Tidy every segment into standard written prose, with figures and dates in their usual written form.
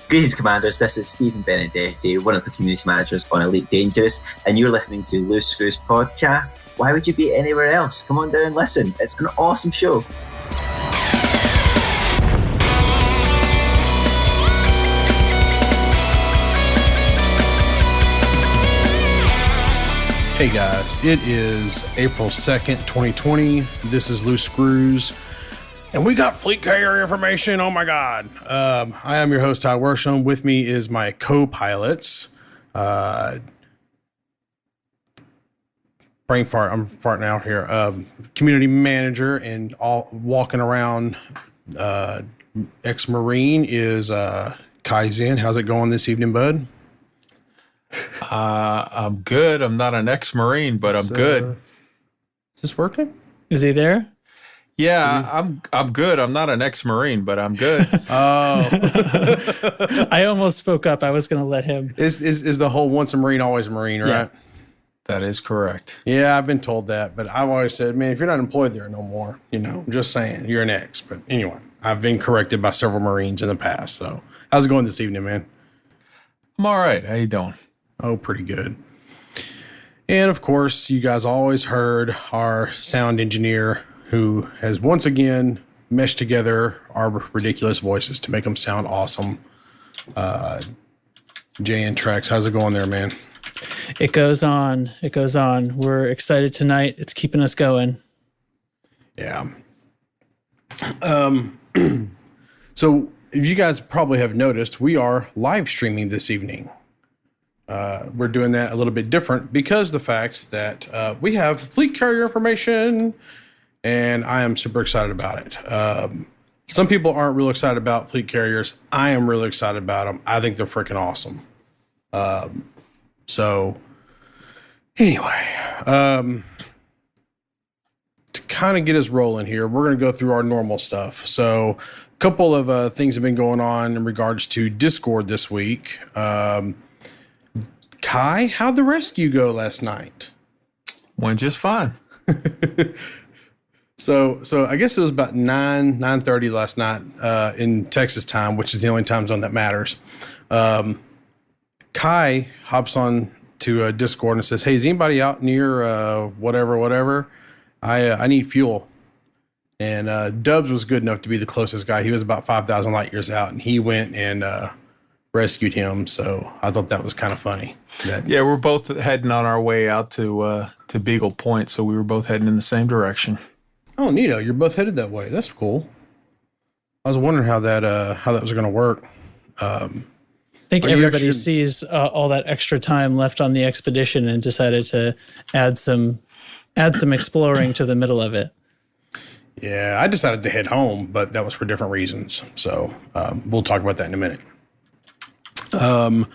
Greetings, Commanders. This is Stephen Benedetti, one of the community managers on Elite Dangerous, and you're listening to Loose Screws Podcast. Why would you be anywhere else? Come on down and listen. It's an awesome show. Hey guys, it is April 2nd, 2020. This is Loose Screws. And we got fleet carrier information. Oh my God. I am your host, Todd Worsham. With me is my co-pilots. Brain fart. I'm farting out here. Community manager and all walking around ex-Marine is Kai Zinn. How's it going this evening, bud? I'm good. I'm not an ex-Marine, but I'm good. Is this working? Is he there? Yeah, I'm good. I'm not an ex-Marine, but I'm good. Oh. I almost spoke up. I was going to let him. Is the whole once a Marine, always a Marine, right? Yeah. That is correct. Yeah, I've been told that, but I've always said, man, if you're not employed there no more, I'm just saying, you're an ex. But anyway, I've been corrected by several Marines in the past. So how's it going this evening, man? I'm all right. How you doing? Oh, pretty good. And of course, you guys always heard our sound engineer who has once again meshed together our ridiculous voices to make them sound awesome. JN Tracks, how's it going there, man? It goes on. It goes on. We're excited tonight. It's keeping us going. Yeah. So if you guys probably have noticed, we are live streaming this evening. We're doing that a little bit different because the fact that we have fleet carrier information, and I am super excited about it. Some people aren't real excited about fleet carriers. I am really excited about them. I think they're freaking awesome. So anyway, to kind of get us rolling here, we're going to go through our normal stuff. So a couple of things have been going on in regards to Discord this week. Kai, how'd the rescue go last night? Went just fine. So I guess it was about 9:30 last night in Texas time, which is the only time zone that matters. Kai hops on to Discord and says, "Hey, is anybody out near whatever? I need fuel." And Dubs was good enough to be the closest guy. He was about 5,000 light years out, and he went and rescued him. So I thought that was kind of funny. Yeah, we're both heading on our way out to Beagle Point, so we were both heading in the same direction. Oh, neato! You're both headed that way. That's cool. I was wondering how that was going to work. I think everybody sees all that extra time left on the expedition and decided to add some exploring to the middle of it. Yeah, I decided to head home, but that was for different reasons. So we'll talk about that in a minute. Two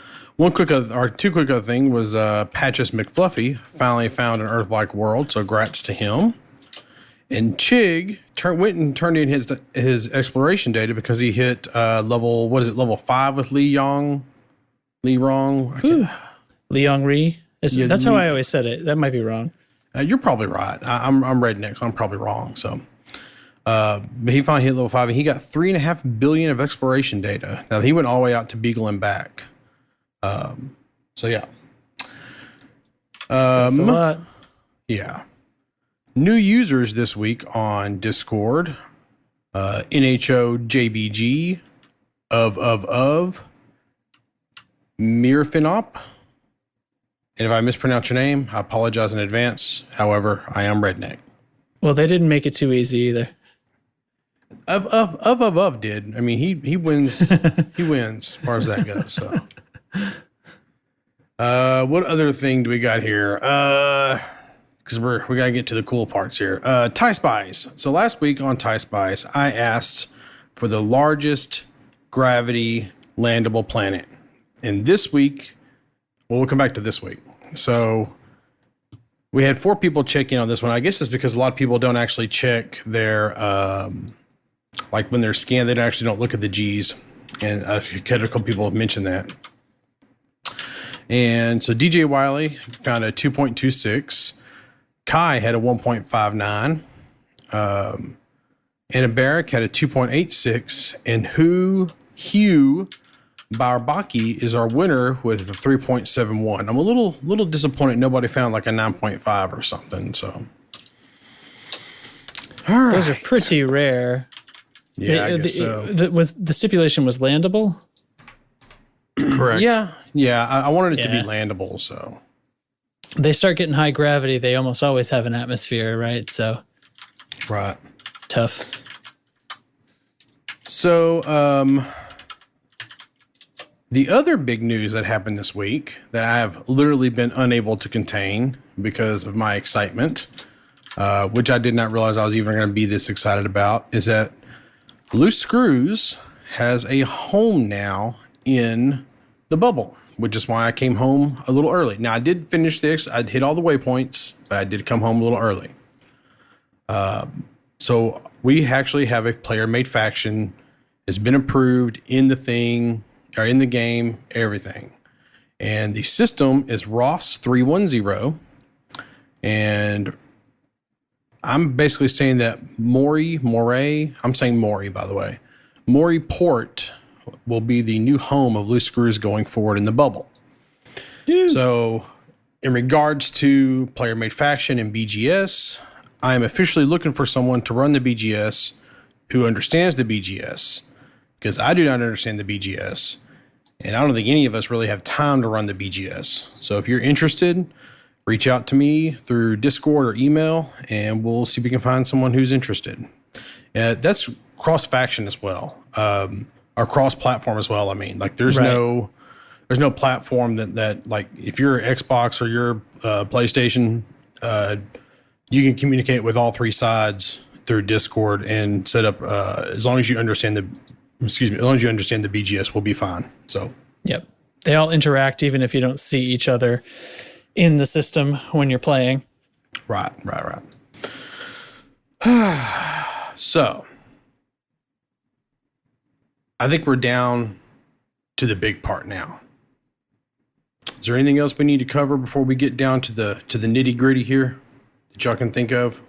quick other thing was Patches McFluffy finally found an Earth-like world, so grats to him. And Chig went and turned in his exploration data because he hit level 5 with Li Rong. Liang Ri. That's how I always said it. That might be wrong. You're probably right. I'm redneck, so I'm probably wrong. So, but he finally hit level 5, and he got 3.5 billion of exploration data. Now he went all the way out to Beagle and back. So yeah. That's a lot. Yeah. New users this week on Discord, NHO JBG, of Mirfinop. And if I mispronounce your name, I apologize in advance. However, I am redneck. Well, they didn't make it too easy either. Of did. I mean, he wins. He wins as far as that goes. So, what other thing do we got here? Because we got to get to the cool parts here. TIE Spies. So last week on TIE Spies, I asked for the largest gravity landable planet. And this week, we'll come back to this week. So we had 4 people check in on this one. I guess it's because a lot of people don't actually check their, like when they're scanned, they actually don't look at the G's. And a couple people have mentioned that. And so DJ Wiley found a 2.26. Kai had a 1.59. Anna Barrick had a 2.86. And Hugh Barbaki is our winner with a 3.71. I'm a little disappointed nobody found like a 9.5 or something. So, all right. Those are pretty rare. Yeah, I guess so. The stipulation was landable? Correct. Yeah. I wanted it to be landable, so. They start getting high gravity, they almost always have an atmosphere, right? So. Right. Tough. So, the other big news that happened this week that I have literally been unable to contain because of my excitement, which I did not realize I was even going to be this excited about, is that Loose Screws has a home now in the bubble, which is why I came home a little early. Now, I did finish this. I hit all the waypoints, but I did come home a little early. So we actually have a player-made faction. It's been approved in the thing, or in the game, everything. And the system is Ross 310. And I'm basically saying that Mori, I'm saying Mori, by the way. Mori Port will be the new home of Loose Screws going forward in the bubble. Yeah. So in regards to player-made faction and BGS, I am officially looking for someone to run the BGS who understands the BGS, because I do not understand the BGS, and I don't think any of us really have time to run the BGS. So if you're interested, reach out to me through Discord or email, and we'll see if we can find someone who's interested. That's cross-faction as well, or cross-platform as well. I mean, like there's no platform that like if you're Xbox or you're PlayStation, you can communicate with all three sides through Discord and set up as long as you understand the BGS, we'll be fine. So yep, they all interact even if you don't see each other in the system when you're playing. Right. So I think we're down to the big part now. Is there anything else we need to cover before we get down to the nitty gritty here that y'all can think of?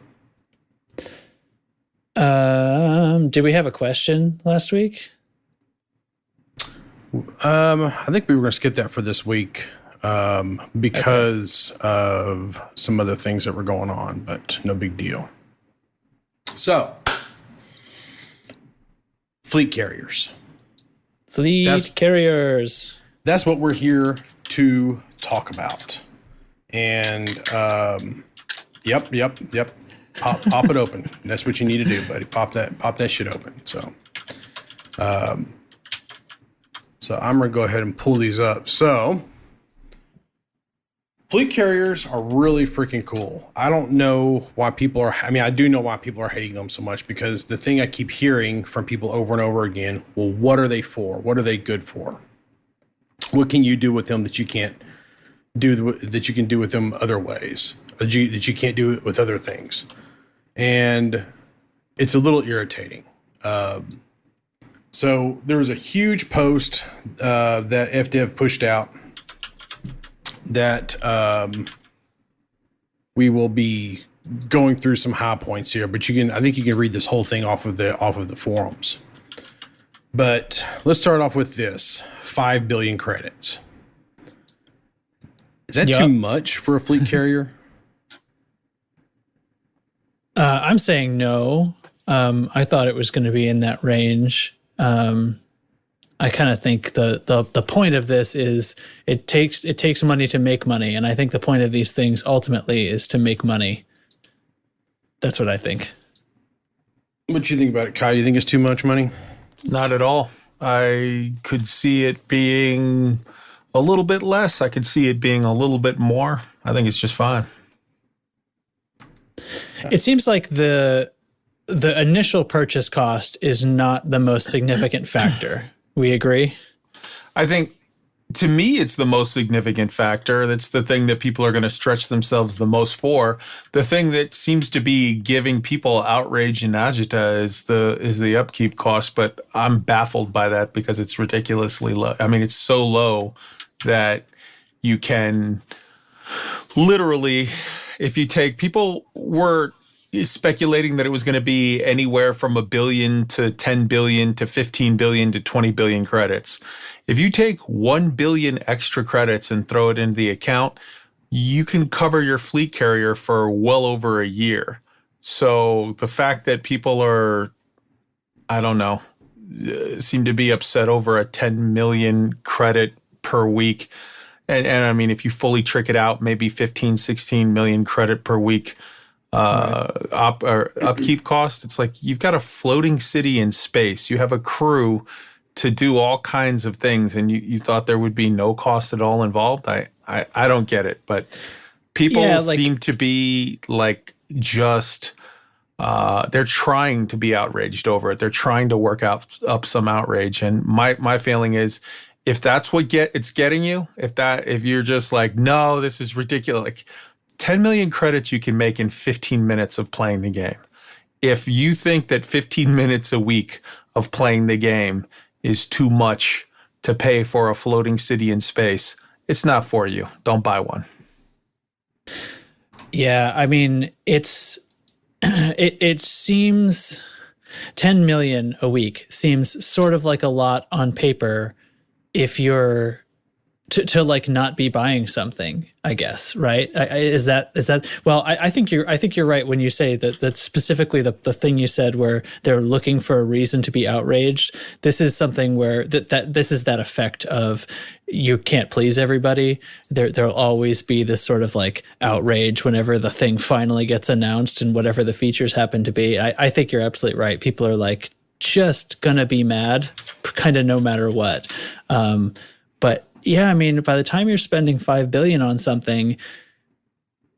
Did we have a question last week? I think we were going to skip that for this week because of some other things that were going on, but no big deal. So, fleet carriers. That's what we're here to talk about. And yep. Pop it open. That's what you need to do, buddy. Pop that shit open. So I'm gonna go ahead and pull these up. So fleet carriers are really freaking cool. I don't know why I do know why people are hating them so much, because the thing I keep hearing from people over and over again, well, what are they for? What are they good for? What can you do with them that you can't do, that you can do with them other ways, that you can't do with other things? And it's a little irritating. So there was a huge post that FDev pushed out that we will be going through some high points here, but I think you can read this whole thing off of the forums. But let's start off with this: 5 billion credits. Is that too much for a fleet carrier? I'm saying no. I thought it was going to be in that range. I kind of think the point of this is it takes money to make money, and I think the point of these things ultimately is to make money. That's what I think. What do you think about it, Kai? You think it's too much money? Not at all. I could see it being a little bit less. I could see it being a little bit more. I think it's just fine. It seems like the initial purchase cost is not the most significant factor. We agree? I think, to me, it's the most significant factor. That's the thing that people are going to stretch themselves the most for. The thing that seems to be giving people outrage and agita is the upkeep cost, but I'm baffled by that because it's ridiculously low. I mean, it's so low that you can literally, if you take, people were speculating that it was going to be anywhere from 1 billion to 10 billion to 15 billion to 20 billion credits. If you take 1 billion extra credits and throw it into the account, you can cover your fleet carrier for well over a year. So the fact that people are, I don't know, seem to be upset over a 10 million credit per week. And I mean, if you fully trick it out, maybe 15, 16 million credit per week upkeep cost. It's like you've got a floating city in space. You have a crew to do all kinds of things, and you thought there would be no cost at all involved. I don't get it, but people seem to be like just they're trying to be outraged over it. They're trying to work up some outrage, and my feeling is, if that's what it's getting you, if you're just like, no, this is ridiculous, like 10 million credits you can make in 15 minutes of playing the game. If you think that 15 minutes a week of playing the game is too much to pay for a floating city in space, it's not for you. Don't buy one. Yeah, I mean, it seems 10 million a week seems sort of like a lot on paper if you're to like not be buying something, I guess, right? Is that well, I think you're right when you say that specifically the thing you said where they're looking for a reason to be outraged. This is something where that this is that effect of you can't please everybody. There'll always be this sort of like outrage whenever the thing finally gets announced and whatever the features happen to be. I think you're absolutely right. People are like just gonna be mad kind of no matter what. But yeah, I mean, by the time you're spending $5 billion on something,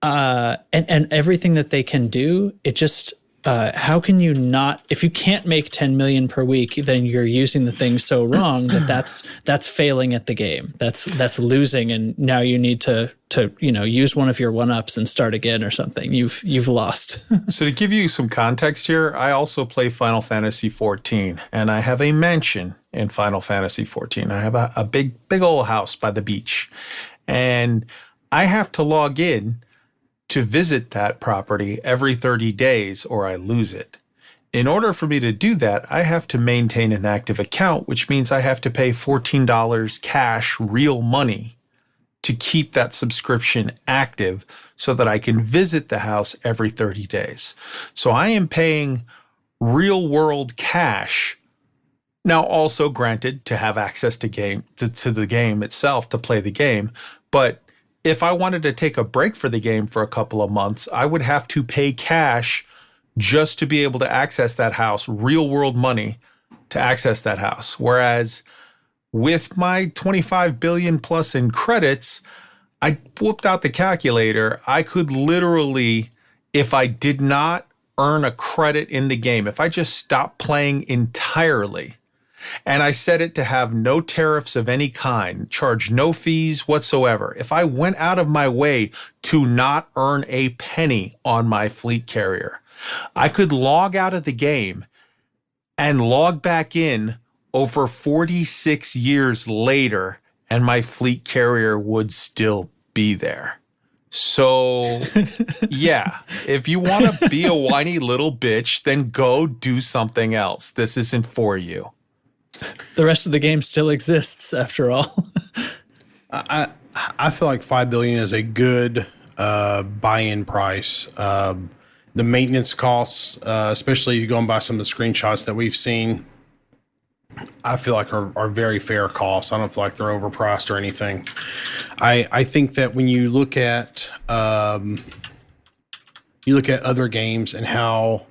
and everything that they can do, it just how can you not? If you can't make 10 million per week, then you're using the thing so wrong that's failing at the game. That's losing, and now you need to use one of your 1-ups and start again or something. You've lost. So to give you some context here, I also play Final Fantasy XIV, and I have a mansion in Final Fantasy XIV. I have a big old house by the beach, and I have to log in to visit that property every 30 days or I lose it. In order for me to do that, I have to maintain an active account, which means I have to pay $14 cash, real money, to keep that subscription active so that I can visit the house every 30 days. So I am paying real world cash. Now, also granted, to have access to the game itself, to play the game. But if I wanted to take a break for the game for a couple of months, I would have to pay cash just to be able to access that house, real world money to access that house. Whereas with my 25 billion plus in credits, I whooped out the calculator. I could literally, if I did not earn a credit in the game, if I just stopped playing entirely, and I set it to have no tariffs of any kind, charge no fees whatsoever, if I went out of my way to not earn a penny on my fleet carrier, I could log out of the game and log back in over 46 years later, and my fleet carrier would still be there. So, yeah, if you want to be a whiny little bitch, then go do something else. This isn't for you. The rest of the game still exists after all. I feel like $5 billion is a good buy-in price. The maintenance costs, especially going by some of the screenshots that we've seen, I feel like are very fair costs. I don't feel like they're overpriced or anything. I think that when you look at other games and how,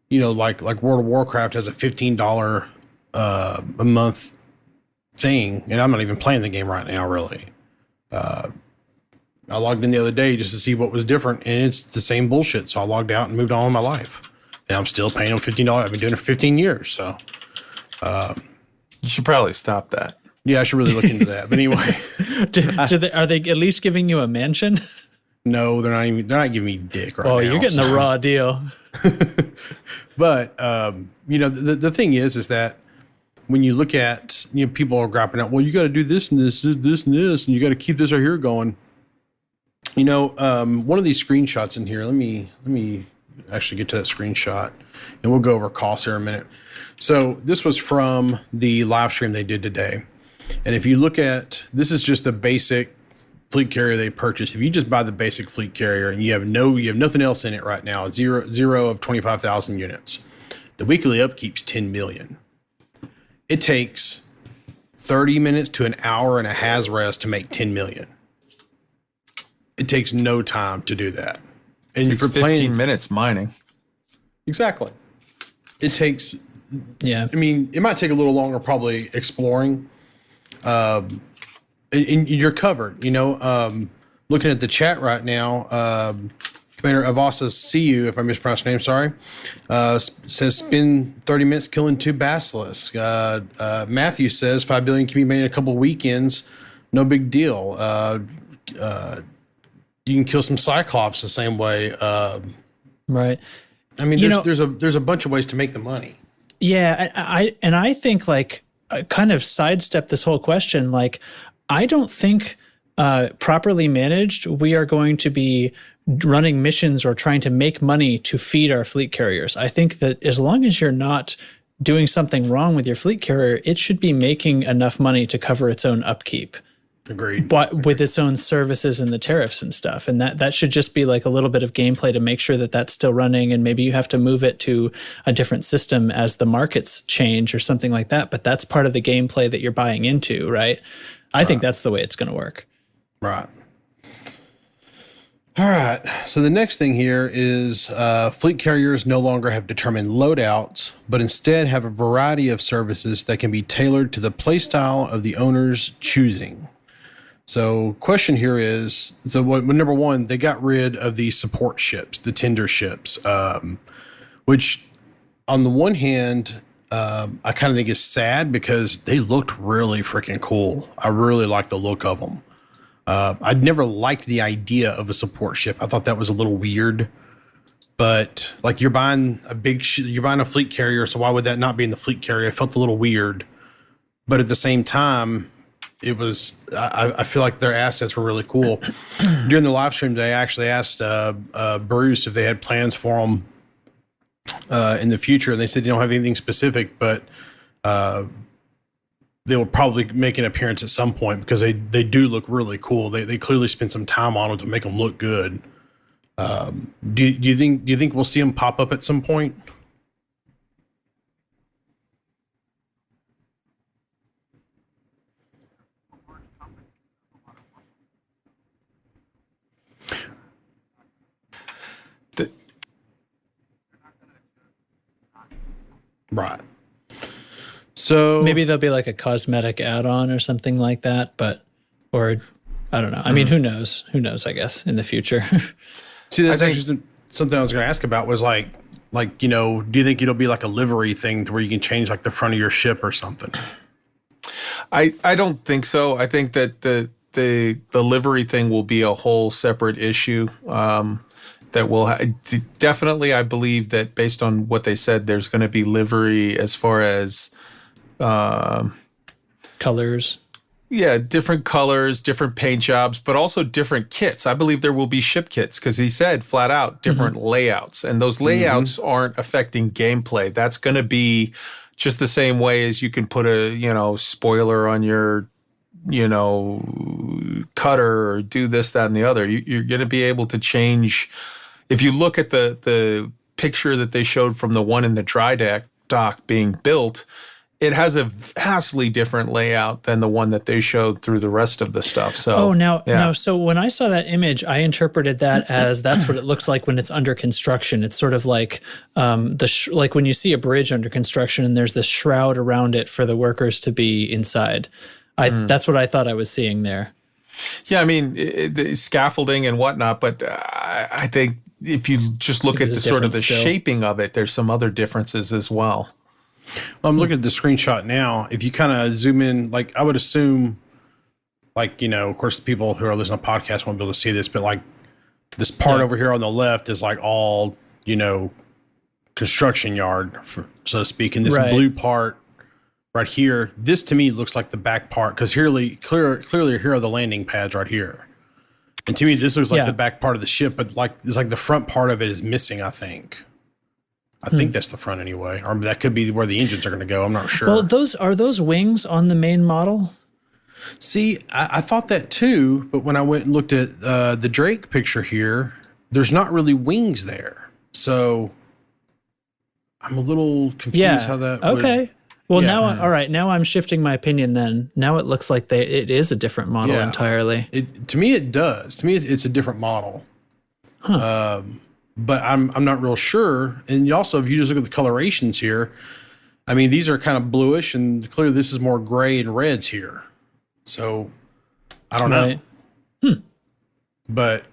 like World of Warcraft has a $15 a month thing, and I'm not even playing the game right now, really. I logged in the other day just to see what was different, and it's the same bullshit. So I logged out and moved on with my life. And I'm still paying them $15. I've been doing it for 15 years. So you should probably stop that. Yeah, I should really look into that. But anyway, are they at least giving you a mansion? No, they're not giving me dick right now. Oh, you're getting the raw deal. But the thing is that when you look at, people are grappling out, well, you got to do this and this and this, and you got to keep this right here going. One of these screenshots in here, let me actually get to that screenshot, and we'll go over costs here in a minute. So this was from the live stream they did today. And if you look at, this is just the basic fleet carrier they purchased. If you just buy the basic fleet carrier and you have nothing else in it right now, zero of 25,000 units, the weekly upkeep's 10 million. It takes 30 minutes to an hour and a HazRes to make 10 million. It takes no time to do that. And It's 15 minutes mining. Exactly. It takes, Yeah. I mean, it might take a little longer probably exploring. And you're covered, looking at the chat right now. Commander Avasa CU, if I mispronounced your name, sorry, says spend 30 minutes killing 2 basilisks. Matthew says 5 billion can be made in a couple of weekends. No big deal. You can kill some Cyclops the same way. Right. I mean, there's a bunch of ways to make the money. Yeah, I think like kind of sidestep this whole question. Like, I don't think properly managed, we are going to be running missions or trying to make money to feed our fleet carriers. I think that as long as you're not doing something wrong with your fleet carrier, it should be making enough money to cover its own upkeep. Agreed. But with its own services and the tariffs and stuff. And that should just be like a little bit of gameplay to make sure that that's still running. And maybe you have to move it to a different system as the markets change or something like that. But that's part of the gameplay that you're buying into, right? I think that's the way it's going to work. Right. All right. So the next thing here is fleet carriers no longer have determined loadouts, but instead have a variety of services that can be tailored to the playstyle of the owner's choosing. So question here is, number one, they got rid of the support ships, the tender ships, which on the one hand, I kind of think is sad because they looked really freaking cool. I really like the look of them. I'd never liked the idea of a support ship. I thought that was a little weird, but like you're buying you're buying a fleet carrier. So why would that not be in the fleet carrier? It felt a little weird, but at the same time, it was, I feel like their assets were really cool. During the live stream, they actually asked Bruce if they had plans for them in the future. And they said, you don't have anything specific, but they will probably make an appearance at some point because they do look really cool. They clearly spent some time on them to make them look good. Do you think we'll see them pop up at some point? Right. So maybe there'll be like a cosmetic add-on or something like that, or I don't know. I mean, who knows? Who knows, I guess, in the future. See, that's actually something I was going to ask about was like, do you think it'll be like a livery thing to where you can change like the front of your ship or something? I don't think so. I think that the livery thing will be a whole separate issue. That will definitely, I believe that based on what they said, there's going to be livery as far as colors. Yeah, different colors, different paint jobs, but also different kits. I believe there will be ship kits because he said flat out different layouts, and those layouts aren't affecting gameplay. That's going to be just the same way as you can put a spoiler on your cutter or do this, that, and the other. You're going to be able to change. If you look at the picture that they showed from the one in the dry dock being built, it has a vastly different layout than the one that they showed through the rest of the stuff. So, no. So when I saw that image, I interpreted that as that's what it looks like when it's under construction. It's sort of like like when you see a bridge under construction and there's this shroud around it for the workers to be inside. That's what I thought I was seeing there. Yeah, I mean, the scaffolding and whatnot, but I think if you just look at the sort of the shaping of it, there's some other differences as well. Well, I'm looking at the screenshot now. If you kind of zoom in, like I would assume, of course, the people who are listening to podcasts won't be able to see this, but like this part over here on the left is like all, construction yard, so to speak. And this blue part right here, this to me looks like the back part because clearly here are the landing pads right here. And to me, this looks like Yeah. the back part of the ship, but like it's like the front part of it is missing. I think that's the front anyway, or that could be where the engines are going to go. I'm not sure. Well, are those wings on the main model? See, I thought that too, but when I went and looked at the Drake picture here, there's not really wings there. So I'm a little confused how that would- Okay. Well, Yeah. now, all right. Now I'm shifting my opinion. Then now it looks like it is a different model Yeah. entirely. To me, it does. To me, it's a different model. But I'm not real sure. And also, if you just look at the colorations here, I mean, these are kind of bluish, and clearly this is more gray and reds here. So I don't know. Right. But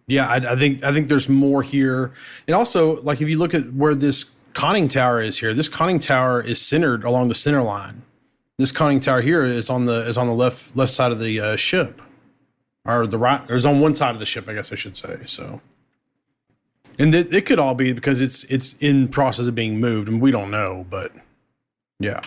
yeah, I think there's more here. And also, like if you look at where this conning tower is here, this conning tower is centered along the center line. This conning tower here is on the left side of the ship, or the right, or is on one side of the ship, I guess I should say. So, and it could all be because it's in process of being moved, and we don't know. But yeah.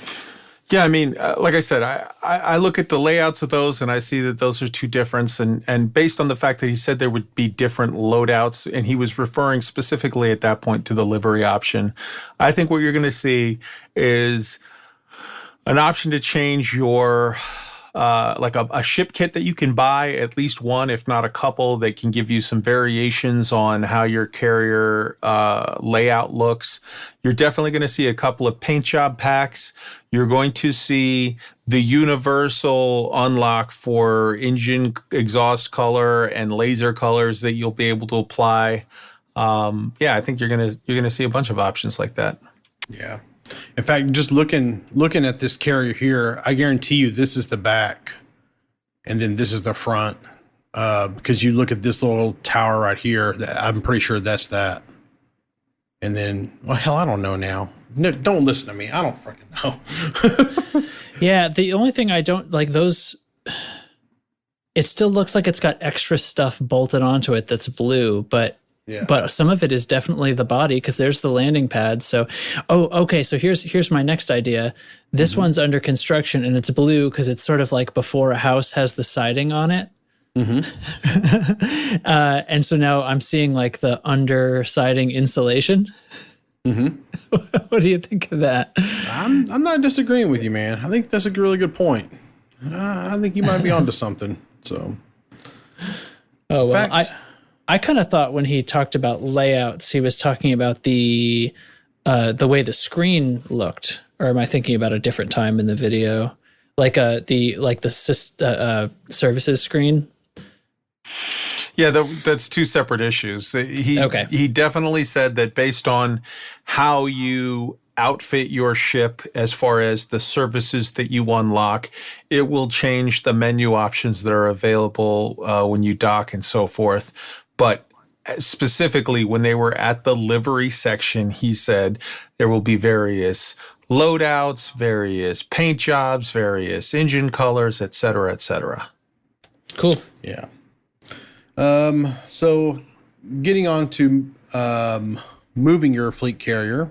Yeah, I mean, like I said, I look at the layouts of those and I see that those are two different. And based on the fact that he said there would be different loadouts, and he was referring specifically at that point to the livery option, I think what you're going to see is an option to change your like a ship kit that you can buy, at least one, if not a couple, that can give you some variations on how your carrier layout looks. You're definitely going to see a couple of paint job packs. You're going to see the universal unlock for engine exhaust color and laser colors that you'll be able to apply. Yeah, I think you're gonna see a bunch of options like that. Yeah. In fact, just looking at this carrier here, I guarantee you this is the back, and then this is the front. Because you look at this little tower right here, I'm pretty sure that's that. And then, well, hell, I don't know now. No, don't listen to me. I don't freaking know. Yeah. The only thing I don't like those. It still looks like it's got extra stuff bolted onto it that's blue, but some of it is definitely the body because there's the landing pad. So, okay. So here's my next idea. This one's under construction and it's blue because it's sort of like before a house has the siding on it. And so now I'm seeing like the under siding insulation. What do you think of that? I'm not disagreeing with you, man. I think that's a really good point. I think you might be onto something. So, Oh well, fact- I kind of thought when he talked about layouts, he was talking about the way the screen looked. Or am I thinking about a different time in the video? Like the services screen. Yeah, that's two separate issues. He definitely said that based on how you outfit your ship as far as the services that you unlock, it will change the menu options that are available when you dock and so forth. But specifically when they were at the livery section, he said there will be various loadouts, various paint jobs, various engine colors, et cetera, et cetera. Cool. Yeah. So getting on to moving your fleet carrier,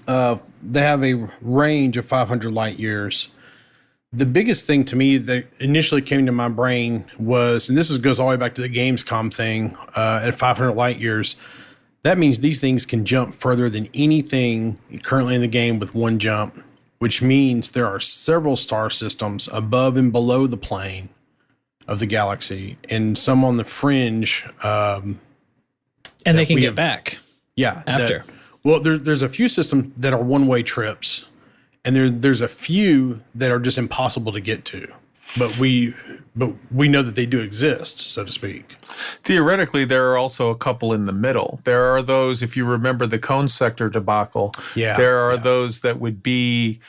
they have a range of 500 light years. The biggest thing to me that initially came to my brain was, and goes all the way back to the Gamescom thing, at 500 light years, that means these things can jump further than anything currently in the game with one jump, which means there are several star systems above and below the plane of the galaxy, and some on the fringe. And they can get back. Yeah. After. There's a few systems that are one-way trips, and there's a few that are just impossible to get to. But we know that they do exist, so to speak. Theoretically, there are also a couple in the middle. There are those, if you remember the Cone Sector debacle, there are those that would be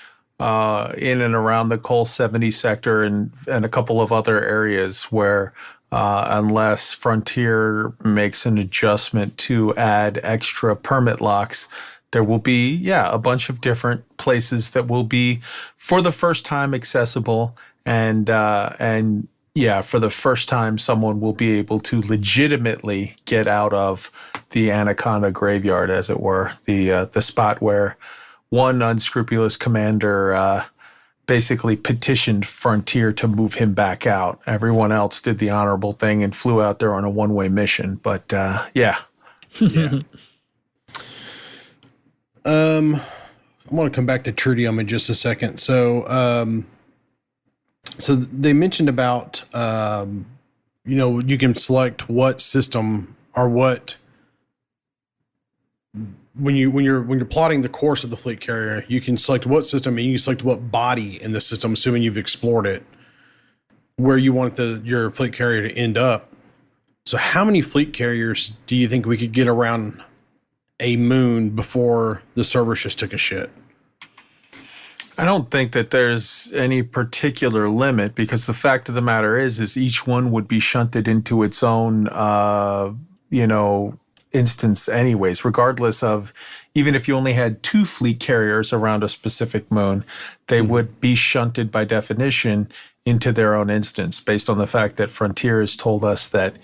in and around the Col 70 sector and a couple of other areas where unless Frontier makes an adjustment to add extra permit locks, there will be, a bunch of different places that will be for the first time accessible. And for the first time, someone will be able to legitimately get out of the Anaconda graveyard, as it were, the spot where one unscrupulous commander basically petitioned Frontier to move him back out. Everyone else did the honorable thing and flew out there on a one-way mission. But yeah. I want to come back to Tritium in just a second. So, so they mentioned about, you can select what system or what, when you're plotting the course of the fleet carrier, you can select what system and you can select what body in the system, assuming you've explored it, where you want your fleet carrier to end up. So how many fleet carriers do you think we could get around a moon before the servers just took a shit? I don't think that there's any particular limit, because the fact of the matter is each one would be shunted into its own, instance anyways, regardless of, even if you only had 2 fleet carriers around a specific moon, they would be shunted by definition into their own instance, based on the fact that Frontier has told us that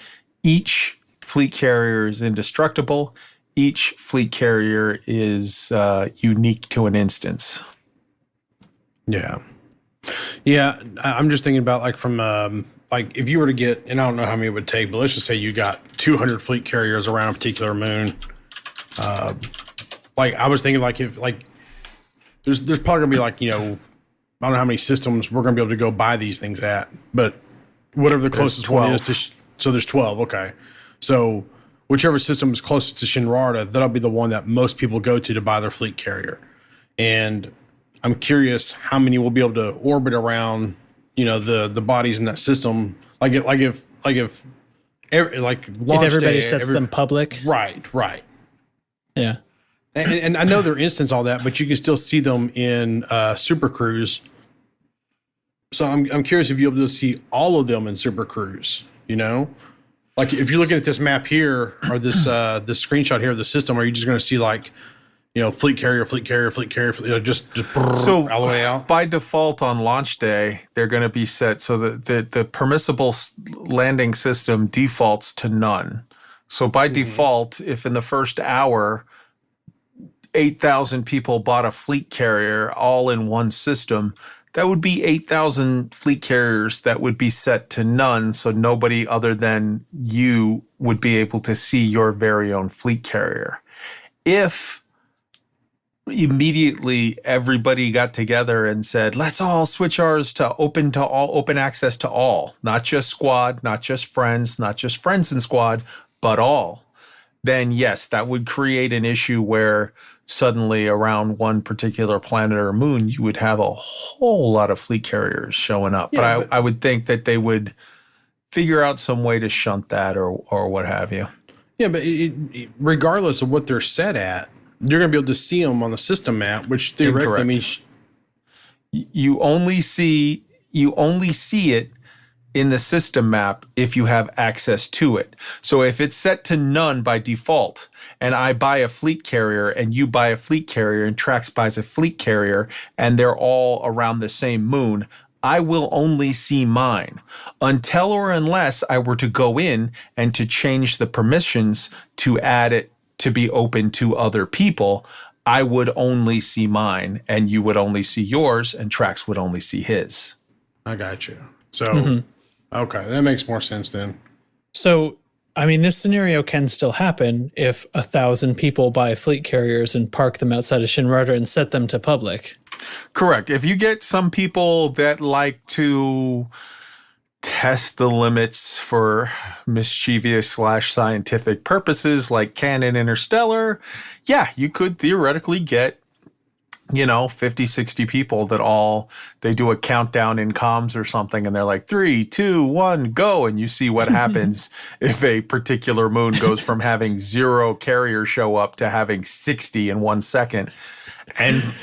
each fleet carrier is indestructible. Each fleet carrier is unique to an instance. Yeah. I'm just thinking about like if you were to get, and I don't know how many it would take, but let's just say you got 200 fleet carriers around a particular moon. Like I was thinking, like if there's probably gonna be I don't know how many systems we're gonna be able to go buy these things at, but whatever the closest one is so there's 12. Okay, so whichever system is closest to Shinrarta, that'll be the one that most people go to buy their fleet carrier. And I'm curious how many will be able to orbit around, the bodies in that system. If everybody sets them public. Right. Yeah. And I know they're instance all that, but you can still see them in Super Cruise. So I'm curious if you'll be able to see all of them in Super Cruise, Like if you're looking at this map here or this screenshot here of the system, are you just going to see fleet carrier, just so all the way out? By default on launch day, they're going to be set so that the permissible landing system defaults to none. So by default, if in the first hour 8,000 people bought a fleet carrier all in one system, that would be 8,000 fleet carriers that would be set to none, so nobody other than you would be able to see your very own fleet carrier. If immediately everybody got together and said, let's all switch ours to open access to all, not just squad, not just friends and squad, but all, then yes, that would create an issue where suddenly around one particular planet or moon, you would have a whole lot of fleet carriers showing up. Yeah, but I would think that they would figure out some way to shunt that or what have you. Yeah, but regardless of what they're set at, you're going to be able to see them on the system map, which theoretically means you only see it in the system map if you have access to it. So if it's set to none by default, and I buy a fleet carrier and you buy a fleet carrier and Trax buys a fleet carrier and they're all around the same moon, I will only see mine until or unless I were to go in and to change the permissions to add it to be open to other people. I would only see mine and you would only see yours and Trax would only see his. I got you. So, okay, that makes more sense then. So, I mean, this scenario can still happen if 1,000 people buy fleet carriers and park them outside of Shinrarta and set them to public. Correct. If you get some people that like to test the limits for mischievous / scientific purposes like canon interstellar, yeah, you could theoretically get 50, 60 people that they do a countdown in comms or something and they're like 3, 2, 1, go. And you see what happens if a particular moon goes from having 0 carriers show up to having 60 in 1 second. And,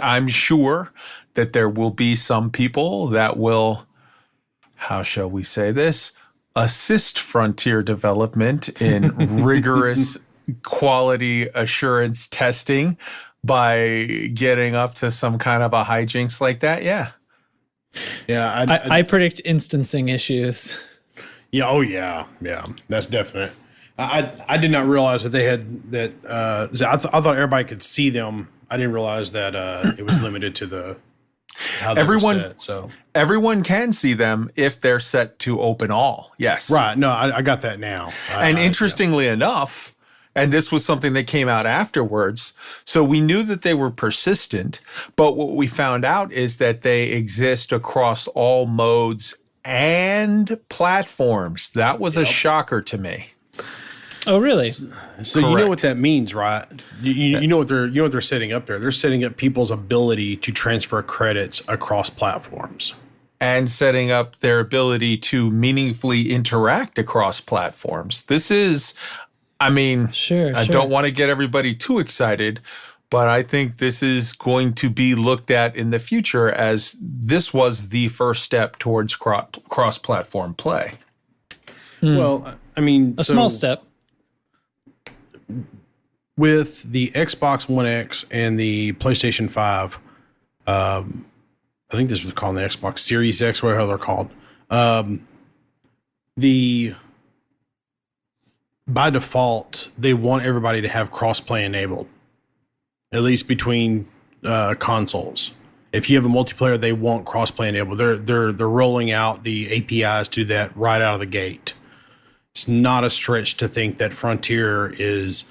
I'm sure that there will be some people that will, how shall we say this, assist Frontier development in rigorous quality assurance testing by getting up to some kind of a hijinks like that. Yeah. I predict instancing issues. Yeah. Oh yeah. Yeah. That's definite. I did not realize that they had that. I thought everybody could see them. I didn't realize that it was limited to the. how they Everyone- were set. So Everyone can see them if they're set to open all. Yes. right, no, I got that now. And interestingly enough, and this was something that came out afterwards, so we knew that they were persistent, but what we found out is that they exist across all modes and platforms. That was a shocker to me. Oh, really? So you know Correct. what that means, right? You know what they're setting up there. They're setting up people's ability to transfer credits across platforms. And setting up their ability to meaningfully interact across platforms. This is, I mean, Sure. I don't want to get everybody too excited, but I think this is going to be looked at in the future as this was the first step towards cross-platform play. Well, I mean, a small step. with the Xbox One X and the PlayStation 5, I think this was called the Xbox Series X, whatever they're called. By default, they want everybody to have crossplay enabled, at least between consoles. If you have a multiplayer, they want crossplay enabled. They're rolling out the APIs to that right out of the gate. It's not a stretch to think that Frontier is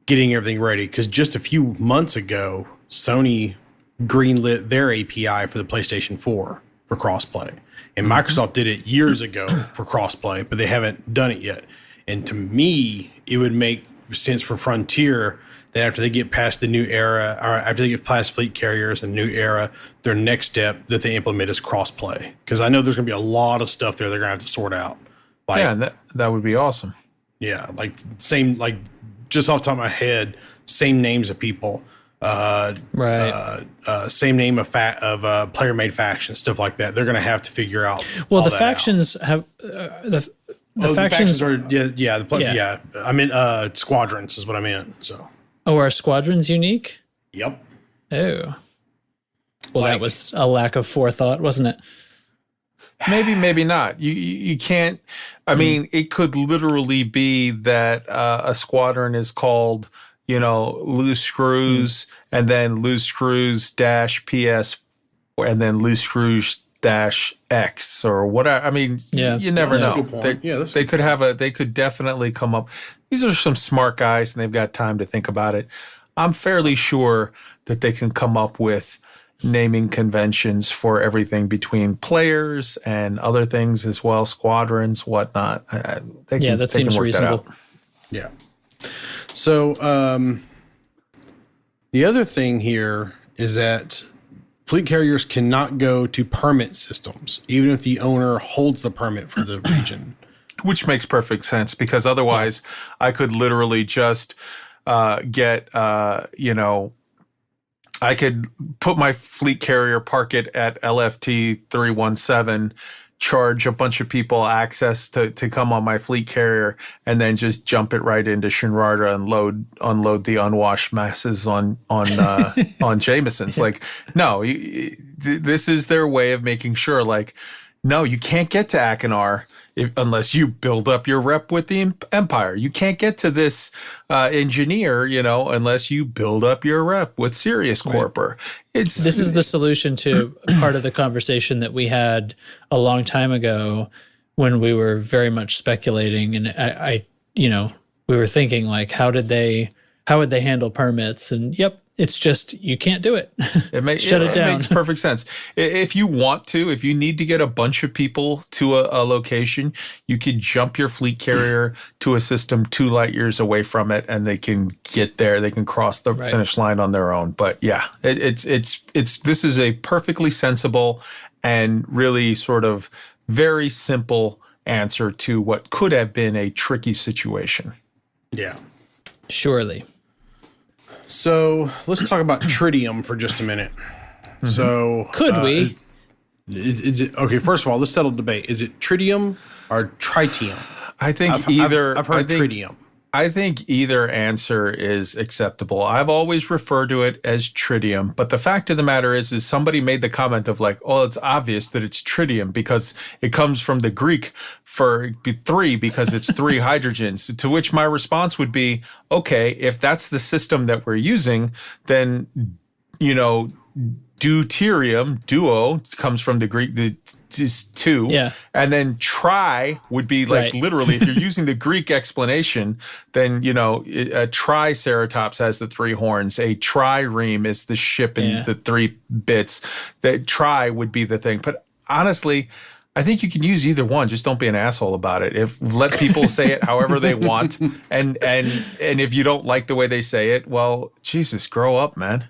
getting everything ready, because just a few months ago, Sony greenlit their API for the PlayStation 4 for crossplay. And Microsoft did it years ago for crossplay, but they haven't done it yet. And to me, it would make sense for Frontier that after they get past the new era, or after they get past fleet carriers and new era, their next step that they implement is crossplay. Because I know there's going to be a lot of stuff there they're going to have to sort out. Like, Yeah, that would be awesome. yeah, like just off the top of my head, same names of people, Right. same name of player-made factions, stuff like that. They're going to have to figure out. Well, all the that factions have the out. factions are Yeah. yeah. I mean, squadrons is what I meant. So, Oh, are squadrons unique? yep. Oh. Well, Like- that was a lack of forethought, wasn't it? Maybe not. You can't. I mean, it could literally be that a squadron is called, loose screws, and then loose screws dash PS, and then loose screws dash X or whatever. I mean, Yeah. you never That's a know. good point. Yeah, that's a They could have they could definitely come up. These are some smart guys, and they've got time to think about it. I'm fairly sure that they can come up with naming conventions for everything between players and other things as well, squadrons, whatnot. They Yeah, can- that they can seems work that reasonable. out. Yeah. So the other thing here is that fleet carriers cannot go to permit systems, even if the owner holds the permit for the region. Which makes perfect sense, because otherwise I could literally just get, I could put my fleet carrier, park it at LFT 317, charge a bunch of people access to come on my fleet carrier, and then just jump it right into Shinrarta and unload the unwashed masses on Jamesons. Like, no, this is their way of making sure, like, no, you can't get to Akinar unless you build up your rep with the Empire. You can't get to this engineer, unless you build up your rep with Sirius Corpor. This is the solution to part of the conversation that we had a long time ago when we were very much speculating, and I we were thinking, like, how would they handle permits? And yep, it's just, you can't do it. Shut it down. It makes perfect sense. If you need to get a bunch of people to a location, you could jump your fleet carrier to a system 2 light years away from it, and they can get there. They can cross the finish line on their own. But yeah, this is a perfectly sensible and really sort of very simple answer to what could have been a tricky situation. Yeah. Surely. So let's talk about tritium for just a minute. Mm-hmm. So Could we? Is it okay? First of all, let's settle the debate. Is it tritium or tritium? I think I've heard tritium. I think either answer is acceptable. I've always referred to it as tritium, but the fact of the matter is somebody made the comment of like, oh, it's obvious that it's tritium because it comes from the Greek for 3 because it's 3 hydrogens, to which my response would be, okay, if that's the system that we're using, then, deuterium, duo, comes from the Greek, just two. Yeah. And then tri would be like Right. literally, if you're using the Greek explanation, then, a triceratops has the 3 horns. A trireme is the ship and the 3 bits. That tri would be the thing. But honestly, I think you can use either one. Just don't be an asshole about it. Let people say it however they want. And if you don't like the way they say it, well, Jesus, grow up, man.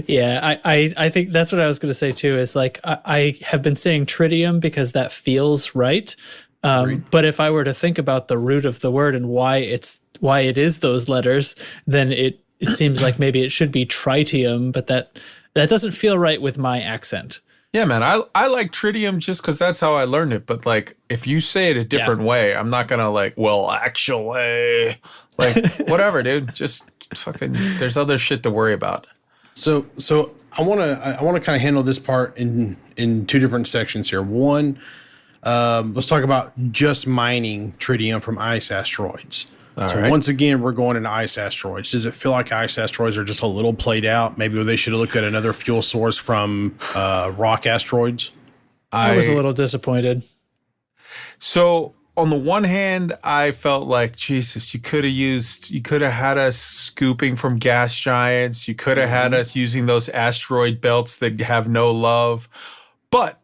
Yeah, I think that's what I was going to say too. Is like I have been saying tritium because that feels right. But if I were to think about the root of the word and why it is those letters, then it seems like maybe it should be tritium. But that doesn't feel right with my accent. Yeah, man. I like tritium just because that's how I learned it. But like, if you say it a different way, I'm not gonna like. Well, actually, like whatever, dude. Just fucking. There's other shit to worry about. So I want to kind of handle this part in 2 different sections here. One, let's talk about just mining tritium from ice asteroids. Right. Once again, we're going into ice asteroids. Does it feel like ice asteroids are just a little played out? Maybe they should have looked at another fuel source from rock asteroids. I was a little disappointed. So on the one hand, I felt like, Jesus, you could have had us scooping from gas giants. You could have had us using those asteroid belts that have no love. But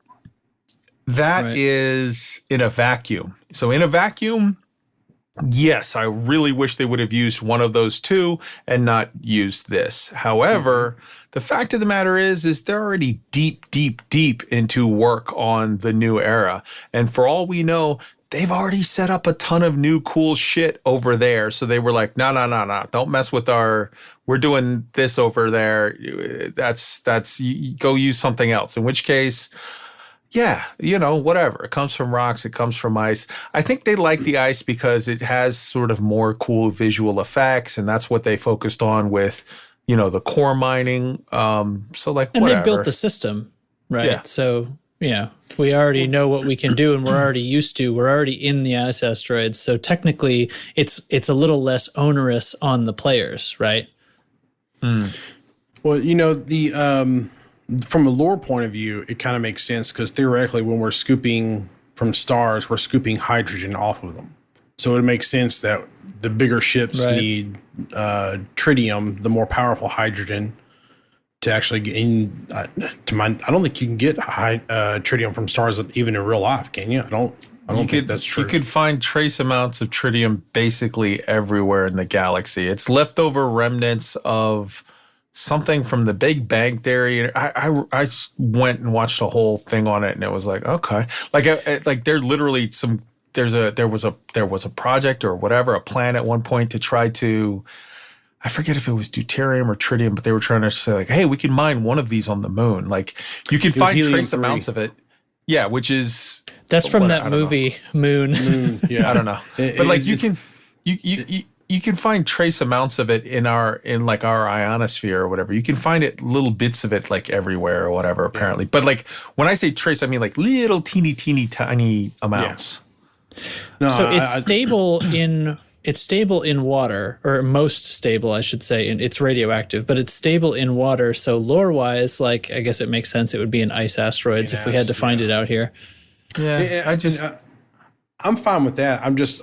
that is in a vacuum. So in a vacuum, yes, I really wish they would have used one of those 2 and not used this. However, the fact of the matter is they're already deep into work on the new era. And for all we know, they've already set up a ton of new cool shit over there. So they were like, no, don't mess with we're doing this over there. That's you go use something else. In which case, yeah, whatever. It comes from rocks. It comes from ice. I think they like the ice because it has sort of more cool visual effects. And that's what they focused on with, the core mining. So like, and whatever. they've built the system, right? Yeah. So, yeah, we already know what we can do and we're already in the ice asteroids. So technically it's a little less onerous on the players, right? Well, from a lore point of view, it kind of makes sense because theoretically, when we're scooping from stars, we're scooping hydrogen off of them. So it makes sense that the bigger ships need tritium, the more powerful hydrogen, to actually get in. I don't think you can get tritium from stars even in real life, can you? I don't think that's true. You could find trace amounts of tritium basically everywhere in the galaxy. It's leftover remnants of something from the Big Bang Theory. I went and watched a whole thing on it, and it was like, okay, like there literally there was a project or whatever, a plan at one point to try to, I forget if it was deuterium or tritium, but they were trying to say like, hey, we can mine one of these on the moon. Like you can find trace amounts of it. Yeah, which is that's from that movie Moon. Yeah, I don't know, but like you can find trace amounts of it in our ionosphere or whatever. You can find it, little bits of it, like everywhere or whatever. Apparently, but like when I say trace, I mean like little teeny tiny amounts. Yeah. No, so it's stable in water, or most stable, I should say, and it's radioactive, but it's stable in water. So lore-wise, like I guess it makes sense it would be in ice asteroids if we had to find it out here. Yeah, I'm fine with that. I feel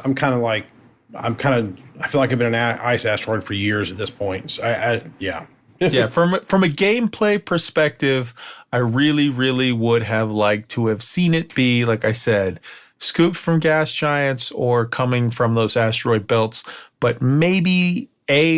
like I've been an ice asteroid for years at this point. So yeah. Yeah, from a gameplay perspective, I really would have liked to have seen it be, like I said, scooped from gas giants or coming from those asteroid belts, but maybe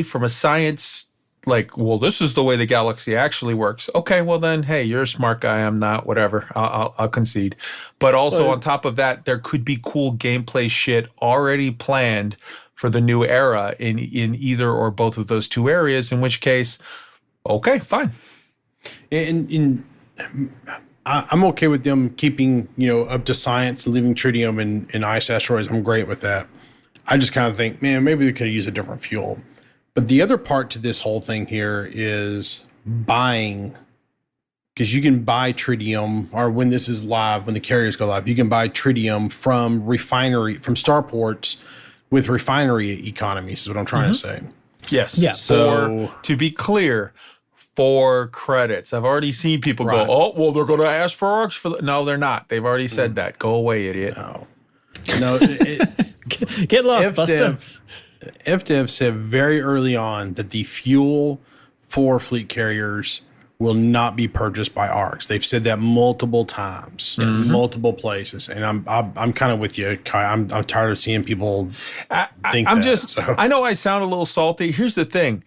from a science, like, well, this is the way the galaxy actually works. Okay, well then, hey, you're a smart guy. I'm not. Whatever. I'll concede. But also on top of that, there could be cool gameplay shit already planned for the new era in either or both of those 2 areas. In which case, okay, fine. I'm okay with them keeping, up to science and leaving tritium in ice asteroids. I'm great with that. I just kind of think, man, maybe they could use a different fuel. But the other part to this whole thing here is buying, because you can buy tritium, or when this is live, when the carriers go live, you can buy tritium from starports with refinery economies, is what I'm trying to say. Yes. Yeah. So to be clear, 4 credits. I've already seen people Right. go, oh, well, they're going to ask for ARCs for no, they're not. They've already said that. Go away, idiot. No, Get lost, Busta. FDev said very early on that the fuel for fleet carriers will not be purchased by ARCs. They've said that multiple times, multiple places, and I'm kind of with you, Kai. I'm tired of seeing people think I'm that. just, So. I know I sound a little salty. Here's the thing.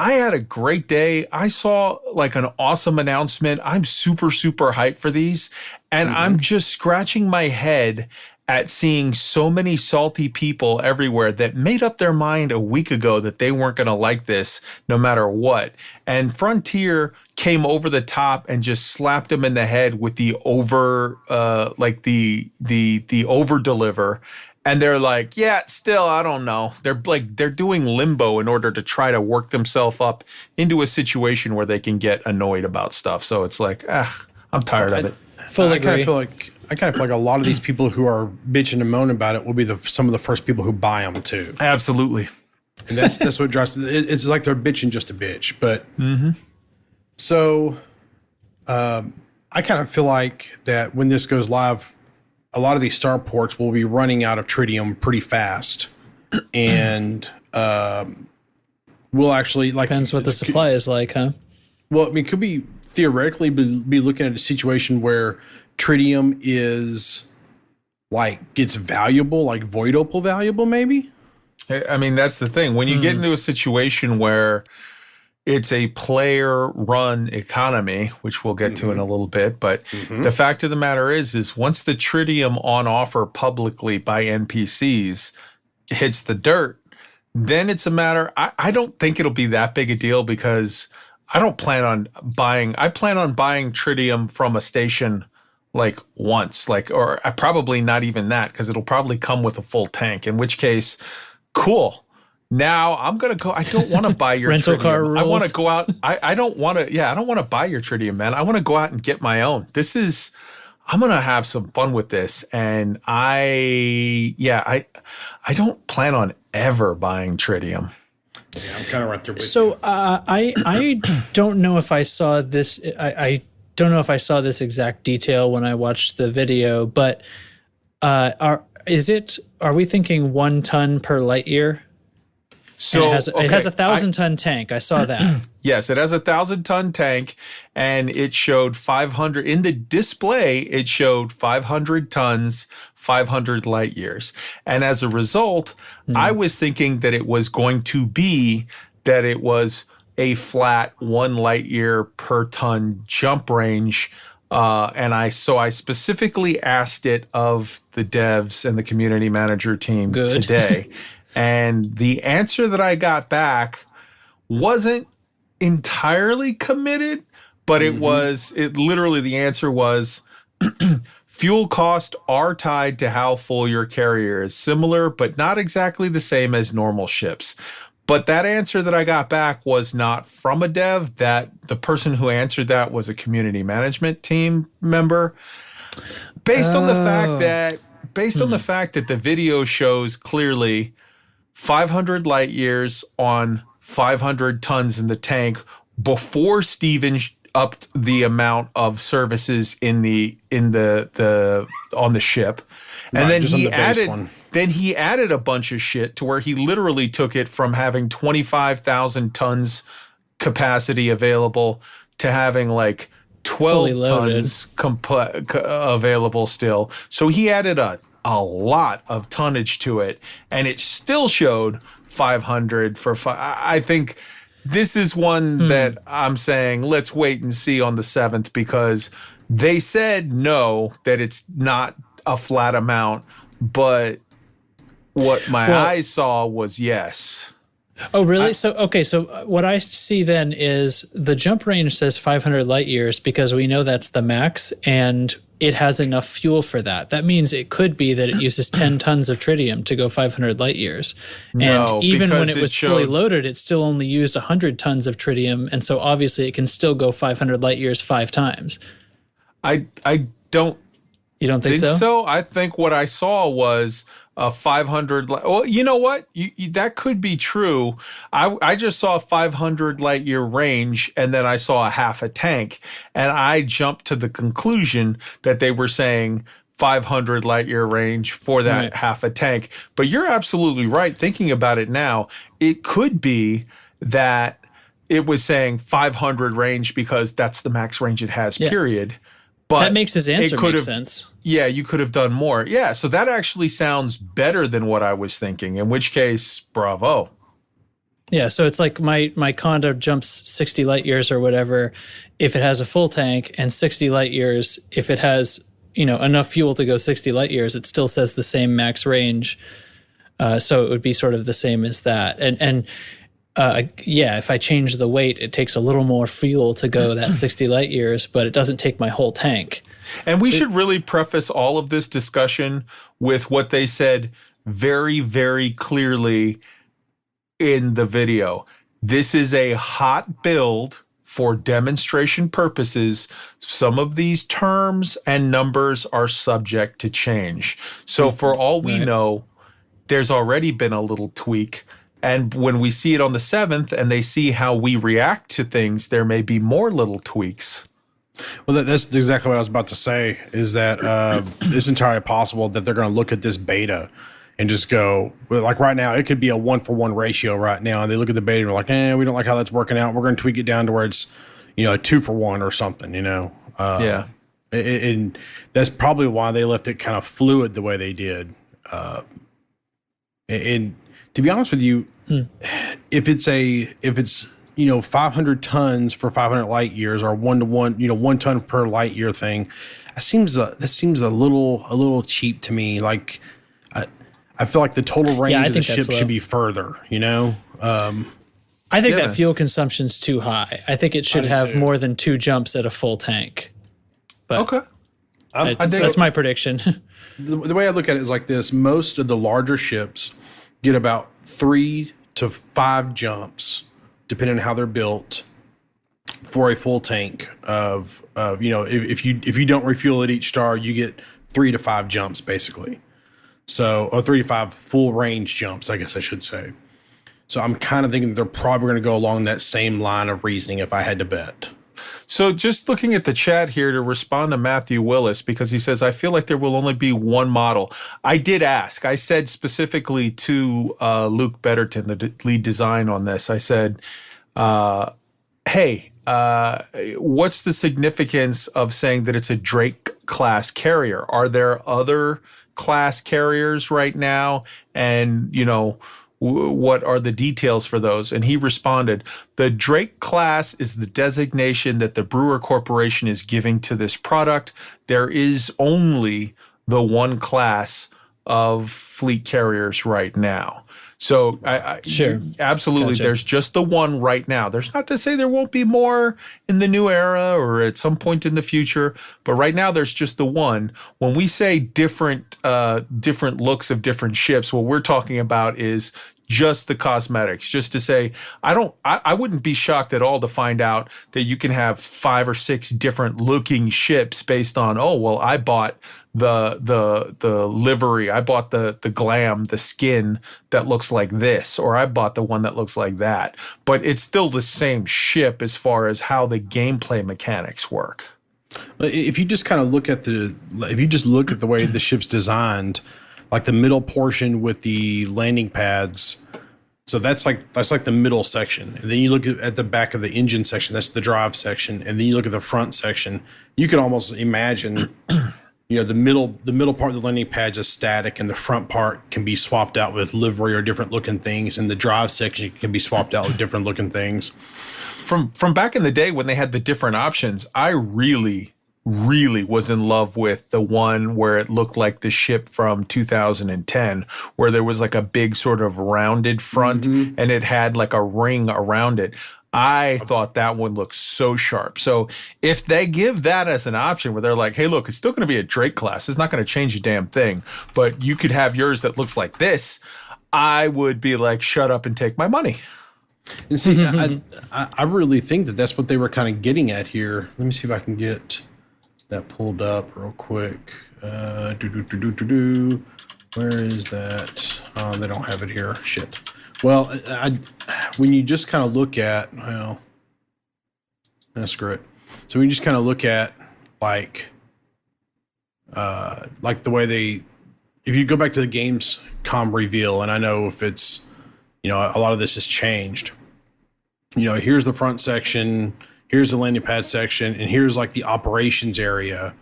I had a great day. I saw like an awesome announcement. I'm super, super hyped for these. And I'm just scratching my head at seeing so many salty people everywhere that made up their mind a week ago that they weren't going to like this no matter what. And Frontier came over the top and just slapped them in the head with the over, the over deliver. And they're like, yeah, still, I don't know. They're doing limbo in order to try to work themselves up into a situation where they can get annoyed about stuff. So it's like, I'm tired of it. Full I agree. kind of feel like a lot of these people who are bitching and moaning about it will be some of the first people who buy them too. Absolutely. And that's what drives it's like they're bitching just a bitch. But so I kind of feel like that when this goes live, a lot of these starports will be running out of tritium pretty fast. And we'll actually like Depends what the supply is like, huh? well, I mean, could we theoretically be looking at a situation where tritium is like gets valuable, like void opal valuable, maybe? I mean, that's the thing. When you get into a situation where it's a player-run economy, which we'll get to in a little bit, but the fact of the matter is once the tritium on offer publicly by NPCs hits the dirt, then it's a matter. I don't think it'll be that big a deal because I plan on buying tritium from a station like once, or probably not even that, because it'll probably come with a full tank, in which case, cool. Now I'm going to go. I don't want to buy your Rental tritium. car rules. I want to go out. I don't want to. Yeah, I don't want to buy your tritium, man. I want to go out and get my own. I'm going to have some fun with this. And I don't plan on ever buying tritium. Yeah, I'm kind of right there with you. So I don't know if I saw this. I don't know if I saw this exact detail when I watched the video, but are we thinking 1 ton per light year? So And it has a 1,000-ton tank. I saw that. Yes, it has a 1,000-ton tank, and it showed 500 in the display. It showed 500 tons, 500 light years, and as a result, I was thinking that it was going to be that it was a flat 1 light year per ton jump range. And I specifically asked it of the devs and the community manager team today. And the answer that I got back wasn't entirely committed, but it literally the answer was fuel costs are tied to how full your carrier is, similar, but not exactly the same as normal ships. But that answer that I got back was not from a dev. That the person who answered that was a community management team member. Based on the fact that the video shows clearly 500 light years on 500 tons in the tank before Steven upped the amount of services on the ship, and then he added a bunch of shit to where he literally took it from having 25,000 tons capacity available to having like 12 tons available still. So he added a lot of tonnage to it, and it still showed 500 for I think this is one that I'm saying let's wait and see on the 7th, because they said no, that it's not a flat amount, but what my eyes saw was yes. Oh, really? So what I see then is the jump range says 500 light years because we know that's the max, and it has enough fuel for that. That means it could be that it uses 10 tons of tritium to go 500 light years. And even when it was fully loaded, it still only used 100 tons of tritium, and so obviously it can still go 500 light years 5 times. I don't. You don't think so? I think what I saw was a 500. Well, you know what? That could be true. I just saw a 500 light year range, and then I saw a half a tank, and I jumped to the conclusion that they were saying 500 light year range for that Right. half a tank. But you're absolutely right. Thinking about it now, it could be that it was saying 500 range because that's the max range it has, Yeah. period. But That makes his answer could make have- sense. Yeah, you could have done more. Yeah, so that actually sounds better than what I was thinking, in which case, bravo. Yeah, so it's like my condo jumps 60 light years or whatever if it has a full tank, and 60 light years if it has, enough fuel to go 60 light years. It still says the same max range. So it would be sort of the same as that. And if I change the weight, it takes a little more fuel to go that 60 light years, but it doesn't take my whole tank. And we should really preface all of this discussion with what they said very, very clearly in the video. This is a hot build for demonstration purposes. Some of these terms and numbers are subject to change. So for all we Right. know, there's already been a little tweak. And when we see it on the 7th and they see how we react to things, there may be more little tweaks. Well, that's exactly what I was about to say, is that it's entirely possible that they're going to look at this beta and just go, well, like right now, it could be a 1-for-1 ratio right now. And they look at the beta and they're like, we don't like how that's working out. We're going to tweak it down to where it's, a 2-for-1 or something, Yeah. And that's probably why they left it kind of fluid the way they did. And to be honest with you, if it's 500 tons for 500 light years, or 1-to-1, 1 ton per light year thing, that seems a little cheap to me. Like I feel like the total range I of the think that's ship low. should be further. I think Yeah. that fuel consumption's too high. I think it should do have too. more than 2 jumps at a full tank. But Okay. that's my prediction. The way I look at it is like this: most of the larger ships get about 3 to 5 jumps, depending on how they're built, for a full tank of if you don't refuel at each star, you get 3 to 5 jumps basically. So, or 3 to 5 full range jumps, I guess I should say. So I'm kind of thinking they're probably going to go along that same line of reasoning if I had to bet. So just looking at the chat here to respond to Matthew Willis, because he says, I feel like there will only be one model. I did ask. I said specifically to Luke Betterton, the lead design on this, I said, hey, what's the significance of saying that it's a Drake class carrier? Are there other class carriers right now? And, what are the details for those? And he responded, the Drake class is the designation that the Brewer Corporation is giving to this product. There is only the one class of fleet carriers right now. So Sure. absolutely. Gotcha. There's just the one right now. There's not to say there won't be more in the new era or at some point in the future, but right now there's just the one. When we say different looks of different ships, what we're talking about is just the cosmetics. Just to say, I wouldn't be shocked at all to find out that you can have 5 or 6 different looking ships based on, I bought the livery, I bought the glam, the skin that looks like this, or I bought the one that looks like that. But it's still the same ship as far as how the gameplay mechanics work. If you just kind of look at the way the ship's designed, like the middle portion with the landing pads, so that's like the middle section. And then you look at the back of the engine section, that's the drive section, and then you look at the front section. You can almost imagine, the middle part of the landing pads is static, and the front part can be swapped out with livery or different looking things, and the drive section can be swapped out with different looking things. From back in the day when they had the different options, I really was in love with the one where it looked like the ship from 2010, where there was like a big sort of rounded front and it had like a ring around it. I thought that one looked so sharp. So if they give that as an option where they're like, hey, look, it's still going to be a Drake class. It's not going to change a damn thing, but you could have yours that looks like this, I would be like, shut up and take my money. And see, I really think that that's what they were kind of getting at here. Let me see if I can get that pulled up real quick. Let's Where is that? They don't have it here. Shit. Well, when you just kind of look at, well, that's great. So when you just kind of look at like the way they, if you go back to the Gamescom reveal, and I know if it's, a lot of this has changed. Here's the front section, here's the landing pad section, and here's like the operations area.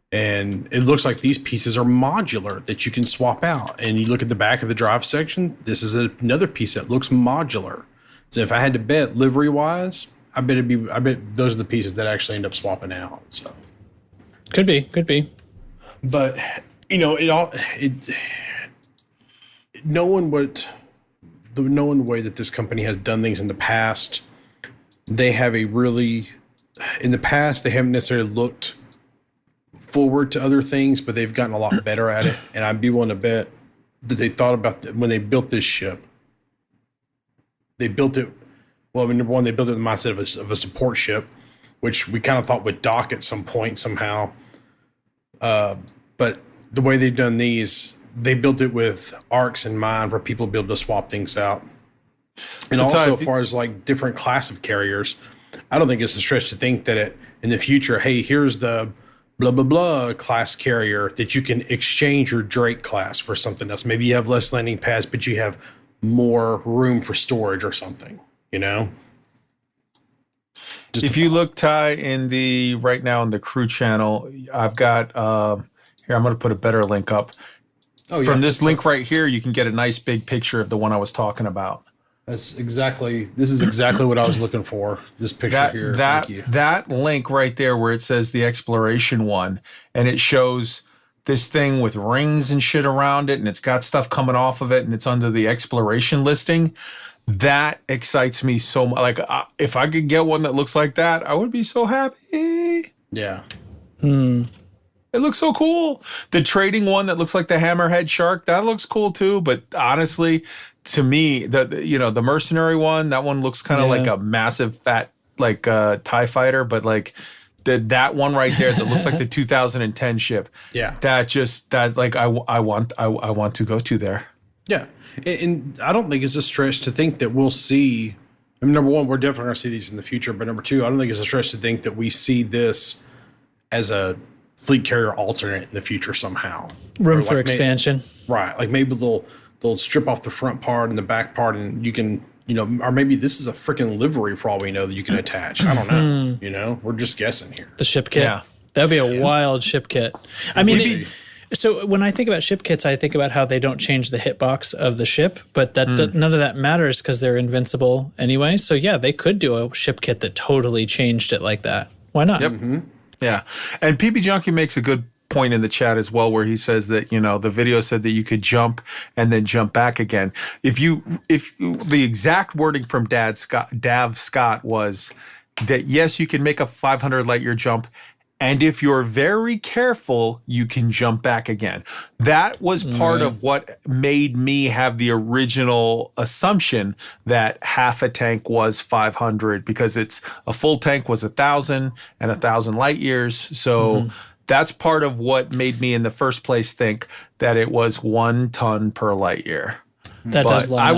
And it looks like these pieces are modular that you can swap out. And you look at the back of the drive section, this is another piece that looks modular. So if I had to bet livery wise, I bet those are the pieces that actually end up swapping out. So could be. But knowing the way that this company has done things in the past, they haven't necessarily looked forward to other things, but they've gotten a lot better at it. And I'd be willing to bet that they thought about when they built this ship. They built it. Well, I mean, number one, they built it in the mindset of a support ship, which we kind of thought would dock at some point somehow. But the way they've done these, they built it with arcs in mind for people to be able to swap things out. And also, as far as like different class of carriers, I don't think it's a stretch to think that in the future, hey, here's the blah, blah, blah class carrier that you can exchange your Drake class for something else. Maybe you have less landing pads, but you have more room for storage or something, If you look, Ty, right now in the crew channel, I've got, here, I'm going to put a better link up. Oh, yeah. From this link right here, you can get a nice big picture of the one I was talking about. This is exactly what I was looking for. This picture here. That link right there where it says the exploration one, and it shows this thing with rings and shit around it, and it's got stuff coming off of it, and it's under the exploration listing. That excites me so much. Like, if I could get one that looks like that, I would be so happy. Yeah. It looks so cool. The trading one that looks like the hammerhead shark, that looks cool too. But honestly, to me, the mercenary one, that one looks kind of like a massive fat TIE fighter, but like that one right there that looks like the 2010 ship. Yeah. I want to go to there. Yeah. And I don't think it's a stretch to think that we'll see. I mean, number one, we're definitely going to see these in the future. But number two, I don't think it's a stretch to think that we see this as a fleet carrier alternate in the future somehow. Room for expansion. Right. Like maybe they'll strip off the front part and the back part, and you can, or maybe this is a freaking livery for all we know that you can attach. I don't know. We're just guessing here. The ship kit. Yeah. That'd be a wild ship kit. I mean, so when I think about ship kits, I think about how they don't change the hitbox of the ship, but that none of that matters because they're invincible anyway. So yeah, they could do a ship kit that totally changed it like that. Why not? Yep. Mm-hmm. Yeah. And PB Junkie makes a good point in the chat as well, where he says that, the video said that you could jump and then jump back again. If the exact wording from Dav Scott was that, yes, you can make a 500 light year jump, and if you're very careful, you can jump back again. That was part of what made me have the original assumption that half a tank was 500, because it's a full tank was 1,000 and 1,000 light years. So that's part of what made me in the first place think that it was 1 ton per light year. That does line up.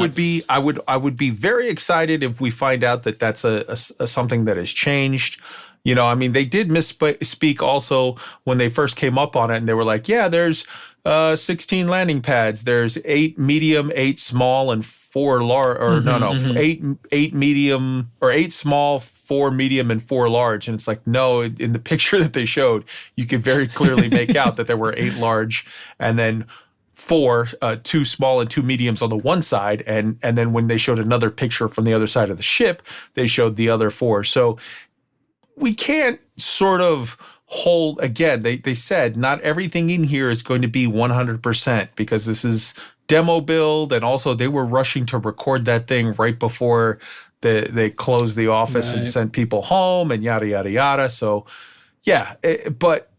I would be very excited if we find out that that's a something that has changed. They did misspeak also when they first came up on it, and they were like, yeah, there's 16 landing pads. There's 8 medium, 8 small, and 4 large, or 8 medium, or 8 small, 4 medium, and 4 large. And it's like, no, in the picture that they showed, you could very clearly make out that there were 8 large and then 4, 2 small and 2 mediums on the one side. And then when they showed another picture from the other side of the ship, they showed the other 4. So we can't sort of hold, again, they said not everything in here is going to be 100% because this is demo build, and also they were rushing to record that thing right before they closed the office and sent people home and yada, yada, yada. So, yeah, but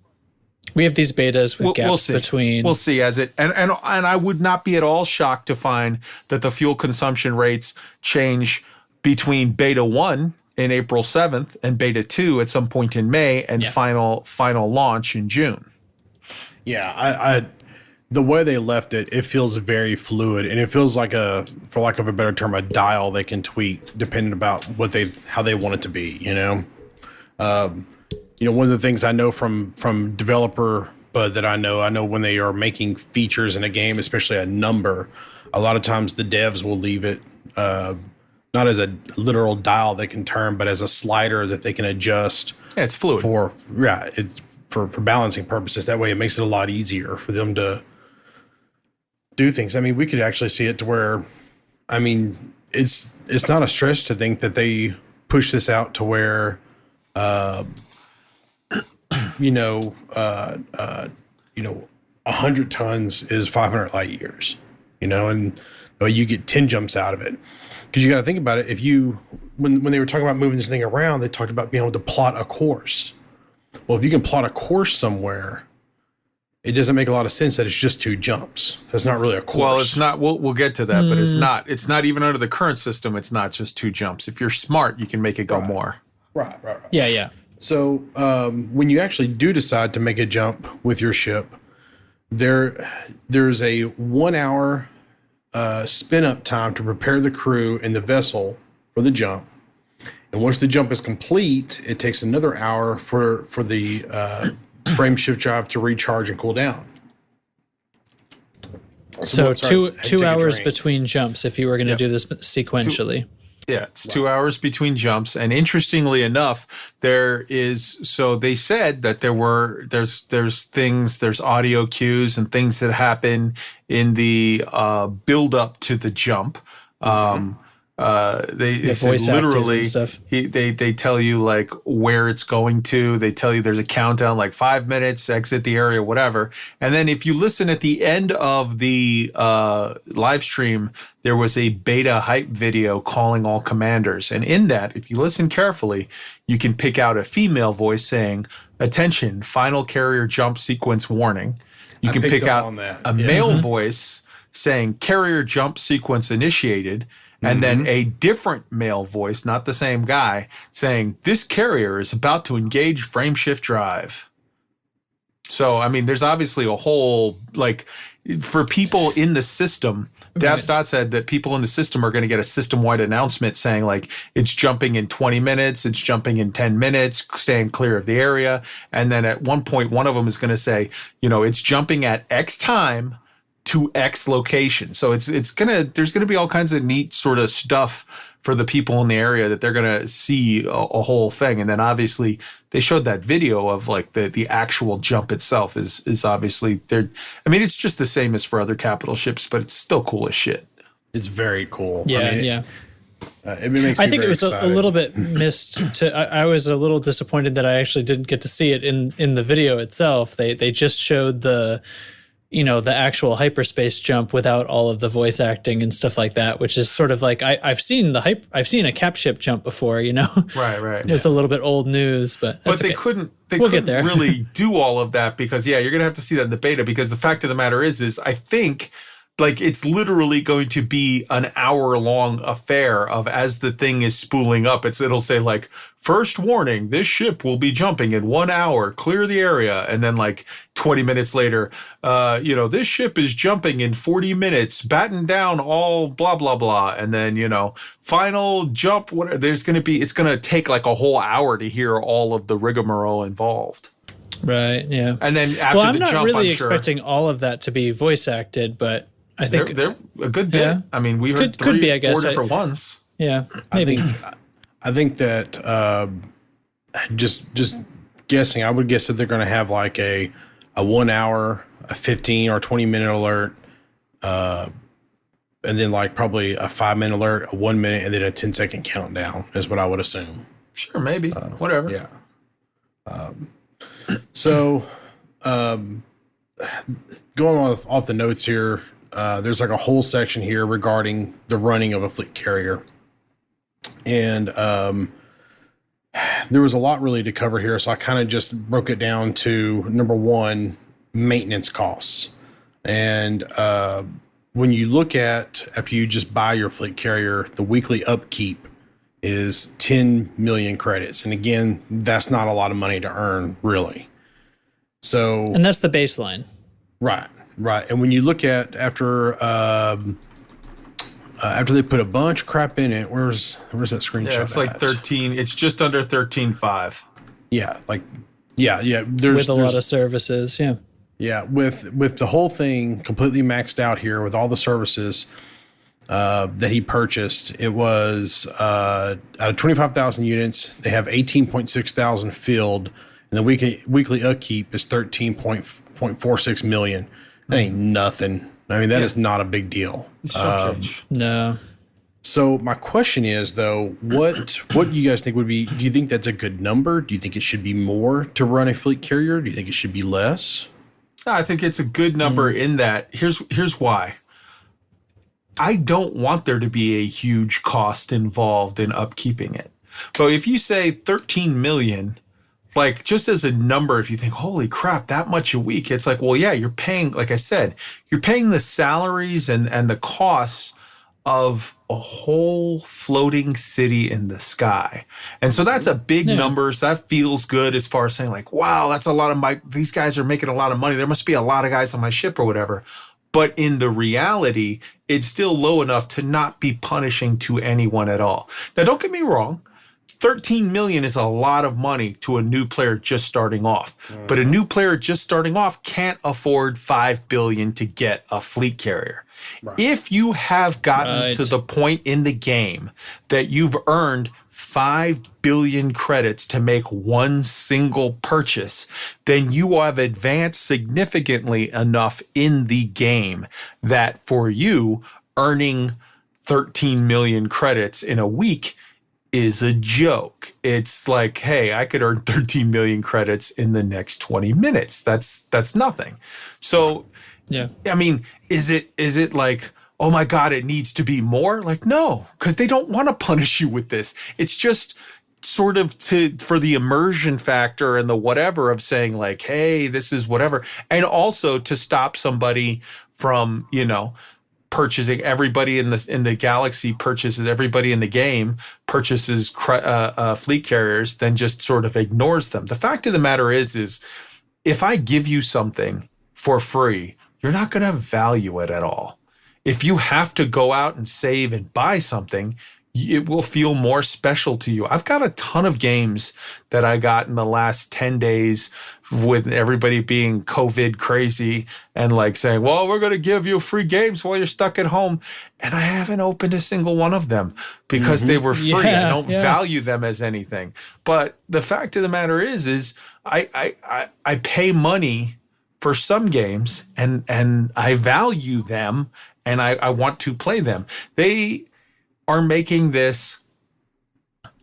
we have these betas with gaps between. We'll see as it, and I would not be at all shocked to find that the fuel consumption rates change between beta 1 in April 7th and beta 2 at some point in May and final launch in June. Yeah, the way they left it, it feels very fluid, and it feels like for lack of a better term, a dial they can tweak depending about how they want it to be. One of the things I know from developer, but that I know when they are making features in a game, especially a number, a lot of times the devs will leave it not as a literal dial they can turn, but as a slider that they can adjust. Yeah, it's fluid. It's for balancing purposes. That way, it makes it a lot easier for them to do things. I mean, we could actually see it to where, I mean, it's not a stretch to think that they push this out to where, 100 tons is 500 light years, and you get 10 jumps out of it. Because you got to think about it. When they were talking about moving this thing around, they talked about being able to plot a course. Well, if you can plot a course somewhere, it doesn't make a lot of sense that it's just 2 jumps. That's not really a course. Well, it's not. We'll get to that, but it's not. It's not even under the current system. It's not just 2 jumps. If you're smart, you can make it go more. Right. Yeah. So when you actually do decide to make a jump with your ship, there's a 1 hour spin up time to prepare the crew and the vessel for the jump. And once the jump is complete, it takes another hour for the frame shift drive to recharge and cool down. So two hours between jumps if you were going to do this sequentially. Yeah, it's 2 hours between jumps. And interestingly enough, they said that there's audio cues and things that happen in the build up to the jump. They said literally, they tell you like where it's going to. They tell you there's a countdown, like 5 minutes, exit the area, whatever. And then if you listen at the end of the live stream, there was a beta hype video calling all commanders. And in that, if you listen carefully, you can pick out a female voice saying, "Attention, final carrier jump sequence warning." You can pick out a male voice saying, "Carrier jump sequence initiated." And then a different male voice, not the same guy, saying, "This carrier is about to engage frame shift drive." So, I mean, there's obviously a whole, like, for people in the system, Dav Stott said that people in the system are going to get a system-wide announcement saying, like, it's jumping in 20 minutes, it's jumping in 10 minutes, staying clear of the area. And then at one point, one of them is going to say, it's jumping at X time to X location. So there's gonna be all kinds of neat sort of stuff for the people in the area that they're gonna see a whole thing. And then obviously they showed that video of like the actual jump itself is obviously there. I mean, it's just the same as for other capital ships, but it's still cool as shit. It's very cool. Yeah. It makes me I think very it was a excited. little bit missed. I was a little disappointed that I actually didn't get to see it in the video itself. They just showed the actual hyperspace jump without all of the voice acting and stuff like that, which is sort of like I've seen a cap ship jump before, Right. It's a little bit old news, but they okay. couldn't get there. really do all of that because you're gonna have to see that in the beta, because the fact of the matter is I think like it's literally going to be an hour-long affair of, as the thing is spooling up, it'll say like, "First warning, this ship will be jumping in 1 hour, clear the area." And then like 20 minutes later, this ship is jumping in 40 minutes, batten down all blah, blah, blah. And then, final jump, it's going to take like a whole hour to hear all of the rigmarole involved. Right, yeah. And then after I'm the not jump, really I'm sure expecting all of that to be voice acted, but I think they're a good bit. Yeah. I mean, we heard Could be, I guess. 4 different ones. Yeah, maybe. I think that just guessing, I would guess that they're going to have like a 1 hour, a 15 or 20 minute alert, and then like probably a 5 minute alert, a 1 minute, and then a 10-second countdown is what I would assume. Sure, maybe. Whatever. Yeah. So going off the notes here, there's like a whole section here regarding the running of a fleet carrier. And there was a lot really to cover here, so I kind of just broke it down to number one, maintenance costs. And when you look at, after you just buy your fleet carrier, the weekly upkeep is 10 million credits. And again, that's not a lot of money to earn, really. So, and that's the baseline. Right. And when you look at after they put a bunch of crap in it, where's that screenshot? Yeah, it's like 13. It's just under 13.5. Yeah. With a lot of services. Yeah. Yeah. With the whole thing completely maxed out here with all the services that he purchased, it was out of 25,000 units, they have 18.6 thousand filled, and the weekly upkeep is 13.46 million. That ain't nothing. I mean, that is not a big deal. No. So my question is, though, what do you guys think would be? Do you think that's a good number? Do you think it should be more to run a fleet carrier? Do you think it should be less? I think it's a good number in that. Here's why. I don't want there to be a huge cost involved in upkeeping it. But if you say 13 million, like just as a number, if you think, holy crap, that much a week, it's like, well, yeah, you're paying, like I said, you're paying the salaries and the costs of a whole floating city in the sky. And so that's a big number. So that feels good as far as saying like, wow, that's a lot of these guys are making a lot of money. There must be a lot of guys on my ship or whatever. But in the reality, it's still low enough to not be punishing to anyone at all. Now, don't get me wrong. 13 million is a lot of money to a new player just starting off. But a new player just starting off can't afford 5 billion to get a fleet carrier. Right. If you have gotten to the point in the game that you've earned 5 billion credits to make one single purchase, then you have advanced significantly enough in the game that for you, earning 13 million credits in a week is a joke. It's like, hey, I could earn 13 million credits in the next 20 minutes. That's nothing. So, yeah, I mean, is it like, oh my God, it needs to be more? Like, no, because they don't want to punish you with this. It's just sort of for the immersion factor and the whatever of saying like, hey, this is whatever. And also to stop somebody from, purchasing everybody in the galaxy purchases everybody in the game purchases fleet carriers, then just sort of ignores them. The fact of the matter is if I give you something for free, you're not going to value it at all. If you have to go out and save and buy something, it will feel more special to you. I've got a ton of games that I got in the last 10 days with everybody being COVID crazy and like saying, well, we're going to give you free games while you're stuck at home. And I haven't opened a single one of them because they were free. I don't value them as anything. But the fact of the matter is I pay money for some games and I value them and I want to play them. They are making this,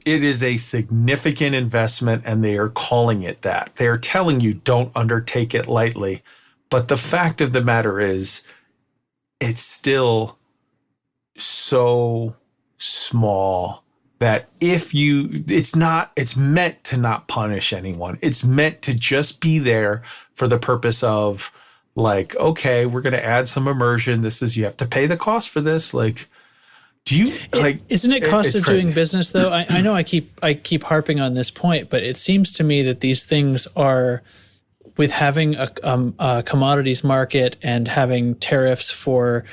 it is a significant investment and they are calling it that. They are telling you don't undertake it lightly. But the fact of the matter is it's still so small that it's meant to not punish anyone. It's meant to just be there for the purpose of like, okay, we're going to add some immersion. You have to pay the cost for this. Like, isn't it cost of doing business though? I know I keep harping on this point, but it seems to me that these things are, with having a commodities market and having tariffs for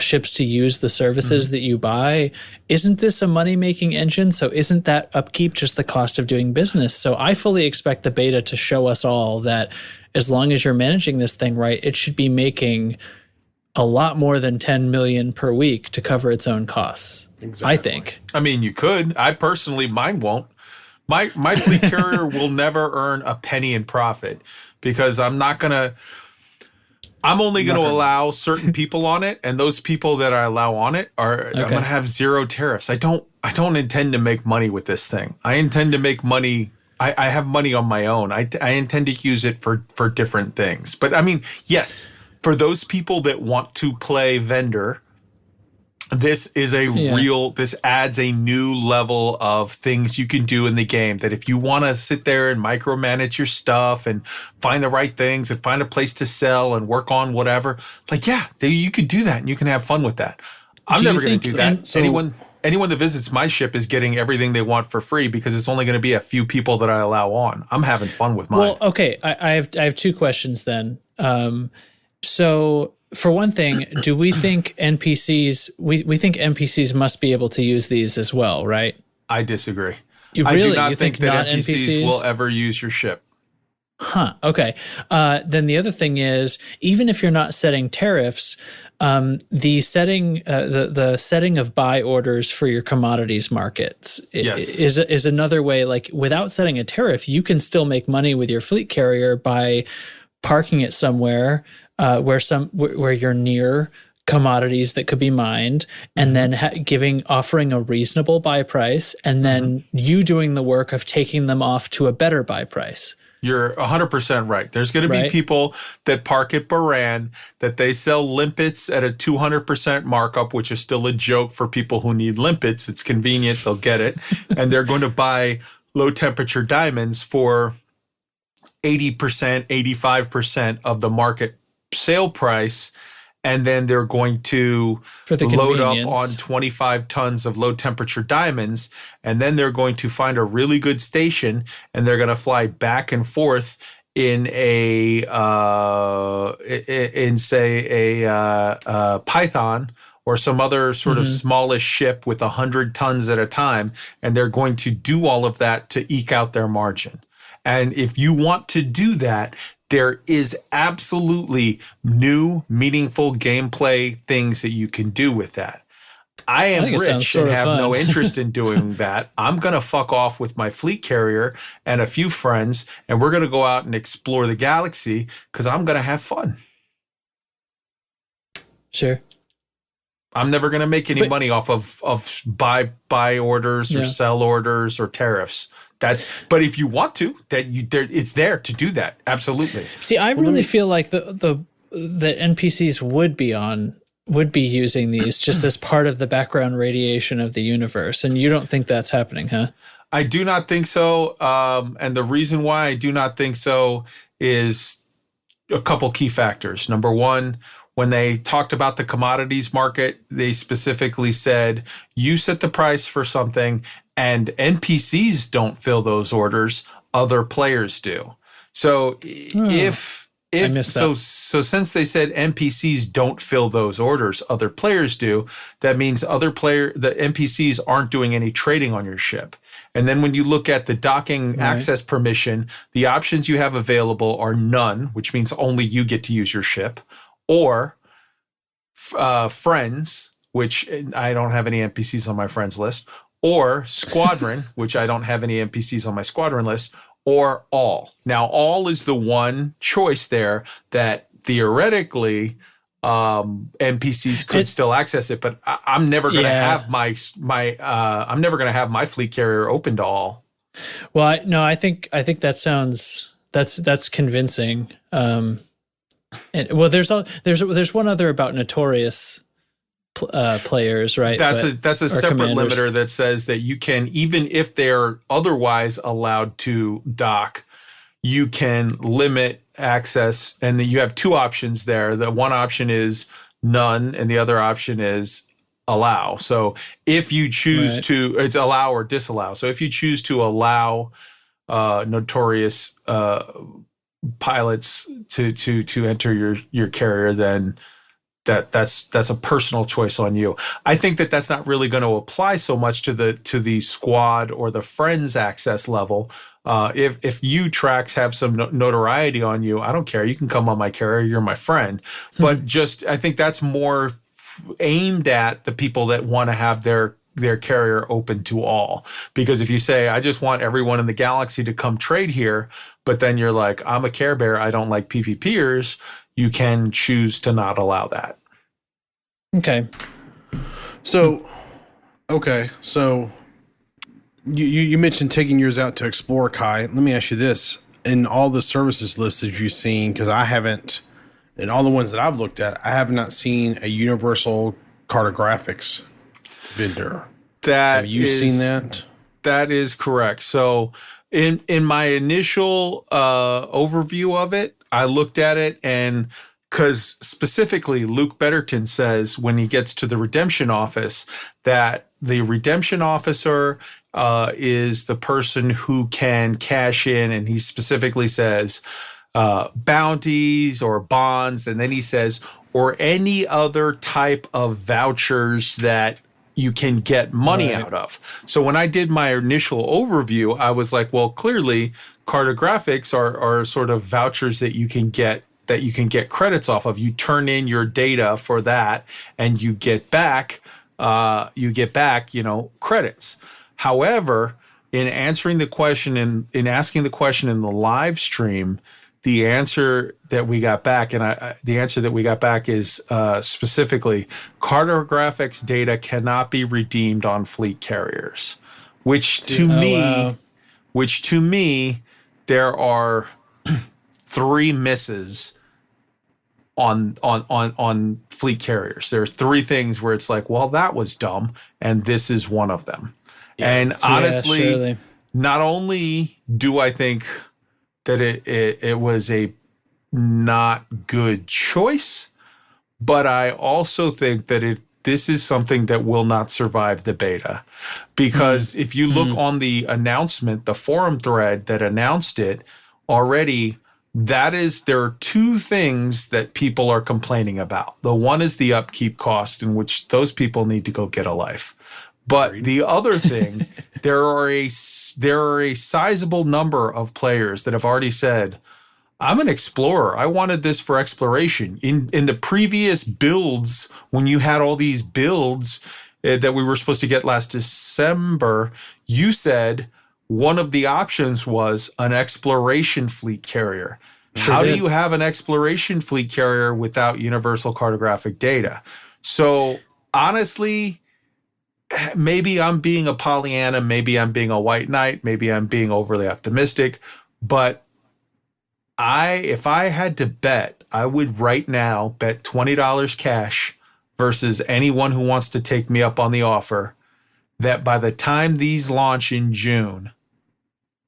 ships to use the services that you buy, isn't this a money-making engine? So isn't that upkeep just the cost of doing business? So I fully expect the beta to show us all that as long as you're managing this thing right, it should be making a lot more than 10 million per week to cover its own costs. Exactly. I think. I mean, you could. I personally, mine won't. My fleet carrier will never earn a penny in profit because I'm only going to allow certain people on it, and those people that I allow on it I'm going to have zero tariffs. I don't intend to make money with this thing. I intend to make money. I have money on my own. I intend to use it for different things. But I mean, yes, for those people that want to play vendor, this is this adds a new level of things you can do in the game that if you want to sit there and micromanage your stuff and find the right things and find a place to sell and work on whatever, like, you could do that and you can have fun with that. I'm never going to do that. anyone that visits my ship is getting everything they want for free because it's only going to be a few people that I allow on. I'm having fun with mine. Well, okay, I have two questions then. So for one thing, do we think NPCs we think NPCs must be able to use these as well, right? I disagree. You I really do not you think that NPCs will ever use your ship. Huh. Okay. Then the other thing is, even if you're not setting tariffs, the setting of buy orders for your commodities markets Yes. is another way. Like without setting a tariff, you can still make money with your fleet carrier by parking it somewhere where you're near commodities that could be mined, and then offering a reasonable buy price, and then you doing the work of taking them off to a better buy price. You're 100% right. There's going to be Right. people that park at Baran that they sell limpets at a 200% markup, which is still a joke for people who need limpets. It's convenient. They'll get it. And they're going to buy low temperature diamonds for 80%, 85% of the market sale price. And then they're going to For the load up convenience. on 25 tons of low temperature diamonds. And then they're going to find a really good station and they're going to fly back and forth in say a Python or some other sort of smallish ship with 100 tons at a time. And they're going to do all of that to eke out their margin. And if you want to do that, there is absolutely new, meaningful gameplay things that you can do with that. I am think it sounds rich sort and of have fun. no interest in doing that. I'm going to fuck off with my fleet carrier and a few friends, and we're going to go out and explore the galaxy because I'm going to have fun. Sure. I'm never going to make any money off of buy orders or Yeah. sell orders or tariffs. But if you want to, it's there to do that. Absolutely. See, I really feel like the NPCs would be using these just as part of the background radiation of the universe, and you don't think that's happening, huh? I do not think so. And the reason why I do not think so is a couple key factors. Number one, when they talked about the commodities market, they specifically said, you set the price for something and NPCs don't fill those orders, other players do. So if missed that. so since they said NPCs don't fill those orders, other players do, that means the NPCs aren't doing any trading on your ship. And then when you look at the docking access permission, the options you have available are none, which means only you get to use your ship, or friends, which I don't have any NPCs on my friends list, or squadron, which I don't have any NPCs on my squadron list, or all. Now, all is the one choice there that theoretically NPCs could still access it, but I'm never going to have I'm never going to have my fleet carrier open to all. Well, I think that sounds that's convincing. And well, there's one other about notorious players, right? That's a separate commanders. limiter that says that you can, even if they're otherwise allowed to dock, you can limit access, and you have two options there. The one option is none, and the other option is allow. So if you choose to, it's allow or disallow. So if you choose to allow notorious pilots to enter your carrier, then that's a personal choice on you. I think that's not really going to apply so much to the squad or the friends access level. If you Trax have some notoriety on you, I don't care. You can come on my carrier. You're my friend. But I think that's more aimed at the people that want to have their carrier open to all. Because if you say, I just want everyone in the galaxy to come trade here, but then you're like, I'm a Care Bear, I don't like PvPers, you can choose to not allow that. Okay. So you mentioned taking yours out to explore, Kai. Let me ask you this. In all the services listed you've seen, because I haven't, in all the ones that I've looked at, I have not seen a universal cartographics vendor. Have you seen that? That is correct. So in my initial overview of it, I looked at it, and because specifically Luke Betterton says when he gets to the redemption office that the redemption officer is the person who can cash in, and he specifically says bounties or bonds, and then he says or any other type of vouchers that you can get money out of. So when I did my initial overview, I was like, well, clearly cartographics are sort of vouchers that you can get credits off of. You turn in your data for that and you get back credits. However, in answering the question in asking the question in the live stream, the answer that we got back, is specifically cartographics data cannot be redeemed on fleet carriers, which to me, there are 3 misses on fleet carriers. There are 3 things where it's like, well, that was dumb, and this is one of them. Yeah. And honestly, not only do I think that it was a not good choice, but I also think that this is something that will not survive the beta. Because if you look on the announcement, the forum thread that announced it already, there are 2 things that people are complaining about. The one is the upkeep cost, in which those people need to go get a life. But the other thing, there are a sizable number of players that have already said, I'm an explorer. I wanted this for exploration. In the previous builds, when you had all these builds that we were supposed to get last December, you said one of the options was an exploration fleet carrier. How do you have an exploration fleet carrier without universal cartographic data? So honestly, maybe I'm being a Pollyanna, maybe I'm being a white knight, maybe I'm being overly optimistic, but if I had to bet, I would right now bet $20 cash versus anyone who wants to take me up on the offer that by the time these launch in June,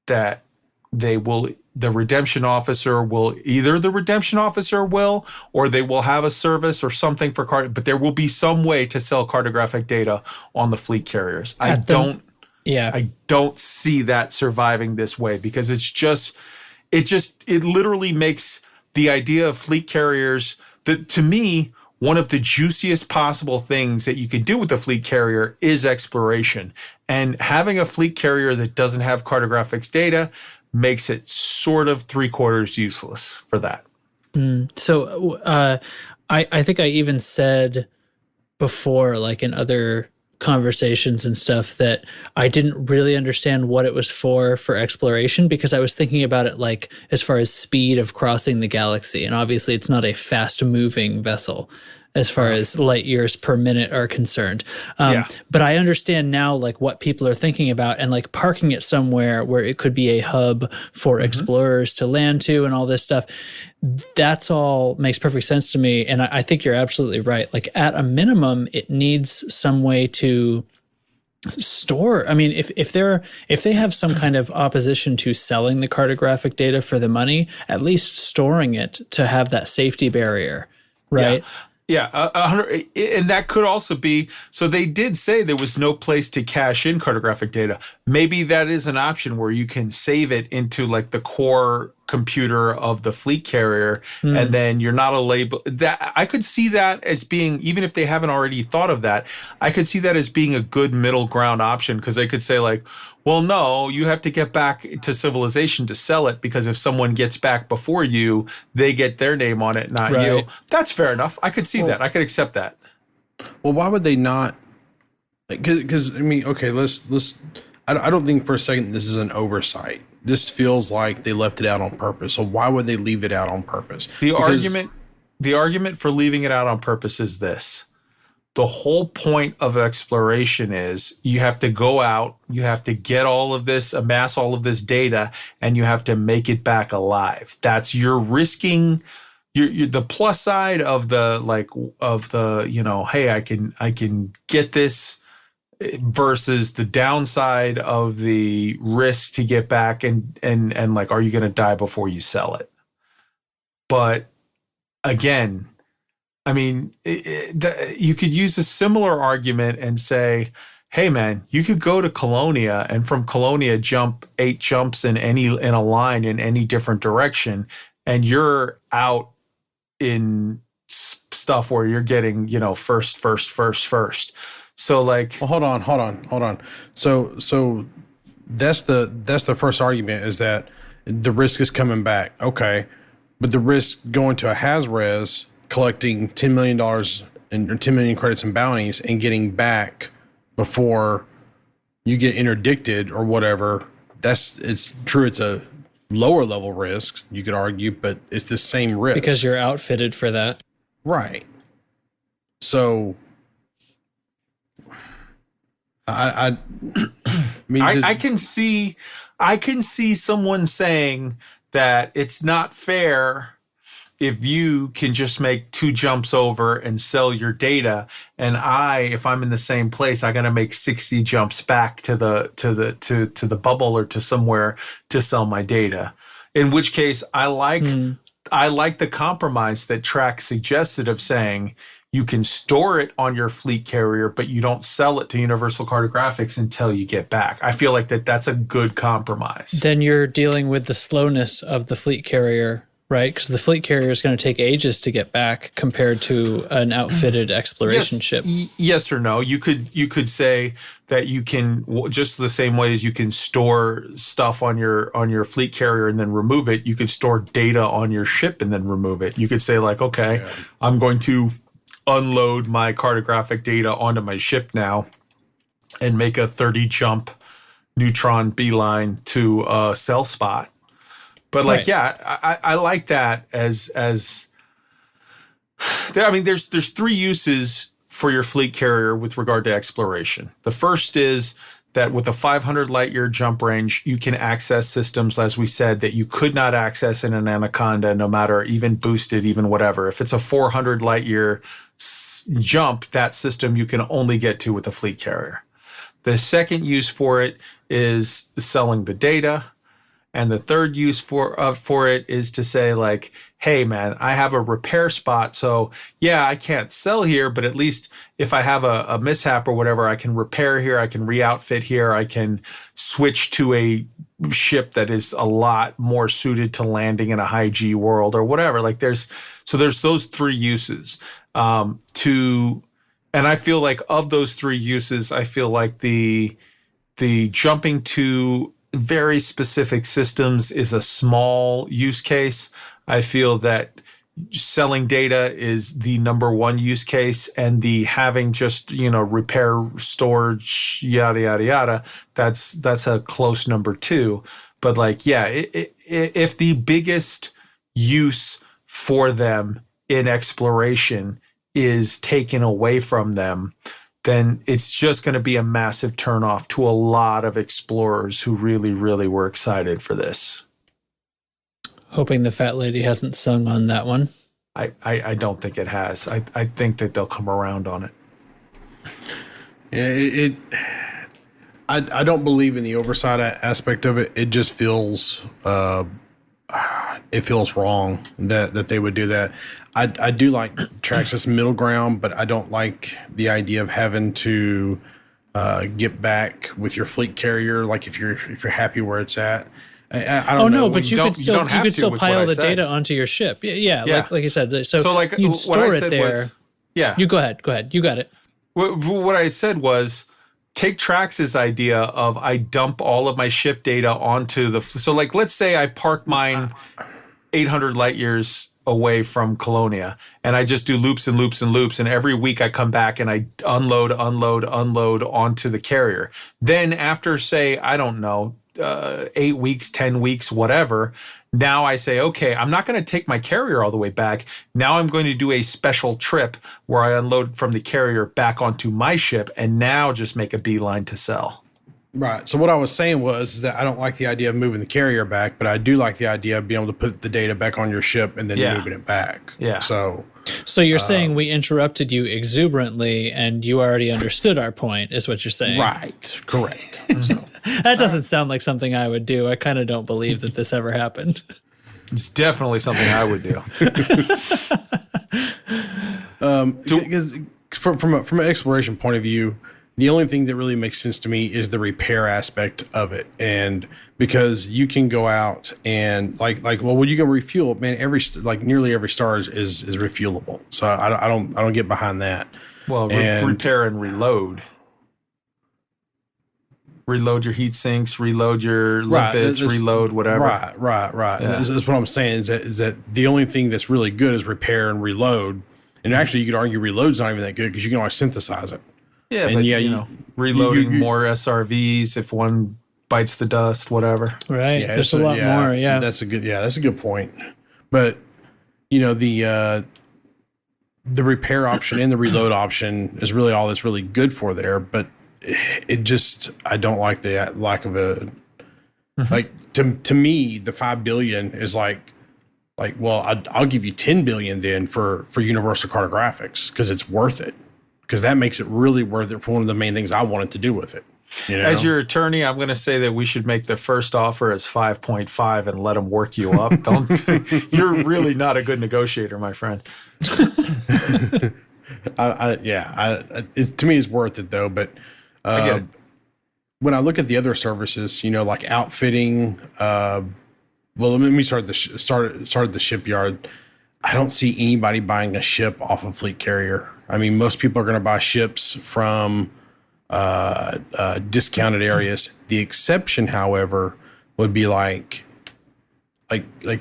that the redemption officer will, or they will have a service or something for but there will be some way to sell cartographic data on the fleet carriers. I don't see that surviving this way, because it literally makes the idea of fleet carriers that, to me, one of the juiciest possible things that you can do with a fleet carrier is exploration. And having a fleet carrier that doesn't have cartographics data makes it sort of 3/4 useless for that. So I think I even said before, like in other conversations and stuff, that I didn't really understand what it was for exploration, because I was thinking about it like as far as speed of crossing the galaxy. And obviously it's not a fast moving vessel as far as light years per minute are concerned. But I understand now like what people are thinking about, and like parking it somewhere where it could be a hub for explorers to land to and all this stuff. That's all makes perfect sense to me. And I think you're absolutely right. Like at a minimum, it needs some way to store. I mean, if they have some kind of opposition to selling the cartographic data for the money, at least storing it to have that safety barrier, right? Yeah, 100, and that could also be, so they did say there was no place to cache in cartographic data. Maybe that is an option where you can save it into like the core computer of the fleet carrier, and then you're not a label. That I could see that as being, even if they haven't already thought of that, I could see that as being a good middle ground option, because they could say like, well, no, you have to get back to civilization to sell it, because if someone gets back before you, they get their name on it, not you. That's fair enough. I could see that. I could accept that. Well, why would they not? Because I mean, okay, let's. I don't think for a second this is an oversight. This feels like they left it out on purpose. So why would they leave it out on purpose? The argument for leaving it out on purpose is this. The whole point of exploration is you have to go out, you have to get all of this, amass all of this data, and you have to make it back alive. That's you're risking. You're the plus side of the hey, I can get this, versus the downside of the risk to get back and like, are you going to die before you sell it? But again, I mean, you could use a similar argument and say, hey man, you could go to Colonia and from Colonia jump 8 jumps in a line in any different direction, and you're out in stuff where you're getting, first. So like, well, hold on. So that's the first argument, is that the risk is coming back. Okay. But the risk going to a Haz-Res, collecting $10 million or 10 million credits and bounties and getting back before you get interdicted or whatever, it's true. It's a lower level risk, you could argue, but it's the same risk. Because you're outfitted for that. Right. So I mean, I can see someone saying that it's not fair if you can just make 2 jumps over and sell your data, and if I'm in the same place, I got to make 60 jumps back to the bubble or to somewhere to sell my data. In which case, I like the compromise that Trax suggested of saying you can store it on your fleet carrier, but you don't sell it to Universal Cartographics until you get back. I feel like that's a good compromise. Then you're dealing with the slowness of the fleet carrier, right? Because the fleet carrier is going to take ages to get back compared to an outfitted exploration ship. Yes or no? You could say that you can, just the same way as you can store stuff on your fleet carrier and then remove it. You could store data on your ship and then remove it. You could say like, okay, yeah, I'm going to unload my cartographic data onto my ship now and make a 30 jump neutron beeline to a cell spot. But like, right, yeah, I like that as I mean, there's 3 uses for your fleet carrier with regard to exploration. The first is that with a 500 light year jump range, you can access systems, as we said, that you could not access in an Anaconda, no matter even boosted, even whatever. If it's a 400 light year jump, that system you can only get to with a fleet carrier. The second use for it is selling the data. And the third use for it is to say like, hey man, I have a repair spot. So yeah, I can't sell here, but at least if I have a mishap or whatever, I can repair here. I can re-outfit here. I can switch to a ship that is a lot more suited to landing in a high G world or whatever. Like there's those 3 uses, and I feel like of those 3 uses, I feel like the jumping to very specific systems is a small use case. I feel that selling data is the number 1 use case, and the having just, repair, storage, yada, yada, yada, that's a close number 2. But like, yeah, if the biggest use for them in exploration is taken away from them, then it's just going to be a massive turnoff to a lot of explorers who really, really were excited for this. Hoping the fat lady hasn't sung on that one. I don't think it has. I think that they'll come around on it. Yeah, I don't believe in the oversight aspect of it. It just feels wrong that they would do that. I do like Traxxas middle ground, but I don't like the idea of having to get back with your fleet carrier. Like if you're happy where it's at. I don't know. No, but you could still pile the data onto your ship. Yeah. Like you said. So like you'd store it there. You go ahead. You got it. What I said was, take Trax's idea of I dump all of my ship data onto so like, let's say I park mine 800 light years away from Colonia, and I just do loops and loops and loops, and every week I come back and I unload onto the carrier. Then after, say, I don't know, 8 weeks, 10 weeks, whatever, now I say, okay, I'm not going to take my carrier all the way back. Now I'm going to do a special trip where I unload from the carrier back onto my ship, and now just make a beeline to sell. Right. So what I was saying was that I don't like the idea of moving the carrier back, but I do like the idea of being able to put the data back on your ship and then moving it back. Yeah. So you're saying we interrupted you exuberantly and you already understood our point, is what you're saying. Right. Correct. So. That doesn't sound like something I would do. I kind of don't believe that this ever happened. It's definitely something I would do. Because from an exploration point of view, the only thing that really makes sense to me is the repair aspect of it, and because you can go out and like well, when you can refuel, man, nearly every star is refuelable. So I don't get behind that. Well, repair and reload. Reload your heat sinks, reload your lipids, reload whatever. Right. Yeah. That's what I'm saying is that the only thing that's really good is repair and reload. And actually, you could argue reload's not even that good because you can always synthesize it. Yeah, and but yeah, you know, reloading more SRVs if one bites the dust, whatever. Right. Yeah, There's a lot more. Yeah. That's a good point. But you know, the repair option and the reload option is really all that's really good for there. But it just, I don't like the lack of a, like to me, the 5 billion is like, well, I'll give you 10 billion then for Universal Cartographics because it's worth it. Because that makes it really worth it for one of the main things I wanted to do with it. You know? As your attorney, I'm going to say that we should make the first offer as 5.5 and let them work you up. You're really not a good negotiator, my friend. To me, it's worth it though. But I get it. When I look at the other services, you know, like outfitting, well, let me start the shipyard. I don't see anybody buying a ship off a fleet carrier. I mean, most people are going to buy ships from discounted areas. The exception, however, would be like off the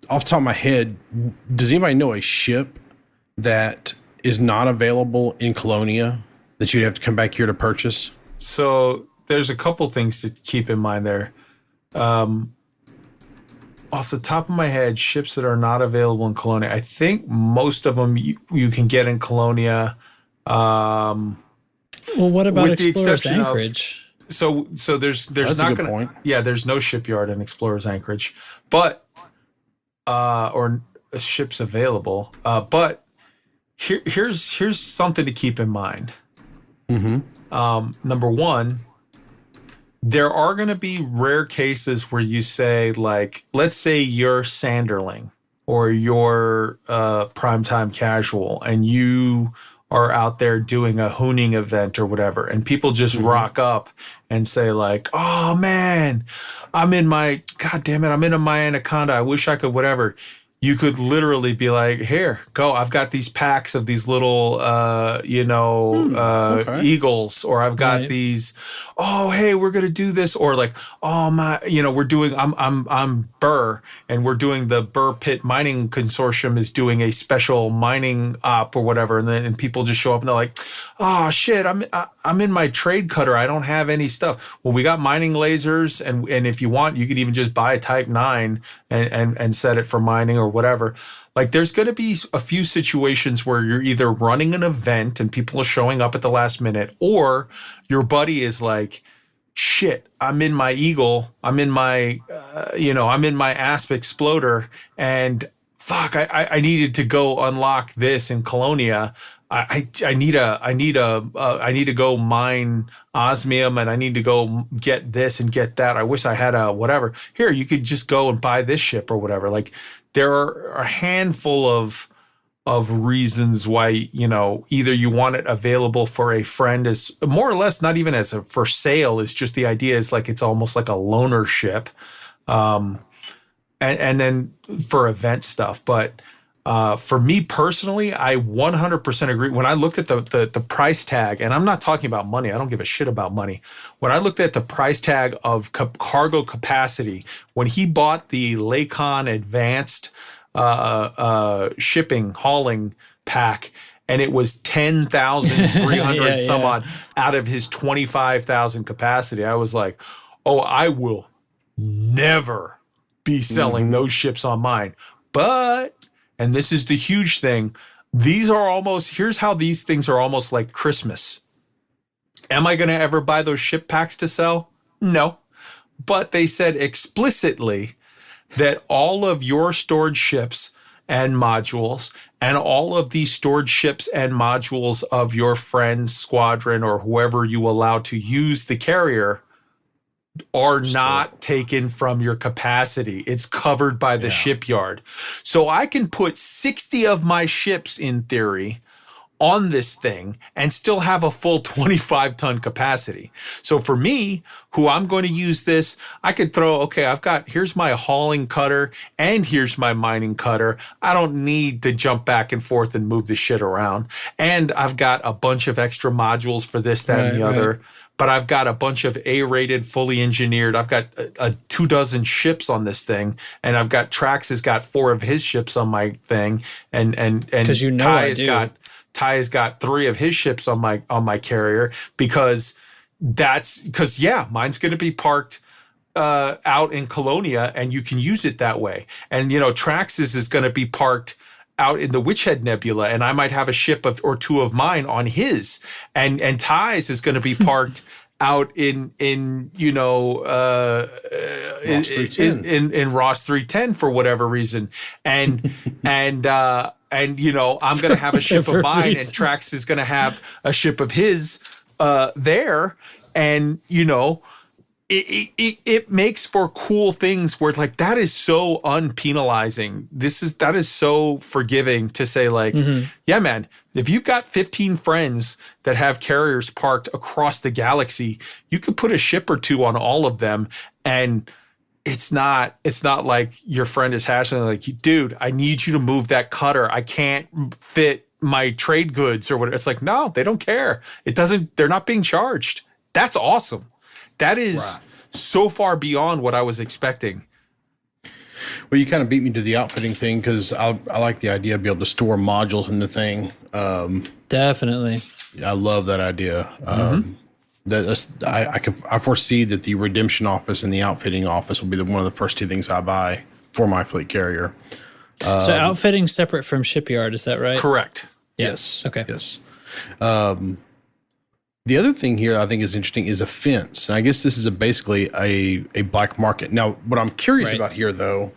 top of my head, does anybody know a ship that is not available in Colonia that you'd have to come back here to purchase? So there's a couple things to keep in mind there. Off the top of my head, ships that are not available in Colonia, I think most of them you can get in Colonia. Well, what about with the Explorer's exception of- Anchorage? So there's That's not a good going point. Yeah, there's no shipyard in Explorer's Anchorage, but or ships available. But here's something to keep in mind. Number one, there are going to be rare cases where you say, like, let's say you're Sanderling or you're Primetime Casual and you are out there doing a hooning event or whatever, and people just rock up and say like, oh man, I'm in my Anaconda. I wish I could whatever. You could literally be like, here, go. I've got these packs of these little, eagles, or I've got these. Oh, hey, we're gonna do this, or like, oh my, we're doing. I'm Burr, and we're doing the Burr Pit Mining Consortium is doing a special mining op or whatever, and people just show up and they're like, oh shit, I'm in my trade cutter. I don't have any stuff. Well, we got mining lasers, and if you want, you could even just buy a Type 9 and set it for mining or whatever. Like, there's going to be a few situations where you're either running an event and people are showing up at the last minute, or your buddy is like, shit, I'm in my Eagle, I'm in my Asp Exploder, and fuck, I needed to go unlock this in Colonia. I need to go mine osmium, and I need to go get this and get that. I wish I had a whatever. Here, you could just go and buy this ship or whatever. Like, there are a handful of reasons why, either you want it available for a friend as more or less, not even as a for sale. It's just the idea is like, it's almost like a loaner ship. And then for event stuff. But for me personally, I 100% agree. When I looked at the price tag, and I'm not talking about money, I don't give a shit about money. When I looked at the price tag of cargo capacity, when he bought the Lakon Advanced shipping hauling pack, and it was 10,300 some odd out of his 25,000 capacity, I was like, oh, I will never be selling those ships on mine. But, and this is the huge thing, here's how these things are almost like Christmas. Am I going to ever buy those ship packs to sell? No. But they said explicitly that all of your stored ships and modules, and all of these stored ships and modules of your friend's squadron or whoever you allow to use the carrier, are not taken from your capacity. It's covered by the shipyard. So I can put 60 of my ships, in theory, on this thing and still have a full 25-ton capacity. So for me, who I'm going to use this, I could throw, okay, here's my hauling cutter and here's my mining cutter. I don't need to jump back and forth and move the shit around. And I've got a bunch of extra modules for this, that, and the other. But I've got a bunch of A-rated, fully engineered. I've got 24 ships on this thing, and I've got Trax has got 4 of his ships on my thing, and Ty has got 3 of his ships on my carrier because mine's going to be parked out in Colonia, and you can use it that way. And Trax's is going to be parked out in the Witch Head Nebula, and I might have a ship or 2 of mine on his, and Ty's is going to be parked out in Ross 310 for whatever reason, and I'm going to have a ship of mine, and Trax is going to have a ship of his there, and It makes for cool things where like that is so unpenalizing. That is so forgiving to say like, yeah, man, if you've got 15 friends that have carriers parked across the galaxy, you could put a ship or 2 on all of them, and it's not like your friend is hashing like, dude, I need you to move that cutter. I can't fit my trade goods or whatever. It's like, no, they don't care. They're not being charged. That's awesome. That is so far beyond what I was expecting. Well, you kind of beat me to the outfitting thing because I like the idea of being able to store modules in the thing. Definitely. I love that idea. I foresee that the redemption office and the outfitting office will be one of the first 2 things I buy for my fleet carrier. So outfitting separate from shipyard, is that right? Correct. Yes. Okay. Yes. The other thing here I think is interesting is a fence. And I guess this is basically a black market. Now, what I'm curious about here, though,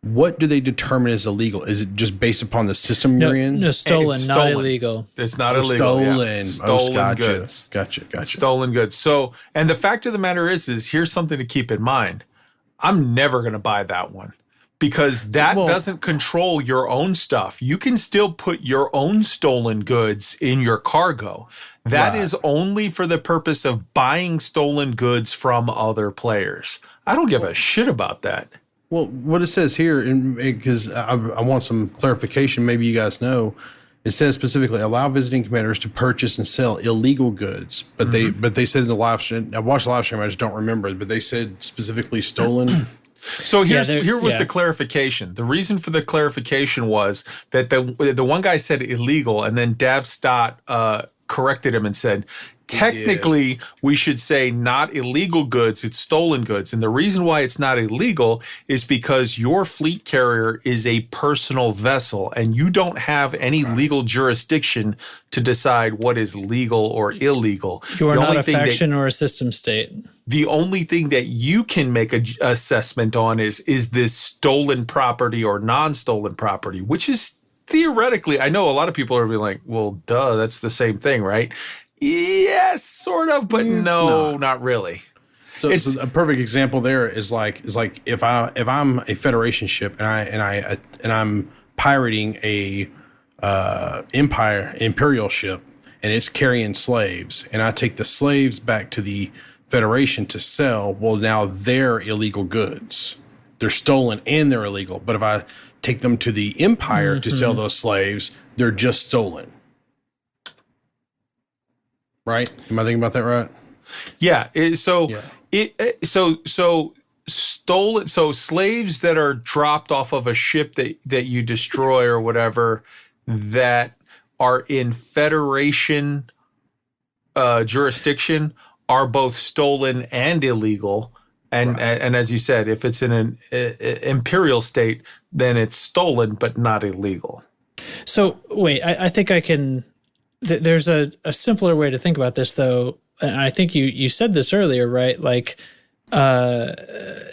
what do they determine as illegal? Is it just based upon the system you're in? No, stolen, not illegal. It's not illegal. Stolen. Stolen goods. Gotcha. Stolen goods. So, and the fact of the matter is here's something to keep in mind. I'm never going to buy that one. Because that doesn't control your own stuff. You can still put your own stolen goods in your cargo. That is only for the purpose of buying stolen goods from other players. I don't give a shit about that. Well, what it says here, because I want some clarification, maybe you guys know, it says specifically allow visiting commanders to purchase and sell illegal goods. But they said in the live stream, I watched the live stream, I just don't remember it, but they said specifically stolen. So here was the clarification. The reason for the clarification was that the one guy said illegal, and then Dav Stott corrected him and said, technically, we should say not illegal goods, it's stolen goods. And the reason why it's not illegal is because your fleet carrier is a personal vessel, and you don't have any legal jurisdiction to decide what is legal or illegal. You are not a faction or a system state. The only thing that you can make an assessment on is this stolen property or non-stolen property, which is theoretically, I know a lot of people are being like, well, duh, that's the same thing, right? Yes, sort of, but no, not really. So a perfect example there is like if I'm a Federation ship and I'm pirating a Imperial ship and it's carrying slaves, and I take the slaves back to the Federation to sell, well, now they're illegal goods. They're stolen and they're illegal. But if I take them to the Empire to sell those slaves, they're just stolen. Right? Am I thinking about that right? Yeah. So stolen. So slaves that are dropped off of a ship that you destroy or whatever that are in Federation jurisdiction are both stolen and illegal. And as you said, if it's in an imperial state, then it's stolen but not illegal. So wait, I think I can. There's a simpler way to think about this, though, and I think you said this earlier, right? Like, the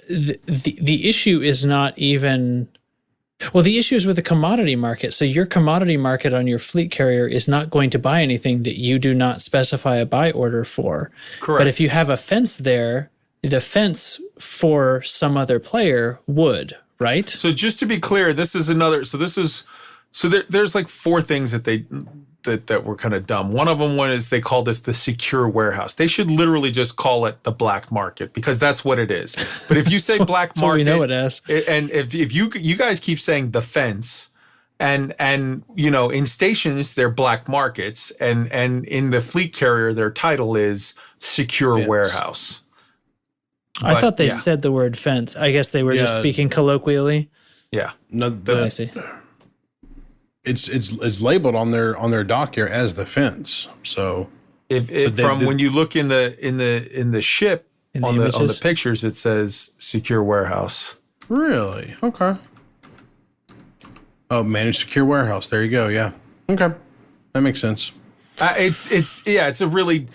issue is not even. Well, the issue is with the commodity market. So your commodity market on your fleet carrier is not going to buy anything that you do not specify a buy order for. Correct. But if you have a fence there, the fence for some other player would, right? So just to be clear, this is another. So there's like 4 things that that were kind of dumb. One of them was they called this the secure warehouse. They should literally just call it the black market, because that's what it is. But if you say black That's what market, we know it as. and if you guys keep saying the fence, and in stations they're black markets, and in the fleet carrier their title is secure Fence. Warehouse. I thought they yeah. said the word fence. I guess they were just Yeah. speaking colloquially. Yeah. No, I see. it's labeled on their dock here as the fence. So If they- when you look in the ship In the on the images? pictures, it says secure warehouse. really, okay. Oh, managed secure warehouse. There you go. Yeah. Okay, that makes sense. It's a really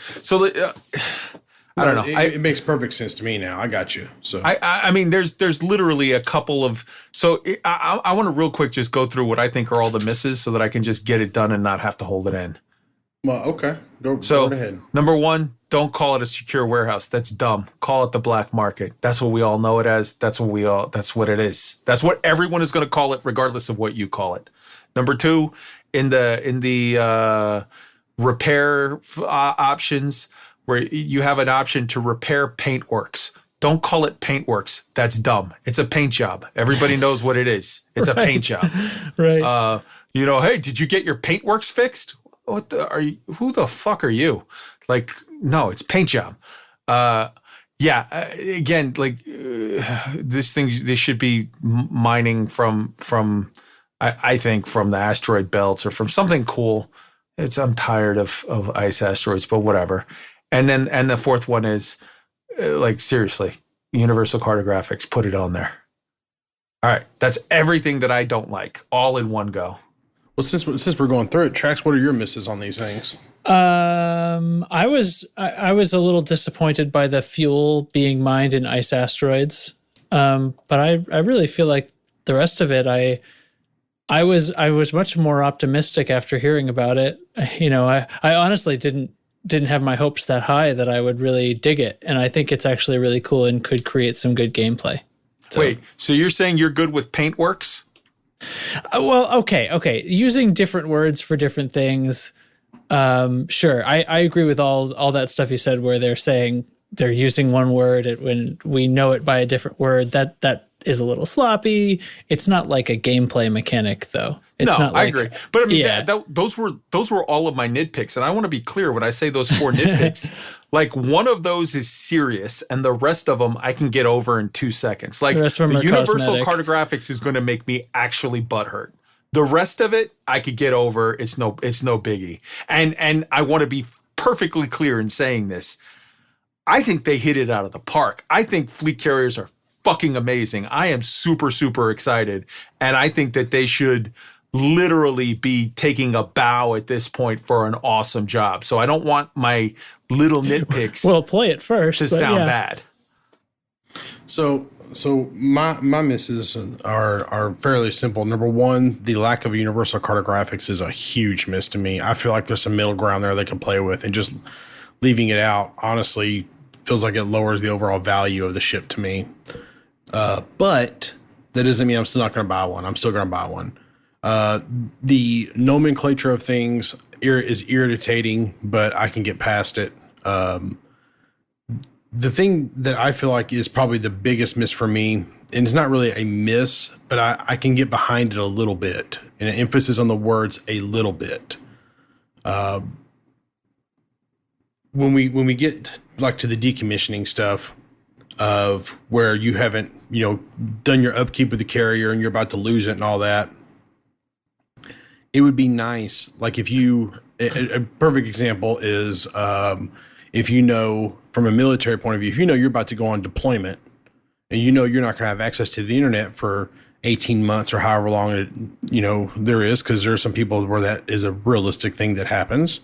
I don't know. It makes perfect sense to me now. I got you. So I mean, there's literally a couple of, I want to real quick just go through what I think are all the misses so that I can just get it done and not have to hold it in. well, okay. Go So right ahead. number one, don't call it a secure warehouse. That's dumb. Call it the black market. That's what we all know it as. That's what it is. That's what everyone is going to call it, regardless of what you call it. Number two, in the repair options, where you have an option to repair paintworks. Don't call it paintworks. That's dumb. It's a paint job. Everybody knows what it is. It's a paint job. Right. Hey, did you get your paintworks fixed? Who the fuck are you? Like, no, it's paint job. Again, this should be mining from I think from the asteroid belts or from something cool. I'm tired of ice asteroids, but whatever. And the fourth one is seriously, Universal Cartographics, put it on there. All right, that's everything that I don't like, all in one go. Well, since we're going through it, Trax, what are your misses on these things? I was a little disappointed by the fuel being mined in ice asteroids. But I really feel like the rest of it, I was much more optimistic after hearing about it. I honestly didn't have my hopes that high that I would really dig it. And I think it's actually really cool and could create some good gameplay. Wait, so you're saying you're good with Paintworks? Well, okay. Using different words for different things. Sure. I agree with all that stuff you said where they're saying they're using one word when we know it by a different word. That is a little sloppy. It's not like a gameplay mechanic though. It's not I like, agree. But I mean, yeah. those were all of my nitpicks. And I want to be clear when I say those 4 nitpicks, like one of those is serious and the rest of them I can get over in 2 seconds. Like The rest of them the are Universal cosmetic. Cartographics is going to make me actually butthurt. The rest of it I could get over. It's no biggie. And I want to be perfectly clear in saying this. I think they hit it out of the park. I think fleet carriers are fucking amazing. I am super, super excited. And I think that they should literally be taking a bow at this point for an awesome job. So I don't want my little nitpicks well, play it first to but sound yeah. bad. So my misses are fairly simple. Number one, the lack of Universal Cartographics is a huge miss to me. I feel like there's some middle ground there they can play with, and just leaving it out honestly feels like it lowers the overall value of the ship to me. But that doesn't mean I'm still not going to buy one. I'm still going to buy one. The nomenclature of things is irritating, but I can get past it. The thing that I feel like is probably the biggest miss for me, and it's not really a miss, but I can get behind it a little bit, and an emphasis on the words "a little bit." When we get like to the decommissioning stuff of where you haven't done your upkeep with the carrier and you're about to lose it and all that, it would be nice, like if you a perfect example is if from a military point of view, if you're about to go on deployment and you're not going to have access to the internet for 18 months or however long there is, because there are some people where that is a realistic thing that happens.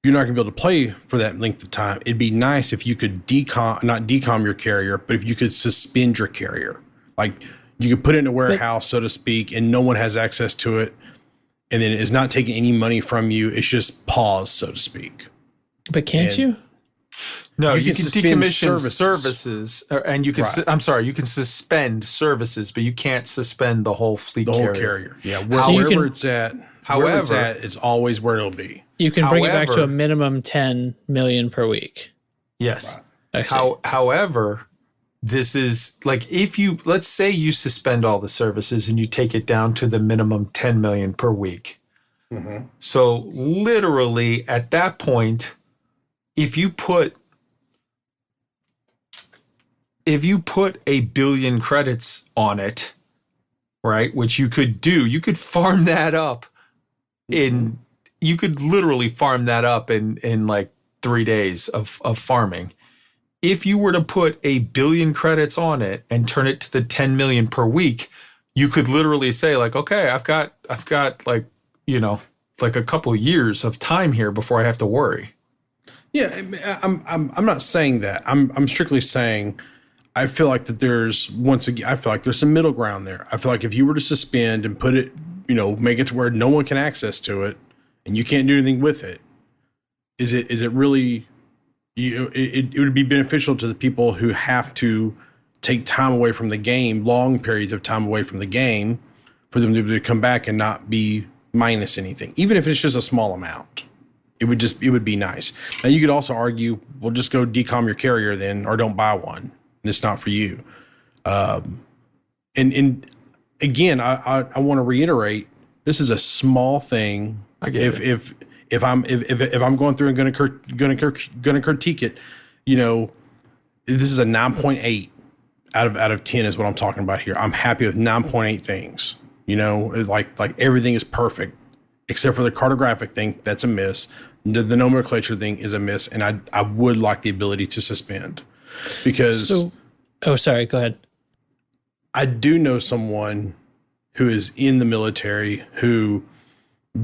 You're not going to be able to play for that length of time. It'd be nice if you could not decom your carrier, but if you could suspend your carrier. Like you could put it in a warehouse, so to speak, and no one has access to it. And then it's not taking any money from you. It's just pause, so to speak. But can't you? No, you can suspend decommission services, and you can. Right. I'm sorry, you can suspend services, but you can't suspend the whole fleet The whole carrier. carrier. Yeah, So you wherever can- it's at. However- Wherever it's at, it's always where it'll be. You can bring it back to However- a minimum 10 million per week. Yes. I see. However, this is like if you let's say you suspend all the services and you take it down to the minimum 10 million per week. So literally at that point, if you put a billion credits on it, right, which you could do, you could farm that up you could literally farm that up in like 3 days of farming. If you were to put a billion credits on it and turn it to the 10 million per week, you could literally say like, okay, I've got like, like a couple of years of time here before I have to worry. Yeah, I'm not saying that. I'm strictly saying I feel like that there's I feel like there's some middle ground there. I feel like if you were to suspend and put it, make it to where no one can access to it and you can't do anything with it, is it really it would be beneficial to the people who have to take time away from the game, long periods of time away from the game, for them to come back and not be minus anything, even if it's just a small amount. It would be nice. Now you could also argue, well, just go decom your carrier then, or don't buy one, and it's not for you. And again, I want to reiterate, this is a small thing. I get it. If I'm going through and going to critique it, this is a 9.8 out of 10 is what I'm talking about here. I'm happy with 9.8 things. Like everything is perfect except for the cartographic thing. That's a miss. The nomenclature thing is a miss, and I would like the ability to suspend because. Sorry, go ahead. I do know someone who is in the military who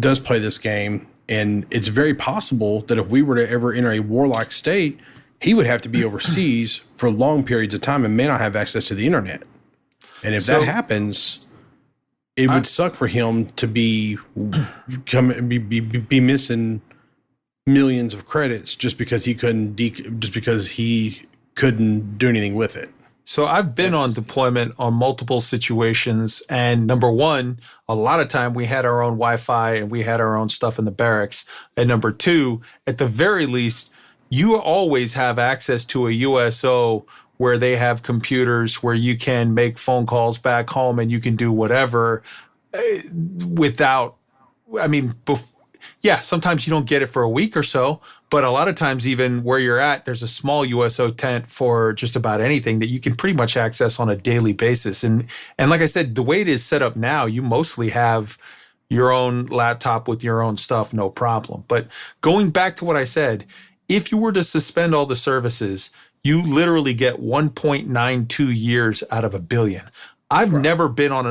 does play this game, and it's very possible that if we were to ever enter a warlike state, he would have to be overseas for long periods of time and may not have access to the internet. And if that happens, it would suck for him to be missing millions of credits just because he couldn't do anything with it. So I've been on deployment on multiple situations, and number one, a lot of time we had our own Wi-Fi and we had our own stuff in the barracks. And number two, at the very least, you always have access to a USO where they have computers where you can make phone calls back home and you can do whatever sometimes you don't get it for a week or so, but a lot of times even where you're at, there's a small USO tent for just about anything that you can pretty much access on a daily basis. And like I said, the way it is set up now, you mostly have your own laptop with your own stuff, no problem. But going back to what I said, if you were to suspend all the services, you literally get 1.92 years out of a billion. I've never gone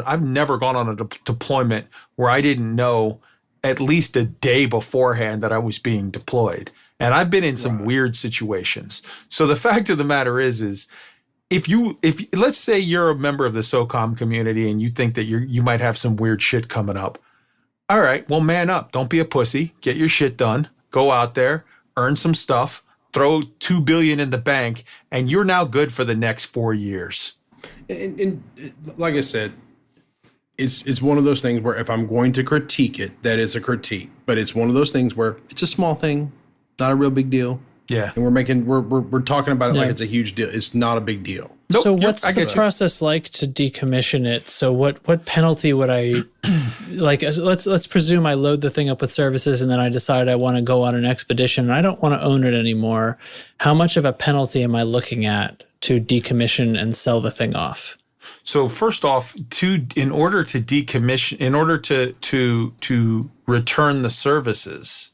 on a deployment where I didn't know at least a day beforehand that I was being deployed. And I've been in some weird situations. So the fact of the matter is if let's say you're a member of the SOCOM community and you think that you might have some weird shit coming up. All right, well, man up. Don't be a pussy. Get your shit done. Go out there, earn some stuff, throw $2 billion in the bank, and you're now good for the next 4 years. And like I said, it's one of those things where if I'm going to critique it, that is a critique. But it's one of those things where it's a small thing, not a real big deal. Yeah. And we're talking about it like it's a huge deal. It's not a big deal. Nope, So what's the process like to decommission it? So what penalty would I like? Let's presume I load the thing up with services and then I decide I want to go on an expedition and I don't want to own it anymore. How much of a penalty am I looking at to decommission and sell the thing off? So first off, in order to decommission, in order to return the services,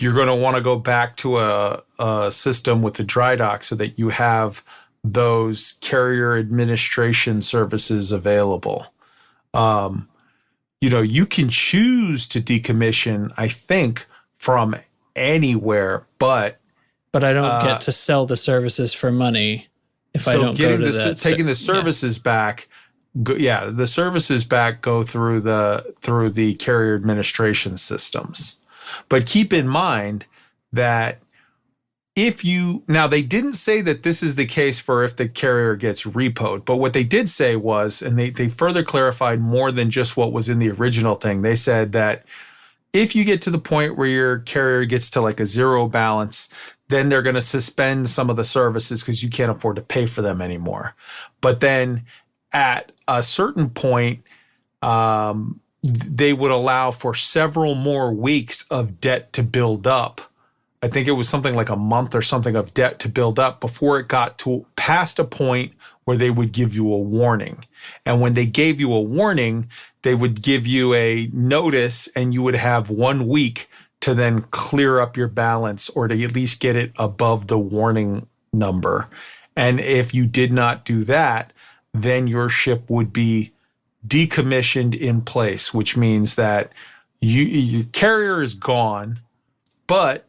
you're going to want to go back to a system with the dry dock so that you have those carrier administration services available. You can choose to decommission, I think, from anywhere, but I don't get to sell the services for money if I don't go to that. Taking the services back, the services back go through the carrier administration systems. But keep in mind that now they didn't say that this is the case for if the carrier gets repoed, but what they did say was, and they further clarified more than just what was in the original thing. They said that if you get to the point where your carrier gets to like a zero balance, then they're going to suspend some of the services because you can't afford to pay for them anymore. But then at a certain point, they would allow for several more weeks of debt to build up. I think it was something like a month or something of debt to build up before it got to past a point where they would give you a warning. And when they gave you a warning, they would give you a notice and you would have 1 week to then clear up your balance or to at least get it above the warning number. And if you did not do that, then your ship would be decommissioned in place, which means that your carrier is gone, but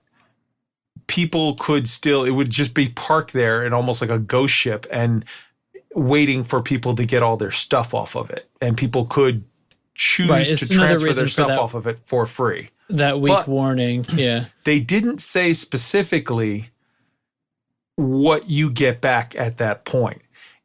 people could still, it would just be parked there and almost like a ghost ship and waiting for people to get all their stuff off of it. And people could choose to transfer their stuff off of it for free. That week warning, yeah. They didn't say specifically what you get back at that point.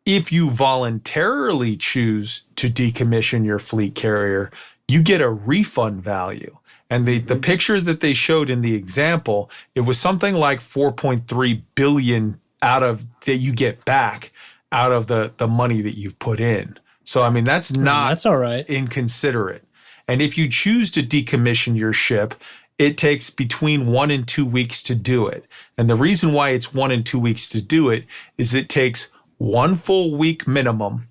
If you voluntarily choose to decommission your fleet carrier, you get a refund value. And the picture that they showed in the example, it was something like 4.3 billion that you get back out of the money that you've put in. So, I mean, that's all right. Inconsiderate. And if you choose to decommission your ship, it takes between 1 and 2 weeks to do it. And the reason why it's 1 and 2 weeks to do it is it takes 1 full week minimum,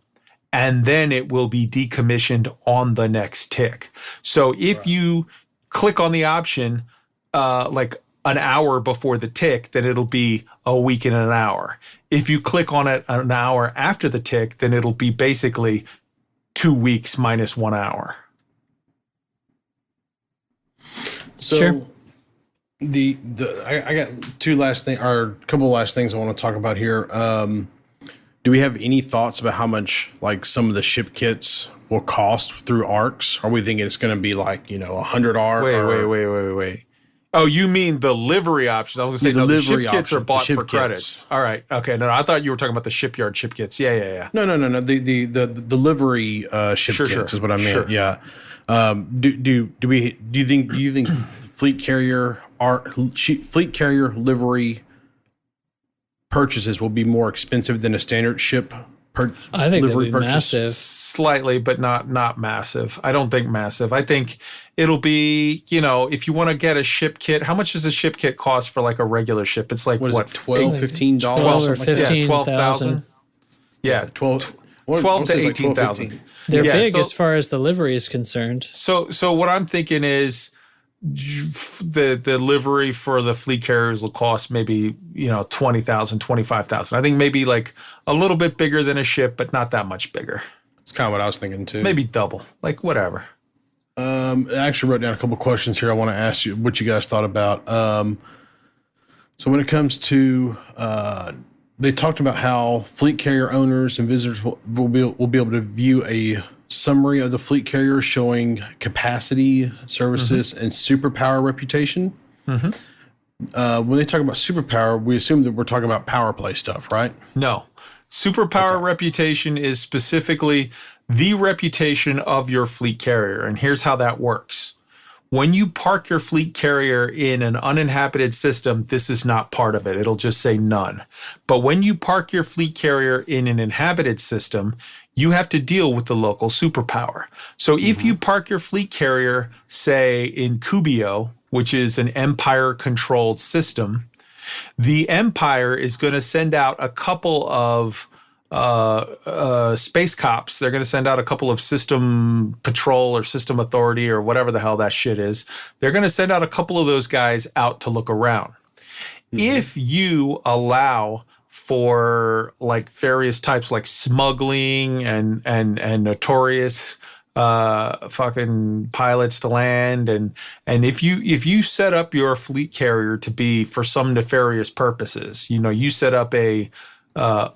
and then it will be decommissioned on the next tick. So if you click on the option like an hour before the tick, then it'll be a week and an hour. If you click on it an hour after the tick, then it'll be basically 2 weeks minus 1 hour. So sure. I got a couple last things I want to talk about here. Do we have any thoughts about how much like some of the ship kits will cost through ARX? Are we thinking it's going to be like, 100 ARC? Wait. Oh, you mean the livery options? I was going to say, no, the ship kits are bought for credits. All right. Okay. No, I thought you were talking about the shipyard ship kits. Yeah. No. The livery ship kits is what I meant. Sure. Yeah. Do you think fleet carrier livery purchases will be more expensive than a standard ship I think livery it'll be purchase? massive. Slightly, but not massive. I don't think massive. I think it'll be, if you want to get a ship kit, how much does a ship kit cost for like a regular ship? It's like what $12, $15? 12 or 15,000. 12,000. Yeah, 12 to 18,000. They're big as far as the livery is concerned. So what I'm thinking is the livery for the fleet carriers will cost maybe, 20,000, 25,000. I think maybe like a little bit bigger than a ship, but not that much bigger. It's kind of what I was thinking too. Maybe double, like whatever. I actually wrote down a couple questions here I want to ask you what you guys thought about. So when it comes to, they talked about how fleet carrier owners and visitors will be able to view a summary of the fleet carrier showing capacity, services, and superpower reputation. Mm-hmm. When they talk about superpower, we assume that we're talking about power play stuff, right? No. Superpower reputation is specifically the reputation of your fleet carrier. And here's how that works. When you park your fleet carrier in an uninhabited system, this is not part of it. It'll just say none. But when you park your fleet carrier in an inhabited system, you have to deal with the local superpower. So if you park your fleet carrier, say in Cubio, which is an Empire-controlled system, the Empire is going to send out a couple of space cops. They're going to send out a couple of system patrol or system authority or whatever the hell that shit is. They're going to send out a couple of those guys out to look around. If you allow for like various types like smuggling and notorious fucking pilots to land, and if you set up your fleet carrier to be for some nefarious purposes, you set up a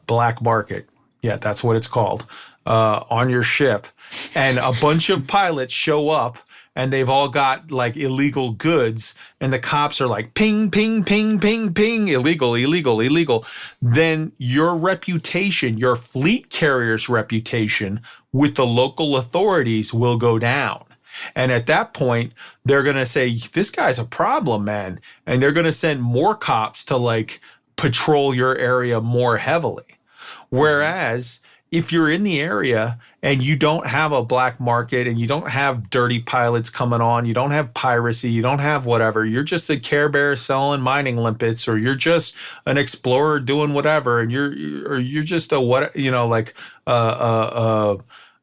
black market, that's what it's called, on your ship, and a bunch of pilots show up and they've all got like illegal goods, and the cops are like ping, ping, ping, ping, ping, illegal, illegal, illegal, then your reputation, your fleet carrier's reputation with the local authorities will go down. And at that point, they're going to say, this guy's a problem, man. And they're going to send more cops to like patrol your area more heavily. Whereas if you're in the area and you don't have a black market and you don't have dirty pilots coming on, you don't have piracy, you don't have whatever, you're just a Care Bear selling mining limpets, or you're just an explorer doing whatever, and you're just a what, you know, like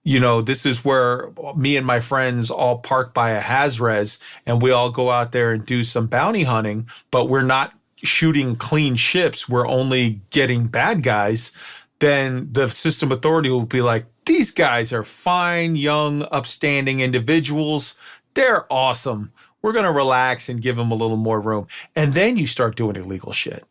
you know, this is where me and my friends all park by a Hazres and we all go out there and do some bounty hunting, but we're not shooting clean ships, we're only getting bad guys. Then the system authority will be like, these guys are fine, young, upstanding individuals. They're awesome. We're going to relax and give them a little more room. And then you start doing illegal shit.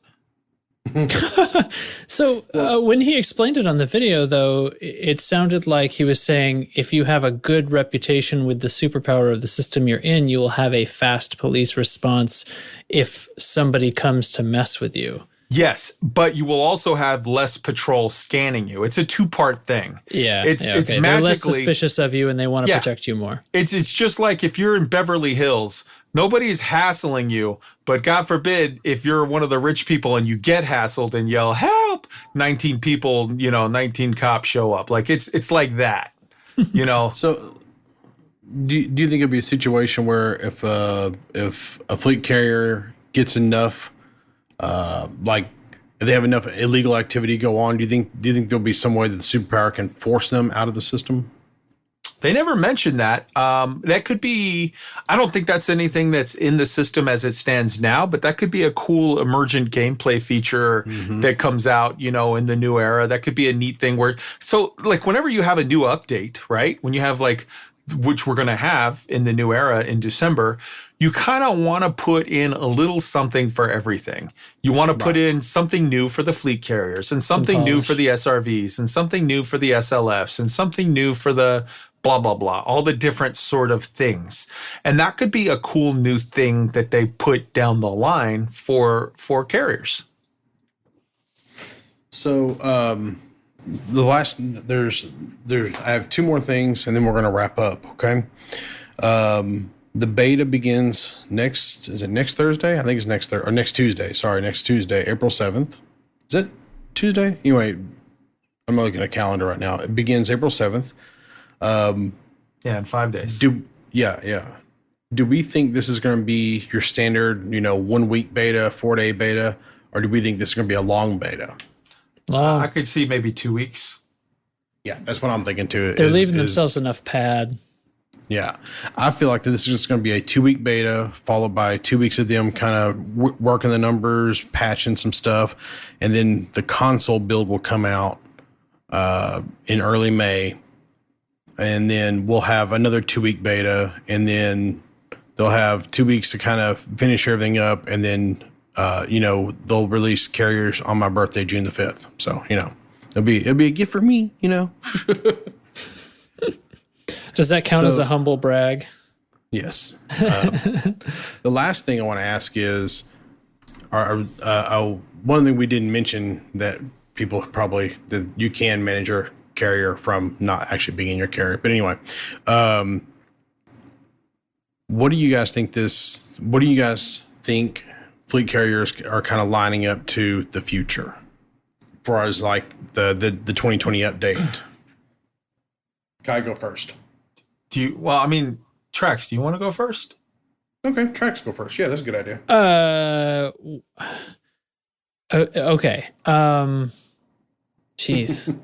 So when he explained it on the video, though, it sounded like he was saying if you have a good reputation with the superpower of the system you're in, you will have a fast police response if somebody comes to mess with you. Yes, but you will also have less patrol scanning you. It's a two-part thing. Yeah, it's magically, they're less suspicious of you and they want to protect you more. It's just like if you're in Beverly Hills, nobody's hassling you, but God forbid if you're one of the rich people and you get hassled and yell help, 19 people, 19 cops show up. Like it's like that, So do you think it'd be a situation where if a fleet carrier gets enough like if they have enough illegal activity go on, do you think there'll be some way that the superpower can force them out of the system? They never mentioned that. That could be, I don't think that's anything that's in the system as it stands now, but that could be a cool emergent gameplay feature that comes out, in the new era. That could be a neat thing so like whenever you have a new update, right? When you have which we're going to have in the new era in December, you kind of want to put in a little something for everything. You want to put in something new for the fleet carriers and something new for the SRVs and something new for the SLFs and something new for the blah, blah, blah, all the different sort of things. And that could be a cool new thing that they put down the line for carriers. So, I have two more things and then we're going to wrap up. Okay. The beta begins next Thursday? I think it's next Tuesday. Sorry, next Tuesday, April 7th. Is it Tuesday? Anyway, I'm looking at a calendar right now. It begins April 7th. In 5 days. Yeah. Do we think this is going to be your standard, 1 week beta, 4-day beta, or do we think this is going to be a long beta? I could see maybe 2 weeks. Yeah, that's what I'm thinking too. They're leaving themselves enough pad. Yeah, I feel like this is just going to be a 2 week beta followed by 2 weeks of them kind of working the numbers, patching some stuff, and then the console build will come out in early May, and then we'll have another 2 week beta, and then they'll have 2 weeks to kind of finish everything up, and then they'll release carriers on my birthday, June the 5th. So it'll be a gift for me. Does that count as a humble brag? Yes. The last thing I want to ask is, one thing we didn't mention that people probably, that you can manage your carrier from not actually being in your carrier. But anyway, what do you guys think fleet carriers are kind of lining up to the future as far as like the 2020 update? Can I go first? Trex, do you want to go first? Okay, Trex, go first. Yeah, that's a good idea. Okay. Jeez.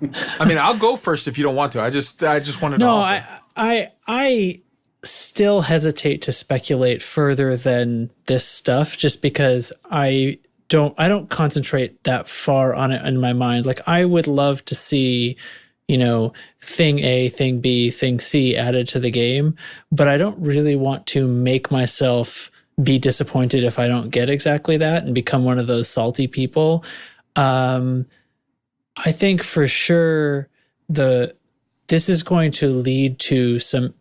I'll go first if you don't want to. I just wanted to offer. I still hesitate to speculate further than this stuff just because I don't concentrate that far on it in my mind. Like I would love to see thing A, thing B, thing C added to the game, but I don't really want to make myself be disappointed if I don't get exactly that and become one of those salty people. I think for sure this is going to lead to some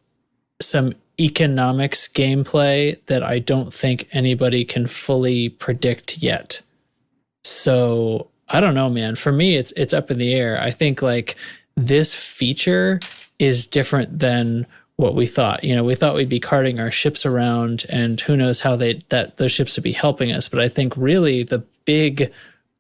economics gameplay that I don't think anybody can fully predict yet. So I don't know, man. For me, it's up in the air. I think like this feature is different than what we thought. You know, we thought we'd be carting our ships around, and who knows how those ships would be helping us. But I think really the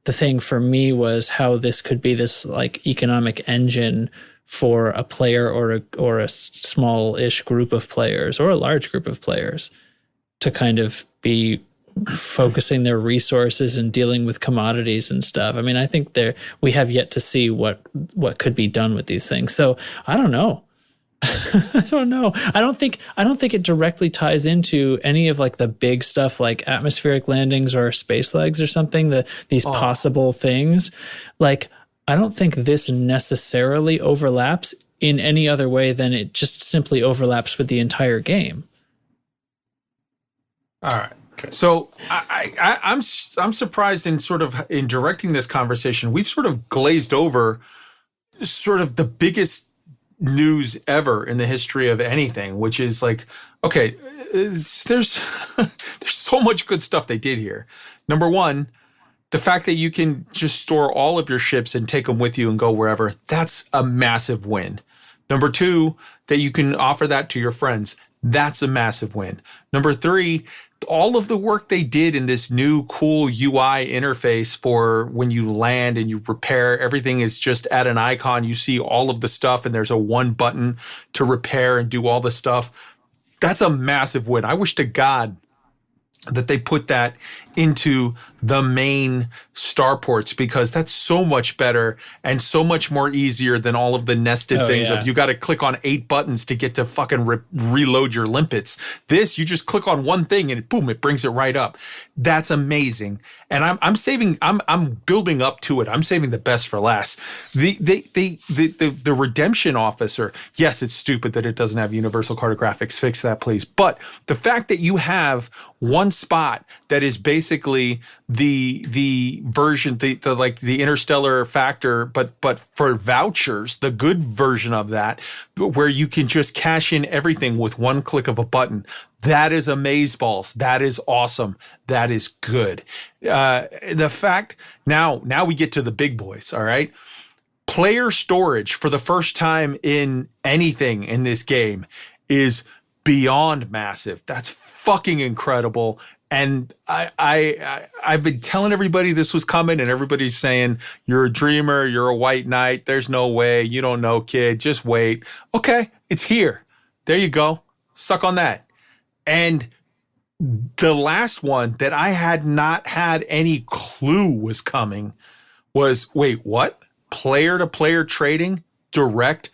thing for me was how this could be this like economic engine for a player or a small-ish group of players or a large group of players to kind of be focusing their resources and dealing with commodities and stuff. I mean, I think we have yet to see what could be done with these things. So I don't know. I don't know. I don't think it directly ties into any of like the big stuff like atmospheric landings or space legs or something, these possible things. Like, I don't think this necessarily overlaps in any other way than it just simply overlaps with the entire game. All right. Okay. So I'm surprised in directing this conversation, we've sort of glazed over sort of the biggest news ever in the history of anything, which is like, okay, there's so much good stuff they did here. Number one, the fact that you can just store all of your ships and take them with you and go wherever, that's a massive win. Number two, that you can offer that to your friends. That's a massive win. Number three, all of the work they did in this new cool UI interface for when you land and you repair, everything is just at an icon. You see all of the stuff and there's a one button to repair and do all the stuff. That's a massive win. I wish to God that they put that into the main starports, because that's so much better and so much more easier than all of the nested things of you got to click on 8 buttons to get to fucking reload your limpets. This, you just click on one thing and boom, it brings it right up. That's amazing. And I'm building up to it. I'm saving the best for last. The redemption officer, yes, it's stupid that it doesn't have universal cartographics. Fix that, please. But the fact that you have one spot that is basically the version, the interstellar factor, but for vouchers, the good version of that, where you can just cash in everything with one click of a button. That is amazeballs. That is awesome. That is good. The fact now we get to the big boys. All right. Player storage for the first time in anything in this game is beyond massive. That's fucking incredible. And I've been telling everybody this was coming, and everybody's saying, you're a dreamer, you're a white knight, there's no way, you don't know, kid, just wait. Okay, it's here. There you go. Suck on that. And the last one that I had not had any clue was coming was, wait, what? Player-to-player trading? Direct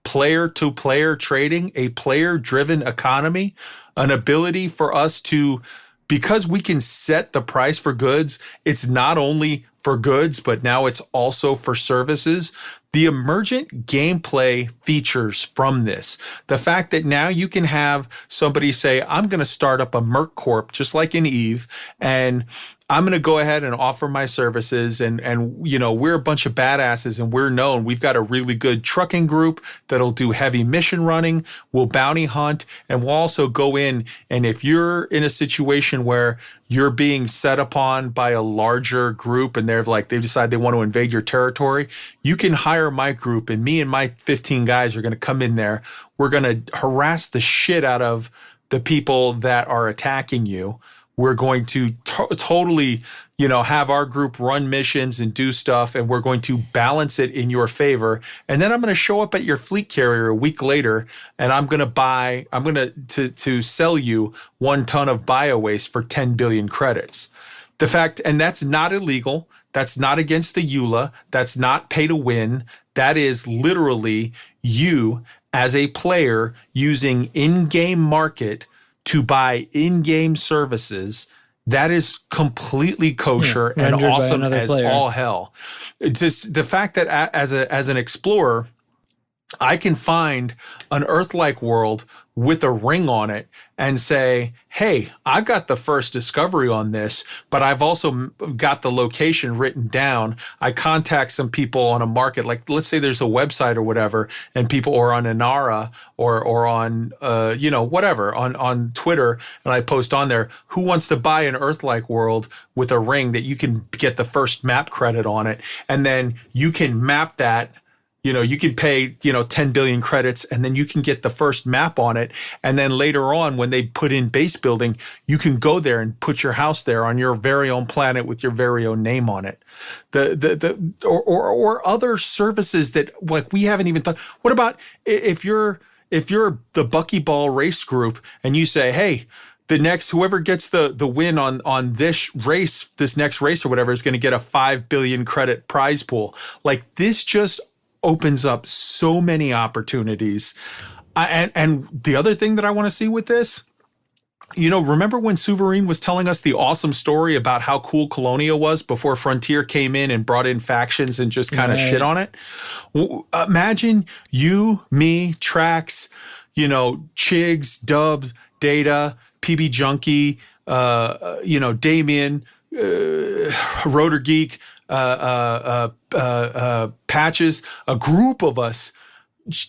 player-to-player trading? A player-driven economy? An ability for us to, because we can set the price for goods, it's not only for goods, but now it's also for services. The emergent gameplay features from this, the fact that now you can have somebody say, I'm going to start up a Merc Corp, just like in Eve, and I'm going to go ahead and offer my services. And, you know, we're a bunch of badasses and we're known. We've got a really good trucking group that'll do heavy mission running. We'll bounty hunt, and we'll also go in. And if you're in a situation where you're being set upon by a larger group and they decide they want to invade your territory, you can hire my group, and me and my 15 guys are going to come in there. We're going to harass the shit out of the people that are attacking you. We're going to totally, you know, have our group run missions and do stuff, and we're going to balance it in your favor. And then I'm going to show up at your fleet carrier a week later, and I'm going to sell you 1 ton of bio-waste for 10 billion credits. The fact, and that's not illegal. That's not against the EULA. That's not pay to win. That is literally you as a player using in-game market to buy in-game services. That is completely kosher and awesome as all hell. It's just the fact that as an explorer, I can find an Earth-like world with a ring on it and say, hey, I've got the first discovery on this, but I've also got the location written down. I contact some people on a market, like let's say there's a website or whatever, and people, or on Inara or on, whatever, on Twitter, and I post on there, who wants to buy an Earth-like world with a ring that you can get the first map credit on it, and then you can map that. You can pay, 10 billion credits, and then you can get the first map on it. And then later on, when they put in base building, you can go there and put your house there on your very own planet with your very own name on it. Or other services that like we haven't even thought. What about if you're the Buckyball race group and you say, hey, whoever gets the win on this race, this next race or whatever, is going to get a 5 billion credit prize pool. Like this just opens up so many opportunities. And the other thing that I want to see with this, remember when Souverine was telling us the awesome story about how cool Colonia was before Frontier came in and brought in factions and just kind of shit on it? Imagine you, me, Trax, Chigs, Dubs, Data, PB Junkie, Damien, Rotor Geek, Patches, a group of us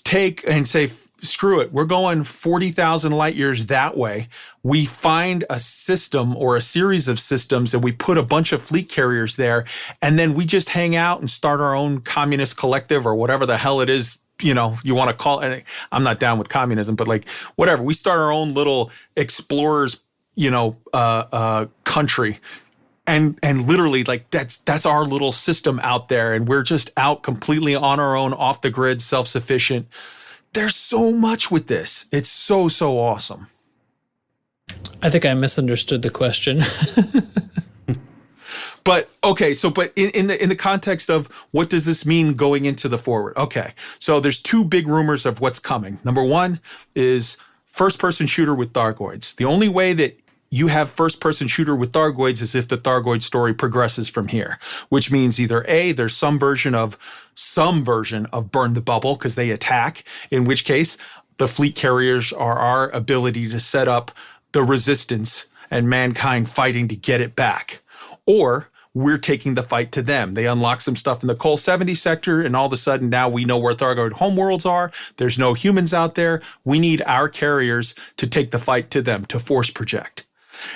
take and say, screw it, we're going 40,000 light years that way. We find a system or a series of systems and we put a bunch of fleet carriers there, and then we just hang out and start our own communist collective or whatever the hell it is you want to call it. I'm not down with communism, but like whatever, we start our own little explorers country. And literally, like that's our little system out there, and we're just out completely on our own, off the grid, self-sufficient. There's so much with this. It's so awesome. I think I misunderstood the question. But okay, but in the context of what does this mean going into the forward? Okay, so there's two big rumors of what's coming. Number one is first-person shooter with Thargoids. The only way that you have first-person shooter with Thargoids as if the Thargoid story progresses from here, which means either A, there's some version of Burn the Bubble because they attack, in which case the fleet carriers are our ability to set up the resistance and mankind fighting to get it back. Or we're taking the fight to them. They unlock some stuff in the Col 70 sector, and all of a sudden now we know where Thargoid homeworlds are. There's no humans out there. We need our carriers to take the fight to them, to force project.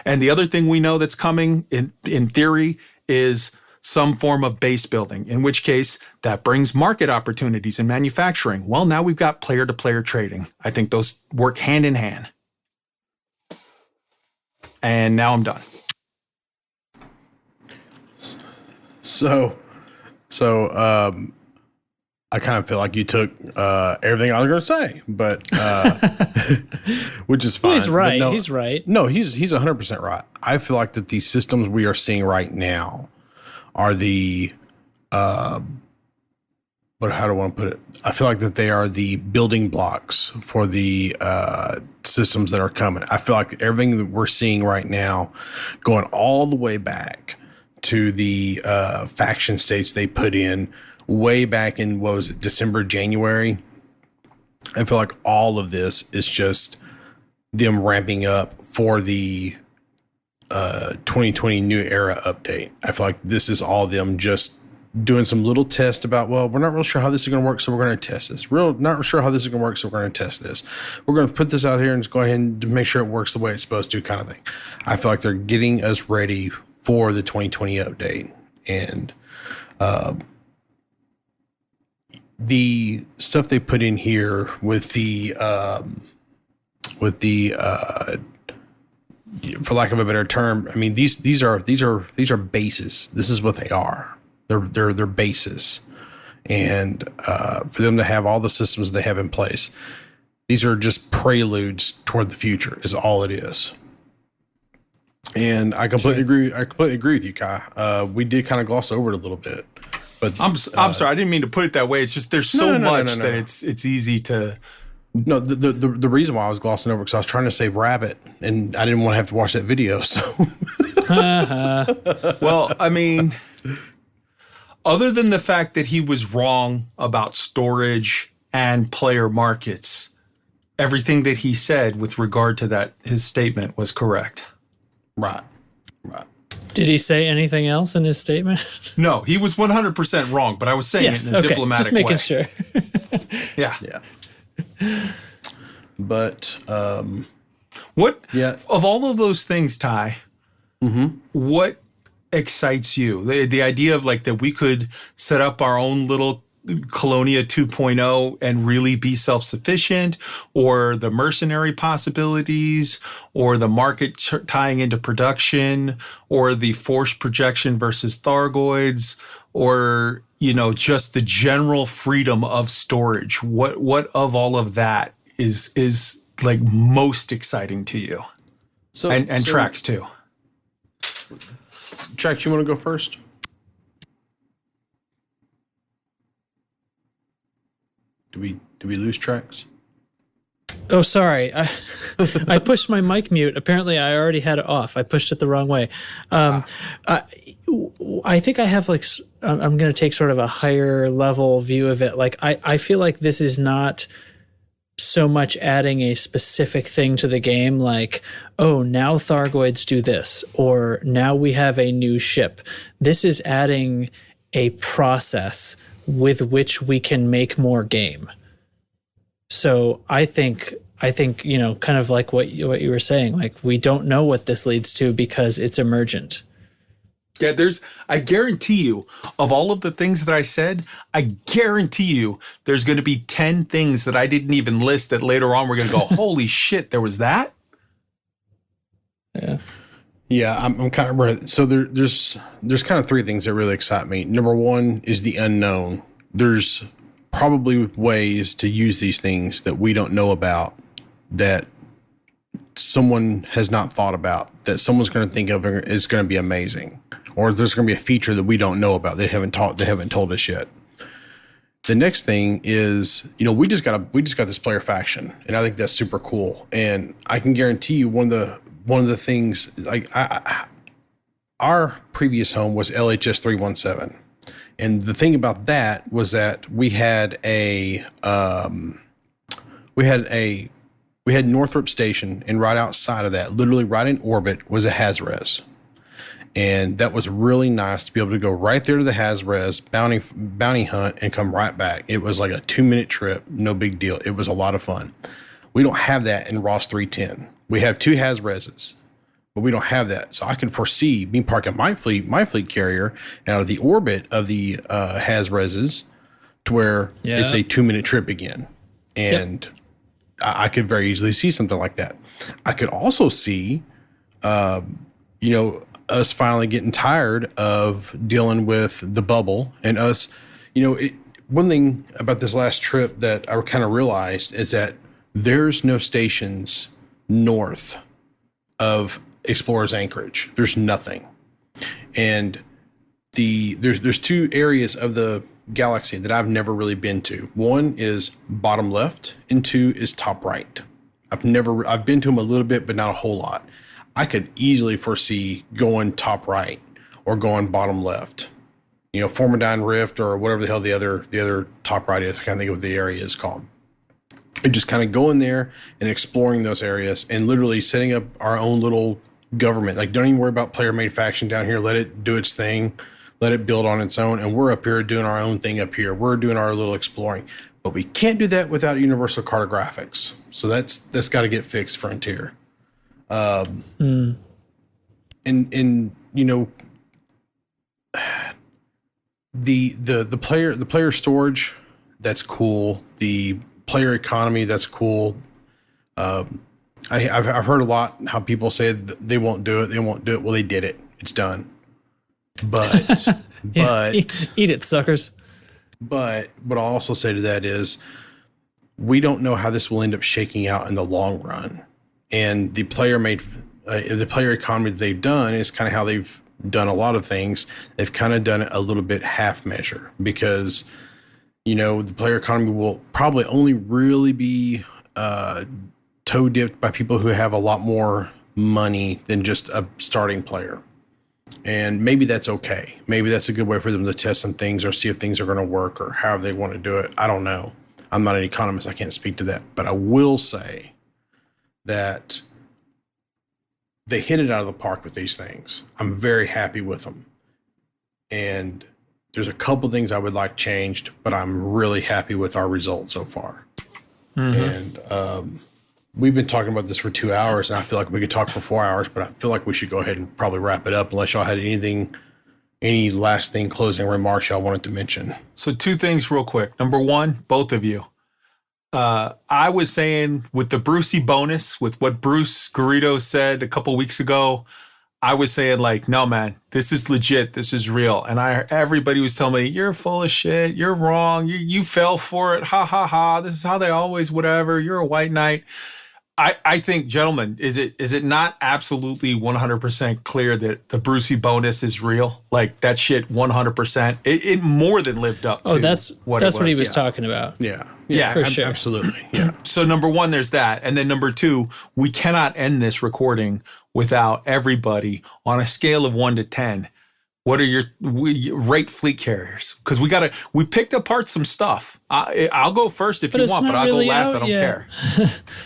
And the other thing we know that's coming in theory is some form of base building, in which case that brings market opportunities in manufacturing. Well, now we've got player-to-player trading. I think those work hand in hand. And now I'm done. So I kind of feel like you took everything I was going to say, but which is fine. Well, he's right. No, he's right. No, he's 100% right. I feel like that these systems we are seeing right now are the how do I want to put it? I feel like that they are the building blocks for the systems that are coming. I feel like everything that we're seeing right now, going all the way back to the faction states they put in way back in, what was it, December, January. I feel like all of this is just them ramping up for the 2020 New Era update. I feel like this is all them just doing some little test about, well, we're not real sure how this is going to work, so we're going to test this. Not sure how this is going to work, so we're going to test this. We're going to put this out here and just go ahead and make sure it works the way it's supposed to, kind of thing. I feel like they're getting us ready for the 2020 update. And the stuff they put in here with the for lack of a better term, I mean, these are bases. This is what they are. They're bases. And for them to have all the systems they have in place, these are just preludes toward the future is all it is. And I completely agree. I completely agree with you, Kai. We did kind of gloss over it a little bit, but I'm sorry. I didn't mean to put it that way. It's just there's so much that it's easy to. No, the reason why I was glossing over because I was trying to save Rabbit, and I didn't want to have to watch that video. So, well, I mean, other than the fact that he was wrong about storage and player markets, everything that he said with regard to that, his statement was correct. Right. Did he say anything else in his statement? No, he was 100% wrong, but I was saying it in a diplomatic just making way. sure. Yeah. But What? Yeah. Of all of those things, Ty, what excites you? The idea of like that we could set up our own little Colonia 2.0 and really be self-sufficient, or the mercenary possibilities, or the market tying into production, or the force projection versus Thargoids, or, you know, just the general freedom of storage. What of all of that is like most exciting to you? so And so, Trax too. Trax, you want to go first? Do we lose Trax? Oh, sorry. I pushed my mic mute. Apparently, I already had it off. I pushed it the wrong way. I think I have like, I'm going to take sort of a higher level view of it. Like, I feel like this is not so much adding a specific thing to the game, like, oh, now Thargoids do this, or now we have a new ship. This is adding a process with which we can make more game. So I think, you know, kind of like what you were saying, like, we don't know what this leads to because it's emergent. Yeah, I guarantee you, of all of the things that I said, I guarantee you there's going to be 10 things that I didn't even list that later on we're going to go, holy shit, there was that? Yeah. Yeah, I'm kind of ready. So there's kind of three things that really excite me. Number one is the unknown. There's probably ways to use these things that we don't know about, that someone has not thought about, that someone's going to think of is going to be amazing, or there's going to be a feature that we don't know about. They haven't told us yet. The next thing is, you know, we just got this player faction, and I think that's super cool. And I can guarantee you one of the things, like, our previous home was LHS 317. And the thing about that was that we had Northrop Station, and right outside of that, literally right in orbit, was a Hazres. And that was really nice to be able to go right there to the Hazres, bounty hunt, and come right back. It was like a 2-minute trip, no big deal. It was a lot of fun. We don't have that in Ross 310. We have 2 Hazreses, but we don't have that. So I can foresee me parking my fleet carrier out of the orbit of the Hazreses to where it's a 2-minute trip again. And I could very easily see something like that. I could also see, us finally getting tired of dealing with the bubble, and us, one thing about this last trip that I kind of realized is that there's no stations north of Explorer's Anchorage. There's nothing. And there's 2 areas of the galaxy that I've never really been to. One is bottom left, and 2 is top right. I've been to them a little bit, but not a whole lot. I could easily foresee going top right or going bottom left. Formidine Rift, or whatever the hell the other top right is. I can't think of what the area is called. And just kind of going there and exploring those areas, and literally setting up our own little government. Like, don't even worry about player made faction down here. Let it do its thing. Let it build on its own. And we're up here doing our own thing up here. We're doing our little exploring. But we can't do that without universal cartographics. So that's got to get fixed, Frontier. And the player storage, that's cool. The player economy, that's cool. I've heard a lot how people say they won't do it. They won't do it. Well, they did it. It's done. But eat it, suckers. But what I'll also say to that is, we don't know how this will end up shaking out in the long run. And the player economy that they've done is kind of how they've done a lot of things. They've kind of done it a little bit half measure, because, the player economy will probably only really be toe dipped by people who have a lot more money than just a starting player. And maybe that's okay. Maybe that's a good way for them to test some things or see if things are going to work or how they want to do it. I don't know. I'm not an economist. I can't speak to that. But I will say that they hit it out of the park with these things. I'm very happy with them. And there's a couple things I would like changed, but I'm really happy with our results so far. And we've been talking about this for 2 hours, and I feel like we could talk for 4 hours, but I feel like we should go ahead and probably wrap it up unless y'all had any last thing, closing remarks y'all wanted to mention. So 2 things real quick. Number 1, both of you. I was saying with the Brucey bonus, with what Bruce Garrido said a couple weeks ago, I was saying like, no, man, this is legit. This is real. And everybody was telling me, you're full of shit. You're wrong. You fell for it. Ha, ha, ha. This is how they always, whatever. You're a white knight. I think, gentlemen, is it not absolutely 100% clear that the Brucey bonus is real? Like that shit 100%. It more than lived up to that's what he was talking about. Yeah, for sure. Absolutely. Yeah. So number 1, there's that. And then number 2, we cannot end this recording without everybody on a scale of 1 to 10. What are rate fleet carriers? Because we picked apart some stuff. I'll go first if you want, but I'll go last. I don't care.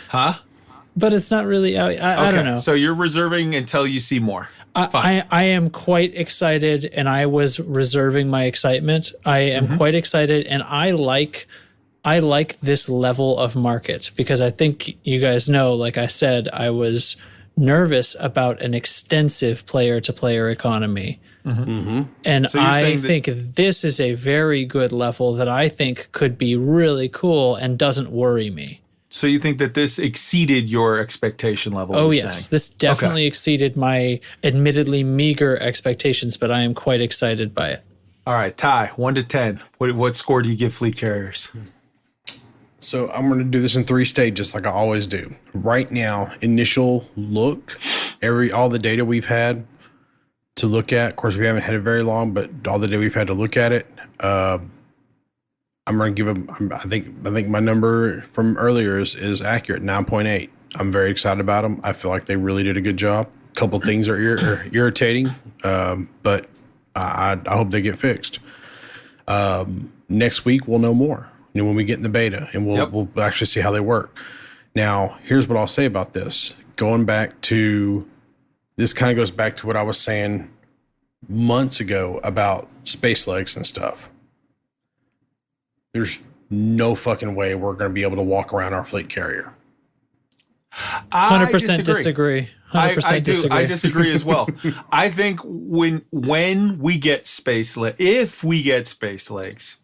Huh? But it's not really out. I don't know. So you're reserving until you see more. I am quite excited, and I was reserving my excitement. I am quite excited, and I like this level of market because I think you guys know, like I said, I was nervous about an extensive player-to-player economy. And so I think this is a very good level that I think could be really cool and doesn't worry me. So you think that this exceeded your expectation level? Oh, yes. This definitely exceeded my admittedly meager expectations, but I am quite excited by it. All right, Ty, 1 to 10. What score do you give fleet carriers? So I'm going to do this in 3 stages like I always do. Right now, initial look, all the data we've had to look at. Of course, we haven't had it very long, but all the data we've had to look at it, I'm going to give them, I think my number from earlier is accurate, 9.8. I'm very excited about them. I feel like they really did a good job. A couple things are irritating, but I hope they get fixed. Next week, we'll know more when we get in the beta, and we'll actually see how they work. Now, here's what I'll say about this. Going back to, this kind of goes back to what I was saying months ago about space legs and stuff. There's no fucking way we're going to be able to walk around our fleet carrier. 100% disagree. 100% disagree. I disagree as well. I think when we get space legs, if we get space legs,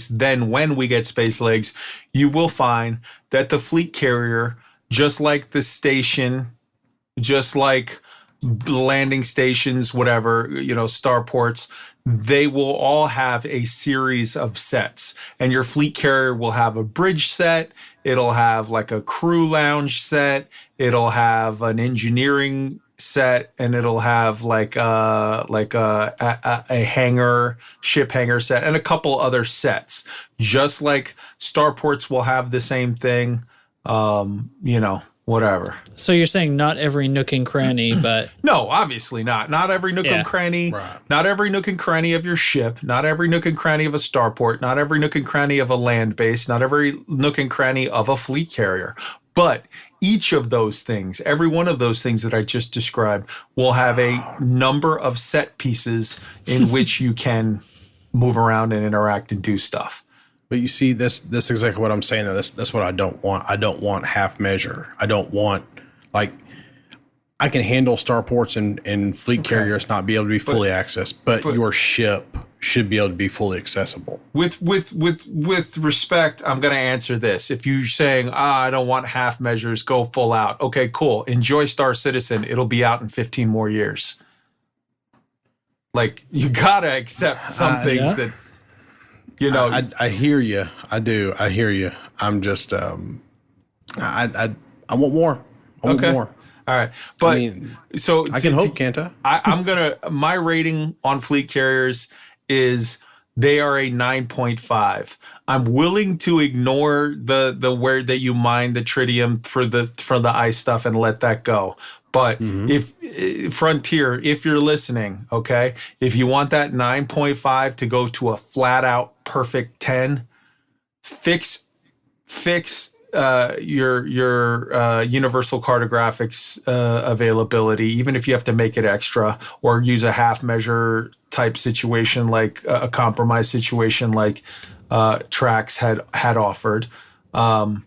then when we get space legs, you will find that the fleet carrier, just like the station, just like landing stations, whatever, starports, they will all have a series of sets, and your fleet carrier will have a bridge set. It'll have like a crew lounge set. It'll have an engineering set, and it'll have like a hangar, ship hangar set, and a couple other sets. Just like starports will have the same thing, whatever. So you're saying not every nook and cranny, but no, obviously not. Not every nook and cranny. Right. Not every nook and cranny of your ship. Not every nook and cranny of a starport. Not every nook and cranny of a land base. Not every nook and cranny of a fleet carrier. But each of those things, every one of those things that I just described, will have a number of set pieces in which you can move around and interact and do stuff. But you see, this is exactly what I'm saying. That's what I don't want. I don't want half measure. I don't want, like, I can handle starports and fleet carriers not be able to be fully accessed, but your ship should be able to be fully accessible. With respect, I'm going to answer this. If you're saying, I don't want half measures, go full out. Okay, cool. Enjoy Star Citizen. It'll be out in 15 more years. Like, you got to accept some things that, I hear you. I do. I hear you. I'm just, I want more. I want more. All right. But so I can hope, can't I? My rating on fleet carriers is they are a 9.5. I'm willing to ignore the where that you mine the tritium for the ice stuff and let that go. But if Frontier, if you're listening, okay, if you want that 9.5 to go to a flat out perfect 10, fix your universal cartographics availability, even if you have to make it extra or use a half measure type situation, like a compromise situation, like Trax had offered, and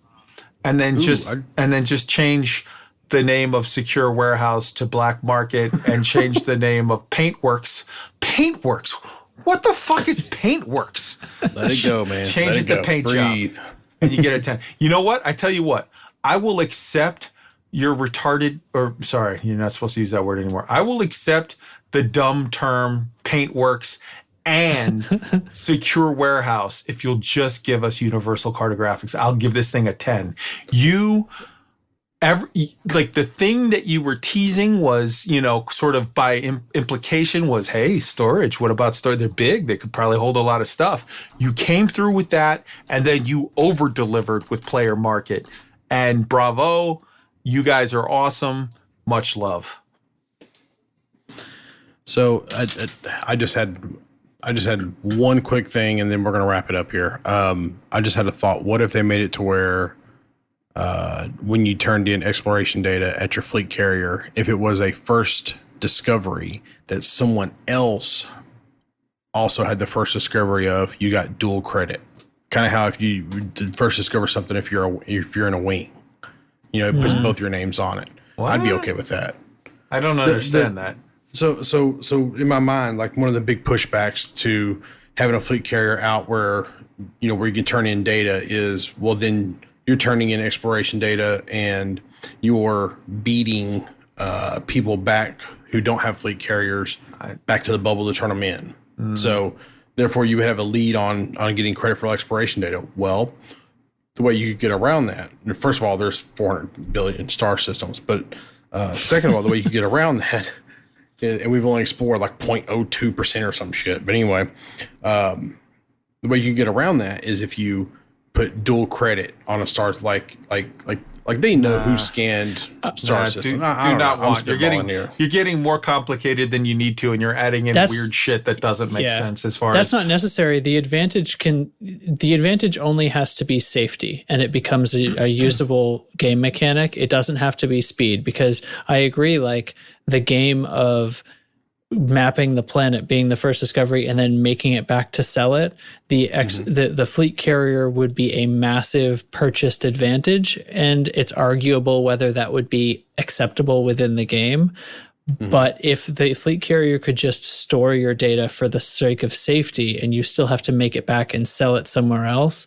then just change the name of Secure Warehouse to Black Market and change the name of Paintworks. Paintworks. What the fuck is Paintworks? Let it go, man. Change it to Paint Breathe. Job. And you get a 10. You know what? I tell you what. I will accept your retarded, or sorry, you're not supposed to use that word anymore. I will accept the dumb term Paintworks and Secure Warehouse if you'll just give us universal cartographics. I'll give this thing a 10. Like the thing that you were teasing was, sort of by implication was, hey, storage. What about storage? They're big. They could probably hold a lot of stuff. You came through with that, and then you over-delivered with Player Market. And bravo, you guys are awesome. Much love. So I just had one quick thing, and then we're gonna wrap it up here. I just had a thought. What if they made it to where when you turned in exploration data at your fleet carrier, if it was a first discovery that someone else also had the first discovery of, you got dual credit. Kind of how if you first discover something, if you're in a wing, it puts both your names on it. What? I'd be okay with that. I don't understand that. So in my mind, like one of the big pushbacks to having a fleet carrier out where you can turn in data is, well, then you're turning in exploration data and you're beating people back who don't have fleet carriers back to the bubble to turn them in. So therefore you would have a lead on getting credit for exploration data. Well, the way you could get around that, first of all, there's 400 billion star systems, but second of all, the way you could get around that, and we've only explored like 0.02% or some shit. But anyway, the way you get around that is if you put dual credit on a star, like they know who scanned star system. You're getting more complicated than you need to, and you're adding in weird shit that doesn't make sense. As far that's not necessary. The advantage only has to be safety, and it becomes a usable game mechanic. It doesn't have to be speed, because I agree. Like the game of mapping the planet being the first discovery and then making it back to sell it, the fleet carrier would be a massive purchased advantage, and it's arguable whether that would be acceptable within the game. But if the fleet carrier could just store your data for the sake of safety and you still have to make it back and sell it somewhere else,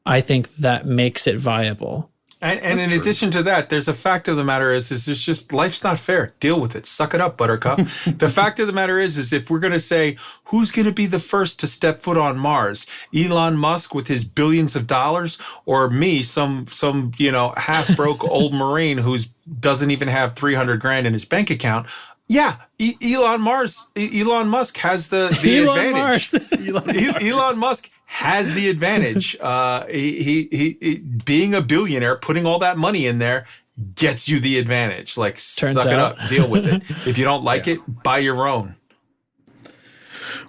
I think that makes it viable. And in addition to that, there's a fact of the matter is there's just, life's not fair. Deal with it. Suck it up, Buttercup. The fact of the matter is if we're going to say who's going to be the first to step foot on Mars, Elon Musk with his billions of dollars, or me, some half broke old Marine who's doesn't even have 300 grand in his bank account. Yeah, Elon Musk has the advantage. Elon Musk has the advantage. He being a billionaire, putting all that money in there gets you the advantage. Like, suck it up, deal with it. If you don't like it, buy your own.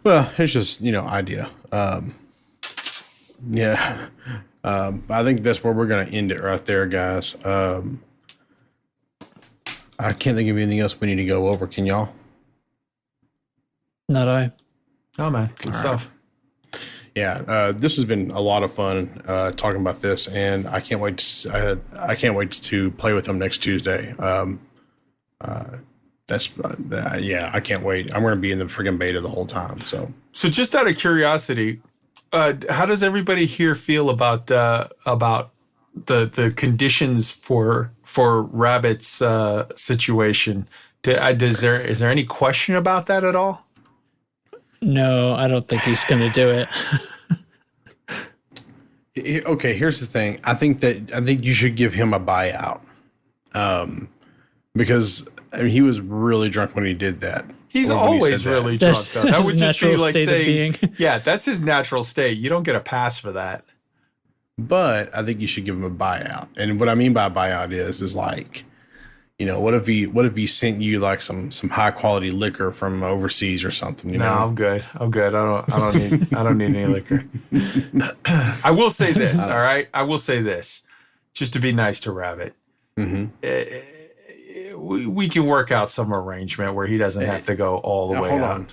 Well, it's just, idea. I think that's where we're going to end it right there, guys. I can't think of anything else we need to go over. Can y'all? Not I. Oh, man. Good stuff. Right. Yeah. This has been a lot of fun talking about this, and I can't wait to play with them next Tuesday. I can't wait. I'm going to be in the friggin' beta the whole time. So just out of curiosity, how does everybody here feel about the conditions for Rabbit's situation? Is there any question about that at all? No, I don't think he's going to do it. Okay, here's the thing. I think you should give him a buyout, because he was really drunk when he did that. He's always really drunk. Though. That would just be like saying, yeah, that's his natural state. You don't get a pass for that. But I think you should give him a buyout. And what I mean by a buyout is like, what if he sent you like some high quality liquor from overseas or something? No, I'm good. I don't need any liquor. I will say this. All right. I will say this, just to be nice to Rabbit. We can work out some arrangement where he doesn't have to go all the way hold out. on.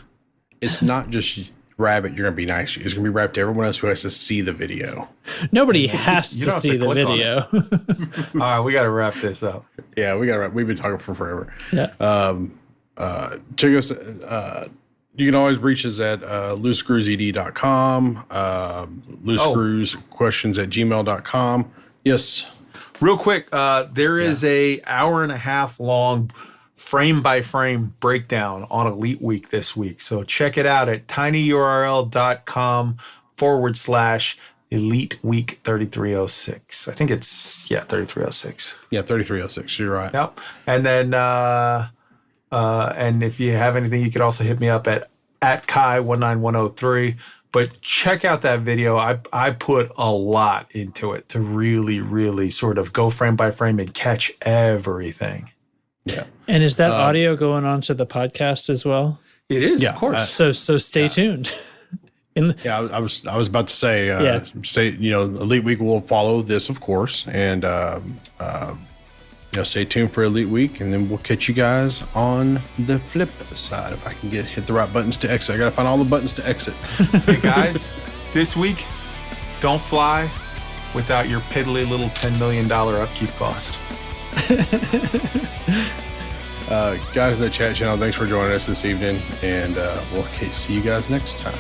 It's not just Rabbit. You're gonna be nice. It's gonna be Rabbit to everyone else who has to see the video. Nobody has to see the video. All right, we got to wrap this up. Yeah, we got to. We've been talking for forever. Yeah. Check us. You can always reach us at loosescrewsed.com, loosescrewsquestions@gmail.com. Yes. Real quick, there is a hour and a half long frame by frame breakdown on Elite Week this week. So check it out at tinyurl.com/Elite Week 3306. I think it's 3306. Yeah, 3306. You're right. Yep. And then and if you have anything, you could also hit me up at Kai19103. But check out that video. I put a lot into it to really, really sort of go frame by frame and catch everything. Yeah. And is that audio going on to the podcast as well? It is, of course. So stay tuned. I was about to say, Elite Week will follow this, of course, and stay tuned for Elite Week, and then we'll catch you guys on the flip side. If I can hit the right buttons to exit, I gotta find all the buttons to exit. Hey guys, this week, don't fly without your piddly little $10 million upkeep cost. Guys in the chat channel, thanks for joining us this evening, and we'll see you guys next time.